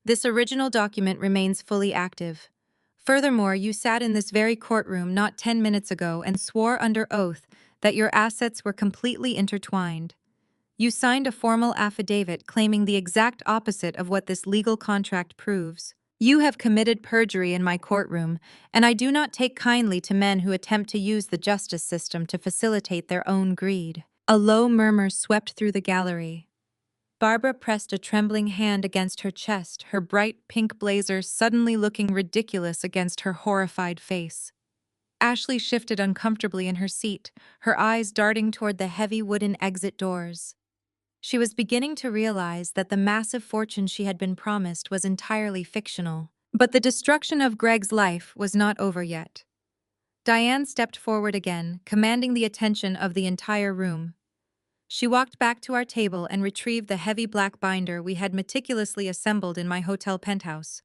Speaker 1: This original document remains fully active. Furthermore, you sat in this very courtroom not 10 minutes ago and swore under oath that your assets were completely intertwined. You signed a formal affidavit claiming the exact opposite of what this legal contract proves. You have committed perjury in my courtroom, and I do not take kindly to men who attempt to use the justice system to facilitate their own greed. A low murmur swept through the gallery. Barbara pressed a trembling hand against her chest, her bright pink blazer suddenly looking ridiculous against her horrified face. Ashley shifted uncomfortably in her seat, her eyes darting toward the heavy wooden exit doors. She was beginning to realize that the massive fortune she had been promised was entirely fictional. But the destruction of Greg's life was not over yet. Diane stepped forward again, commanding the attention of the entire room. She walked back to our table and retrieved the heavy black binder we had meticulously assembled in my hotel penthouse.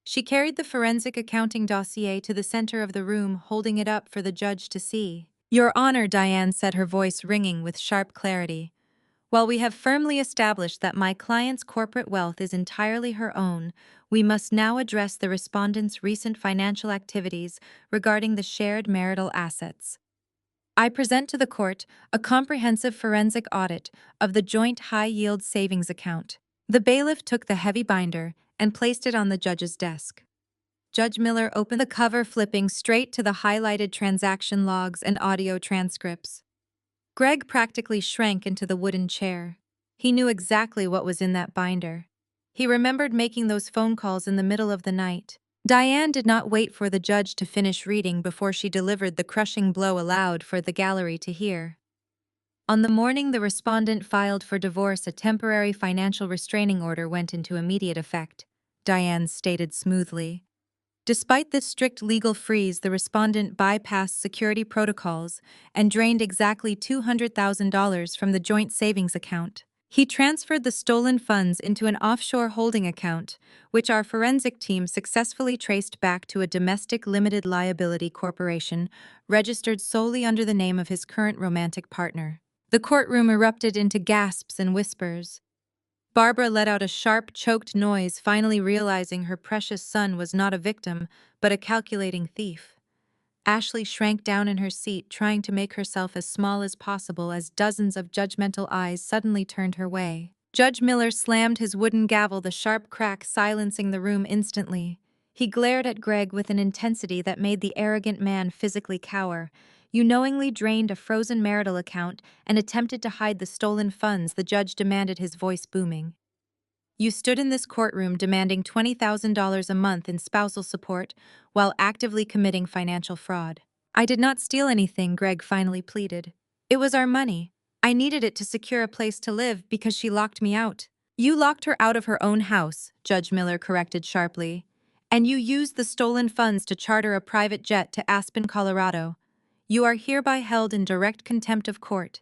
Speaker 1: She carried the forensic accounting dossier to the center of the room, holding it up for the judge to see. Your Honor, Diane said, her voice ringing with sharp clarity. While we have firmly established that my client's corporate wealth is entirely her own, we must now address the respondent's recent financial activities regarding the shared marital assets. I present to the court a comprehensive forensic audit of the joint high-yield savings account. The bailiff took the heavy binder and placed it on the judge's desk. Judge Miller opened the cover, flipping straight to the highlighted transaction logs and audio transcripts. Greg practically shrank into the wooden chair. He knew exactly what was in that binder. He remembered making those phone calls in the middle of the night. Diane did not wait for the judge to finish reading before she delivered the crushing blow aloud for the gallery to hear. On the morning the respondent filed for divorce, a temporary financial restraining order went into immediate effect, Diane stated smoothly. Despite this strict legal freeze, the respondent bypassed security protocols and drained exactly $200,000 from the joint savings account. He transferred the stolen funds into an offshore holding account, which our forensic team successfully traced back to a domestic limited liability corporation registered solely under the name of his current romantic partner. The courtroom erupted into gasps and whispers. Barbara let out a sharp, choked noise, finally realizing her precious son was not a victim, but a calculating thief. Ashley shrank down in her seat, trying to make herself as small as possible as dozens of judgmental eyes suddenly turned her way. Judge Miller slammed his wooden gavel, the sharp crack silencing the room instantly. He glared at Greg with an intensity that made the arrogant man physically cower. You knowingly drained a frozen marital account and attempted to hide the stolen funds, the judge demanded, his voice booming. You stood in this courtroom demanding $20,000 a month in spousal support while actively committing financial fraud. I did not steal anything, Greg finally pleaded. It was our money. I needed it to secure a place to live because she locked me out. You locked her out of her own house, Judge Miller corrected sharply. And you used the stolen funds to charter a private jet to Aspen, Colorado. You are hereby held in direct contempt of court.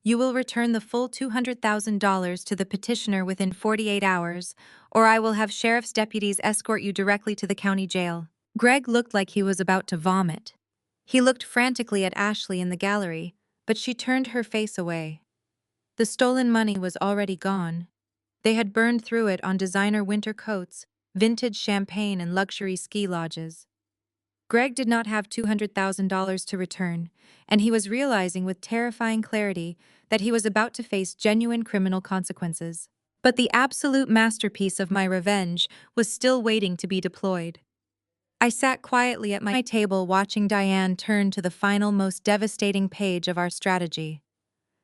Speaker 1: You will return the full $200,000 to the petitioner within 48 hours, or I will have sheriff's deputies escort you directly to the county jail. Greg looked like he was about to vomit. He looked frantically at Ashley in the gallery, but she turned her face away. The stolen money was already gone. They had burned through it on designer winter coats, vintage champagne, and luxury ski lodges. Greg did not have $200,000 to return, and he was realizing with terrifying clarity that he was about to face genuine criminal consequences. But the absolute masterpiece of my revenge was still waiting to be deployed. I sat quietly at my table watching Diane turn to the final, most devastating page of our strategy.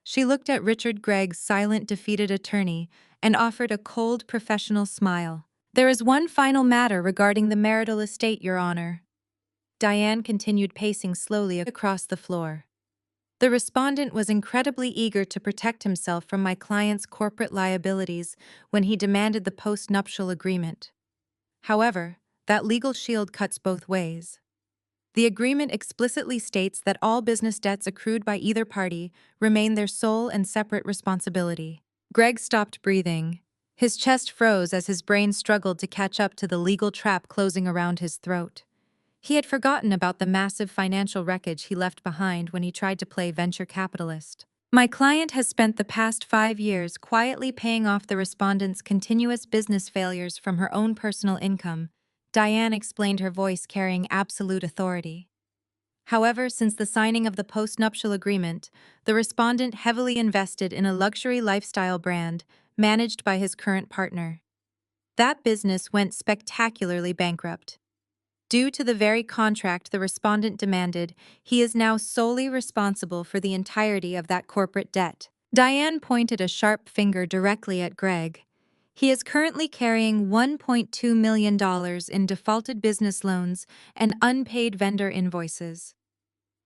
Speaker 1: She looked at Richard, Gregg's silent, defeated attorney, and offered a cold, professional smile. There is one final matter regarding the marital estate, Your Honor. Diane continued, pacing slowly across the floor. The respondent was incredibly eager to protect himself from my client's corporate liabilities when he demanded the post-nuptial agreement. However, that legal shield cuts both ways. The agreement explicitly states that all business debts accrued by either party remain their sole and separate responsibility. Greg stopped breathing. His chest froze as his brain struggled to catch up to the legal trap closing around his throat. He had forgotten about the massive financial wreckage he left behind when he tried to play venture capitalist. My client has spent the past 5 years quietly paying off the respondent's continuous business failures from her own personal income, Diane explained, her voice carrying absolute authority. However, since the signing of the postnuptial agreement, the respondent heavily invested in a luxury lifestyle brand managed by his current partner. That business went spectacularly bankrupt. Due to the very contract the respondent demanded, he is now solely responsible for the entirety of that corporate debt. Diane pointed a sharp finger directly at Greg. He is currently carrying $1.2 million in defaulted business loans and unpaid vendor invoices.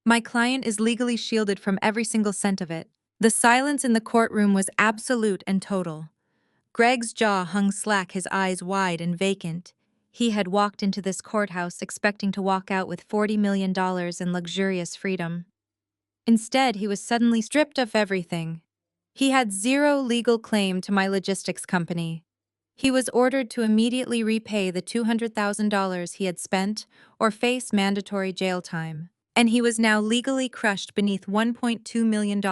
Speaker 1: My client is legally shielded from every single cent of it. The silence in the courtroom was absolute and total. Greg's jaw hung slack, his eyes wide and vacant. He had walked into this courthouse expecting to walk out with $40 million in luxurious freedom. Instead, he was suddenly stripped of everything. He had zero legal claim to my logistics company. He was ordered to immediately repay the $200,000 he had spent or face mandatory jail time. And he was now legally crushed beneath $1.2 million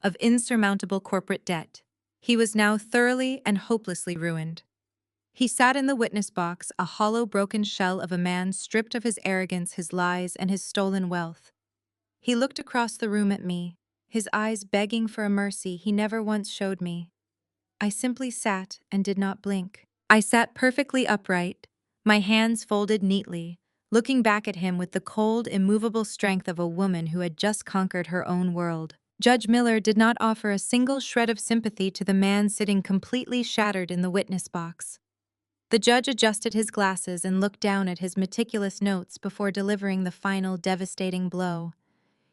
Speaker 1: of insurmountable corporate debt. He was now thoroughly and hopelessly ruined. He sat in the witness box, a hollow, broken shell of a man stripped of his arrogance, his lies, and his stolen wealth. He looked across the room at me, his eyes begging for a mercy he never once showed me. I simply sat and did not blink. I sat perfectly upright, my hands folded neatly, looking back at him with the cold, immovable strength of a woman who had just conquered her own world. Judge Miller did not offer a single shred of sympathy to the man sitting completely shattered in the witness box. The judge adjusted his glasses and looked down at his meticulous notes before delivering the final devastating blow.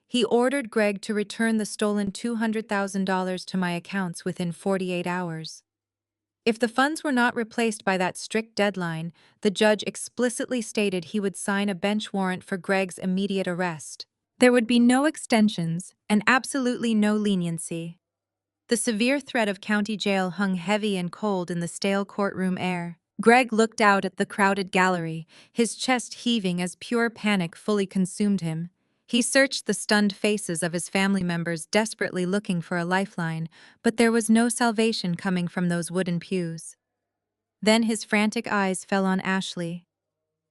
Speaker 1: He ordered Greg to return the stolen $200,000 to my accounts within 48 hours. If the funds were not replaced by that strict deadline, the judge explicitly stated he would sign a bench warrant for Greg's immediate arrest. There would be no extensions and absolutely no leniency. The severe threat of county jail hung heavy and cold in the stale courtroom air. Greg looked out at the crowded gallery, his chest heaving as pure panic fully consumed him. He searched the stunned faces of his family members, desperately looking for a lifeline, but there was no salvation coming from those wooden pews. Then his frantic eyes fell on Ashley,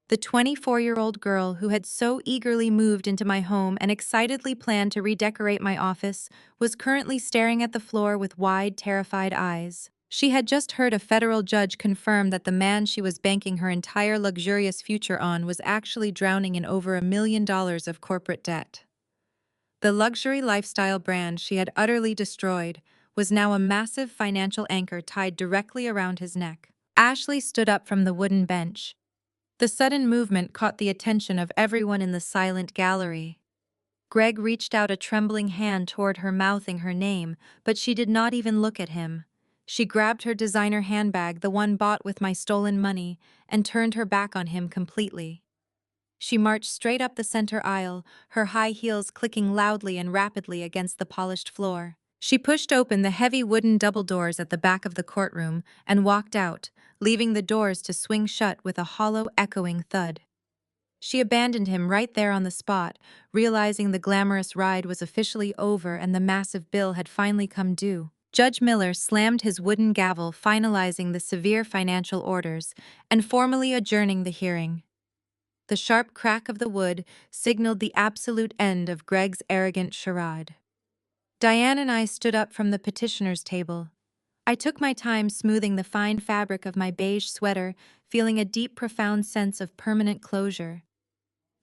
Speaker 1: the 24-year-old girl who had so eagerly moved into my home and excitedly planned to redecorate my office, was currently staring at the floor with wide, terrified eyes. She had just heard a federal judge confirm that the man she was banking her entire luxurious future on was actually drowning in over $1 million of corporate debt. The luxury lifestyle brand she had utterly destroyed was now a massive financial anchor tied directly around his neck. Ashley stood up from the wooden bench. The sudden movement caught the attention of everyone in the silent gallery. Greg reached out a trembling hand toward her, mouthing her name, but she did not even look at him. She grabbed her designer handbag, the one bought with my stolen money, and turned her back on him completely. She marched straight up the center aisle, her high heels clicking loudly and rapidly against the polished floor. She pushed open the heavy wooden double doors at the back of the courtroom and walked out, leaving the doors to swing shut with a hollow, echoing thud. She abandoned him right there on the spot, realizing the glamorous ride was officially over and the massive bill had finally come due. Judge Miller slammed his wooden gavel, finalizing the severe financial orders and formally adjourning the hearing. The sharp crack of the wood signaled the absolute end of Greg's arrogant charade. Diane and I stood up from the petitioner's table. I took my time smoothing the fine fabric of my beige sweater, feeling a deep, profound sense of permanent closure.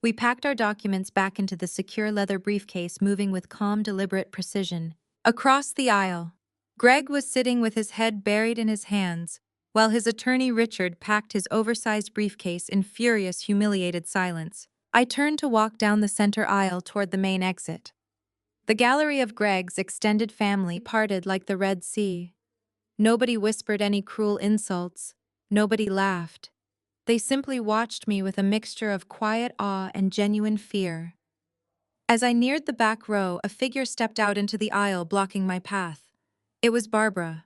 Speaker 1: We packed our documents back into the secure leather briefcase, moving with calm, deliberate precision. Across the aisle, Greg was sitting with his head buried in his hands, while his attorney Richard packed his oversized briefcase in furious, humiliated silence. I turned to walk down the center aisle toward the main exit. The gallery of Greg's extended family parted like the Red Sea. Nobody whispered any cruel insults. Nobody laughed. They simply watched me with a mixture of quiet awe and genuine fear. As I neared the back row, a figure stepped out into the aisle, blocking my path. It was Barbara.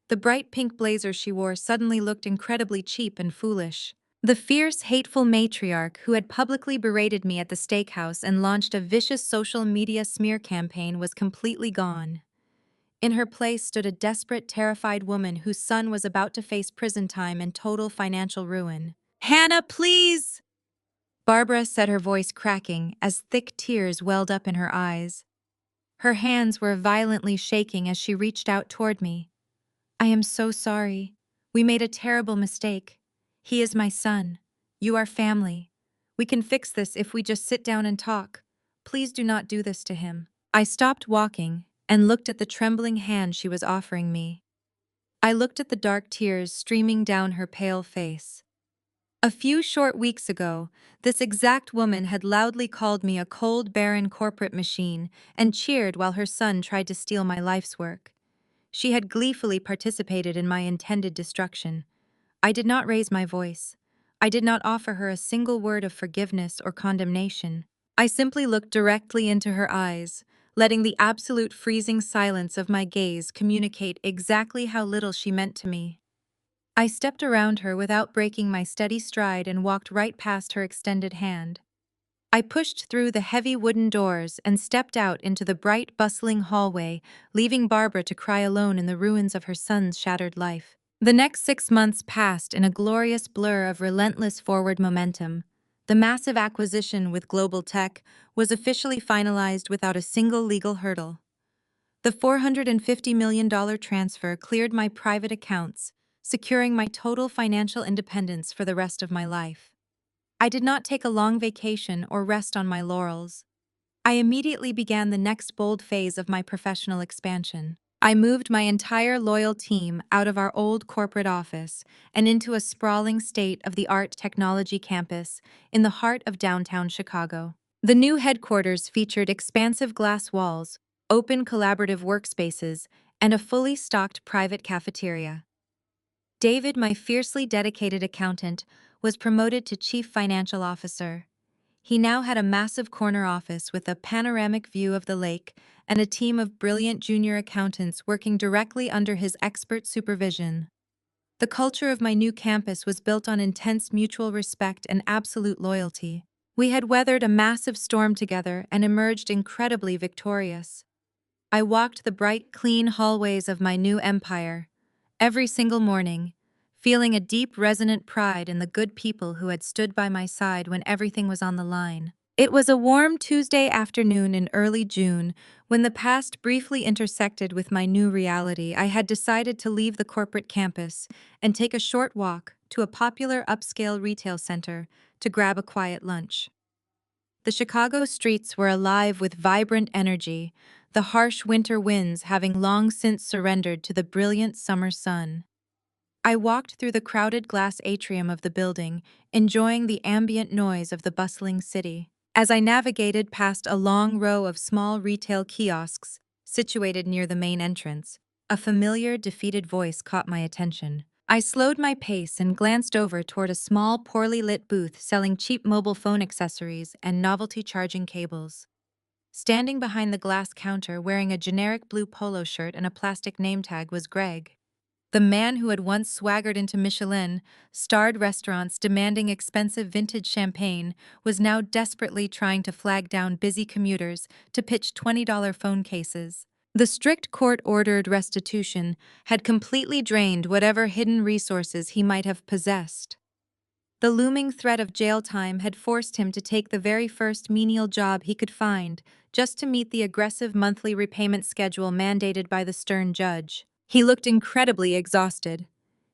Speaker 1: The bright pink blazer she wore suddenly looked incredibly cheap and foolish. The fierce, hateful matriarch who had publicly berated me at the steakhouse and launched a vicious social media smear campaign was completely gone. In her place stood a desperate, terrified woman whose son was about to face prison time and total financial ruin. "Hannah, please!" Barbara said, her voice cracking as thick tears welled up in her eyes. Her hands were violently shaking as she reached out toward me. "I am so sorry. We made a terrible mistake. He is my son. You are family. We can fix this if we just sit down and talk. Please do not do this to him." I stopped walking and looked at the trembling hand she was offering me. I looked at the dark tears streaming down her pale face. A few short weeks ago, this exact woman had loudly called me a cold, barren corporate machine and cheered while her son tried to steal my life's work. She had gleefully participated in my intended destruction. I did not raise my voice. I did not offer her a single word of forgiveness or condemnation. I simply looked directly into her eyes, letting the absolute freezing silence of my gaze communicate exactly how little she meant to me. I stepped around her without breaking my steady stride and walked right past her extended hand. I pushed through the heavy wooden doors and stepped out into the bright, bustling hallway, leaving Barbara to cry alone in the ruins of her son's shattered life. The next 6 months passed in a glorious blur of relentless forward momentum. The massive acquisition with global tech was officially finalized without a single legal hurdle. The $450 million transfer cleared my private accounts, securing my total financial independence for the rest of my life. I did not take a long vacation or rest on my laurels. I immediately began the next bold phase of my professional expansion. I moved my entire loyal team out of our old corporate office and into a sprawling state-of-the-art technology campus in the heart of downtown Chicago. The new headquarters featured expansive glass walls, open collaborative workspaces, and a fully stocked private cafeteria. David, my fiercely dedicated accountant, was promoted to Chief Financial Officer. He now had a massive corner office with a panoramic view of the lake and a team of brilliant junior accountants working directly under his expert supervision. The culture of my new campus was built on intense mutual respect and absolute loyalty. We had weathered a massive storm together and emerged incredibly victorious. I walked the bright, clean hallways of my new empire, every single morning, feeling a deep, resonant pride in the good people who had stood by my side when everything was on the line. It was a warm Tuesday afternoon in early June when the past briefly intersected with my new reality. I had decided to leave the corporate campus and take a short walk to a popular upscale retail center to grab a quiet lunch. The Chicago streets were alive with vibrant energy, the harsh winter winds having long since surrendered to the brilliant summer sun. I walked through the crowded glass atrium of the building, enjoying the ambient noise of the bustling city. As I navigated past a long row of small retail kiosks situated near the main entrance, a familiar, defeated voice caught my attention. I slowed my pace and glanced over toward a small, poorly lit booth selling cheap mobile phone accessories and novelty charging cables. Standing behind the glass counter wearing a generic blue polo shirt and a plastic name tag was Greg, the man who had once swaggered into Michelin-starred restaurants demanding expensive vintage champagne was now desperately trying to flag down busy commuters to pitch $20 phone cases. The strict court-ordered restitution had completely drained whatever hidden resources he might have possessed. The looming threat of jail time had forced him to take the very first menial job he could find, just to meet the aggressive monthly repayment schedule mandated by the stern judge. He looked incredibly exhausted.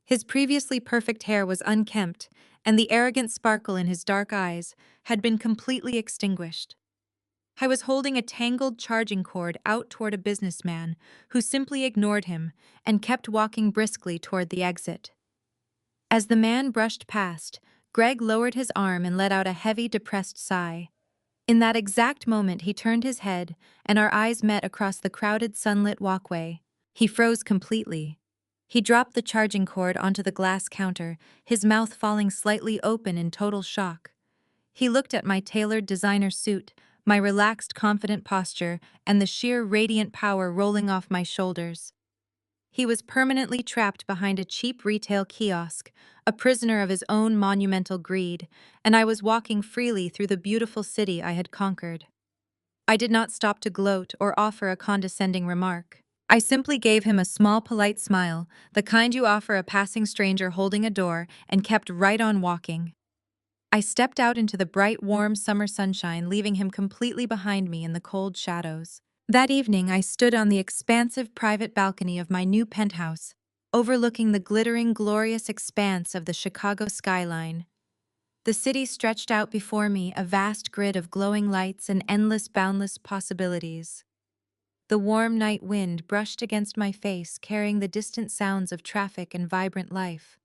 Speaker 1: His previously perfect hair was unkempt, and the arrogant sparkle in his dark eyes had been completely extinguished. I was holding a tangled charging cord out toward a businessman who simply ignored him and kept walking briskly toward the exit. As the man brushed past, Greg lowered his arm and let out a heavy, depressed sigh. In that exact moment, he turned his head, and our eyes met across the crowded, sunlit walkway. He froze completely. He dropped the charging cord onto the glass counter, his mouth falling slightly open in total shock. He looked at my tailored designer suit, my relaxed, confident posture, and the sheer radiant power rolling off my shoulders. He was permanently trapped behind a cheap retail kiosk, a prisoner of his own monumental greed, and I was walking freely through the beautiful city I had conquered. I did not stop to gloat or offer a condescending remark. I simply gave him a small, polite smile, the kind you offer a passing stranger holding a door, and kept right on walking. I stepped out into the bright, warm summer sunshine, leaving him completely behind me in the cold shadows. That evening, I stood on the expansive private balcony of my new penthouse, overlooking the glittering, glorious expanse of the Chicago skyline. The city stretched out before me, a vast grid of glowing lights and endless, boundless possibilities. The warm night wind brushed against my face, carrying the distant sounds of traffic and vibrant life.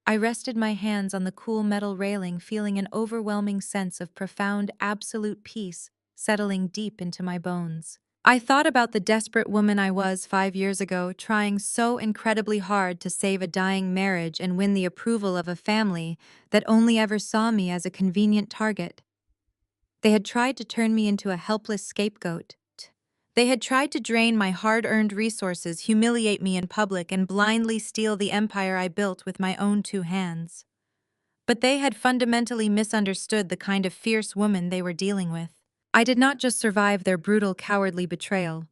Speaker 1: I rested my hands on the cool metal railing, feeling an overwhelming sense of profound, absolute peace settling deep into my bones. I thought about the desperate woman I was 5 years ago, trying so incredibly hard to save a dying marriage and win the approval of a family that only ever saw me as a convenient target. They had tried to turn me into a helpless scapegoat. They had tried to drain my hard-earned resources, humiliate me in public, and blindly steal the empire I built with my own two hands. But they had fundamentally misunderstood the kind of fierce woman they were dealing with. I did not just survive their brutal, cowardly betrayal.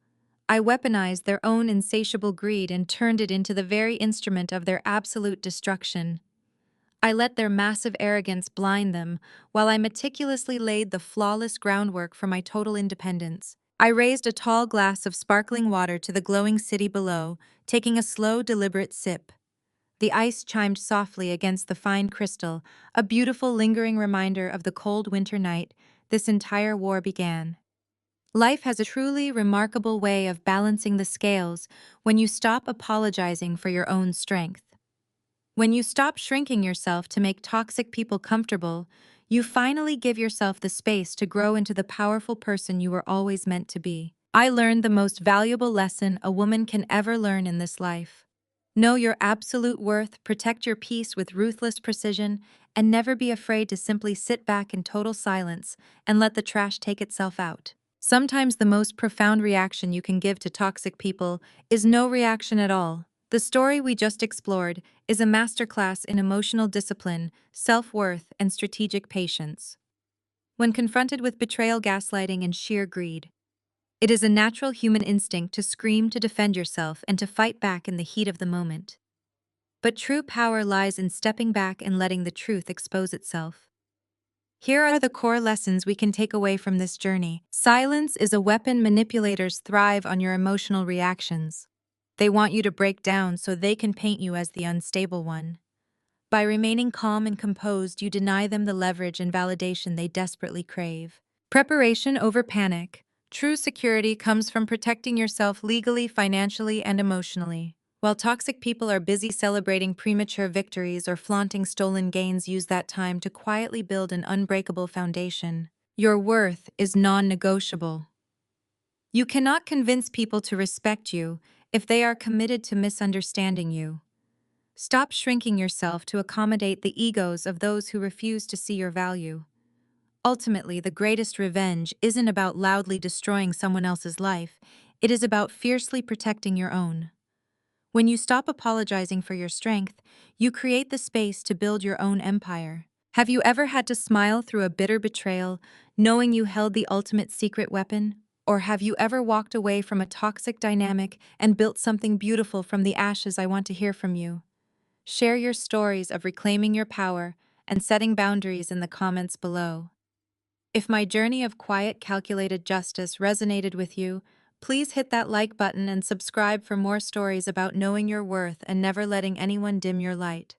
Speaker 1: I weaponized their own insatiable greed and turned it into the very instrument of their absolute destruction. I let their massive arrogance blind them, while I meticulously laid the flawless groundwork for my total independence. I raised a tall glass of sparkling water to the glowing city below, taking a slow, deliberate sip. The ice chimed softly against the fine crystal, a beautiful, lingering reminder of the cold winter night this entire war began. Life has a truly remarkable way of balancing the scales when you stop apologizing for your own strength. When you stop shrinking yourself to make toxic people comfortable, you finally give yourself the space to grow into the powerful person you were always meant to be. I learned the most valuable lesson a woman can ever learn in this life. Know your absolute worth, protect your peace with ruthless precision, and never be afraid to simply sit back in total silence and let the trash take itself out. Sometimes the most profound reaction you can give to toxic people is no reaction at all. The story we just explored is a masterclass in emotional discipline, self-worth, and strategic patience. When confronted with betrayal, gaslighting, and sheer greed, it is a natural human instinct to scream to defend yourself and to fight back in the heat of the moment. But true power lies in stepping back and letting the truth expose itself. Here are the core lessons we can take away from this journey. Silence is a weapon. Manipulators thrive on your emotional reactions. They want you to break down so they can paint you as the unstable one. By remaining calm and composed, you deny them the leverage and validation they desperately crave. Preparation over panic. True security comes from protecting yourself legally, financially, and emotionally. While toxic people are busy celebrating premature victories or flaunting stolen gains, use that time to quietly build an unbreakable foundation. Your worth is non-negotiable. You cannot convince people to respect you if they are committed to misunderstanding you. Stop shrinking yourself to accommodate the egos of those who refuse to see your value. Ultimately, the greatest revenge isn't about loudly destroying someone else's life, it is about fiercely protecting your own. When you stop apologizing for your strength, you create the space to build your own empire. Have you ever had to smile through a bitter betrayal, knowing you held the ultimate secret weapon? Or have you ever walked away from a toxic dynamic and built something beautiful from the ashes? I want to hear from you. Share your stories of reclaiming your power and setting boundaries in the comments below. If my journey of quiet, calculated justice resonated with you, please hit that like button and subscribe for more stories about knowing your worth and never letting anyone dim your light.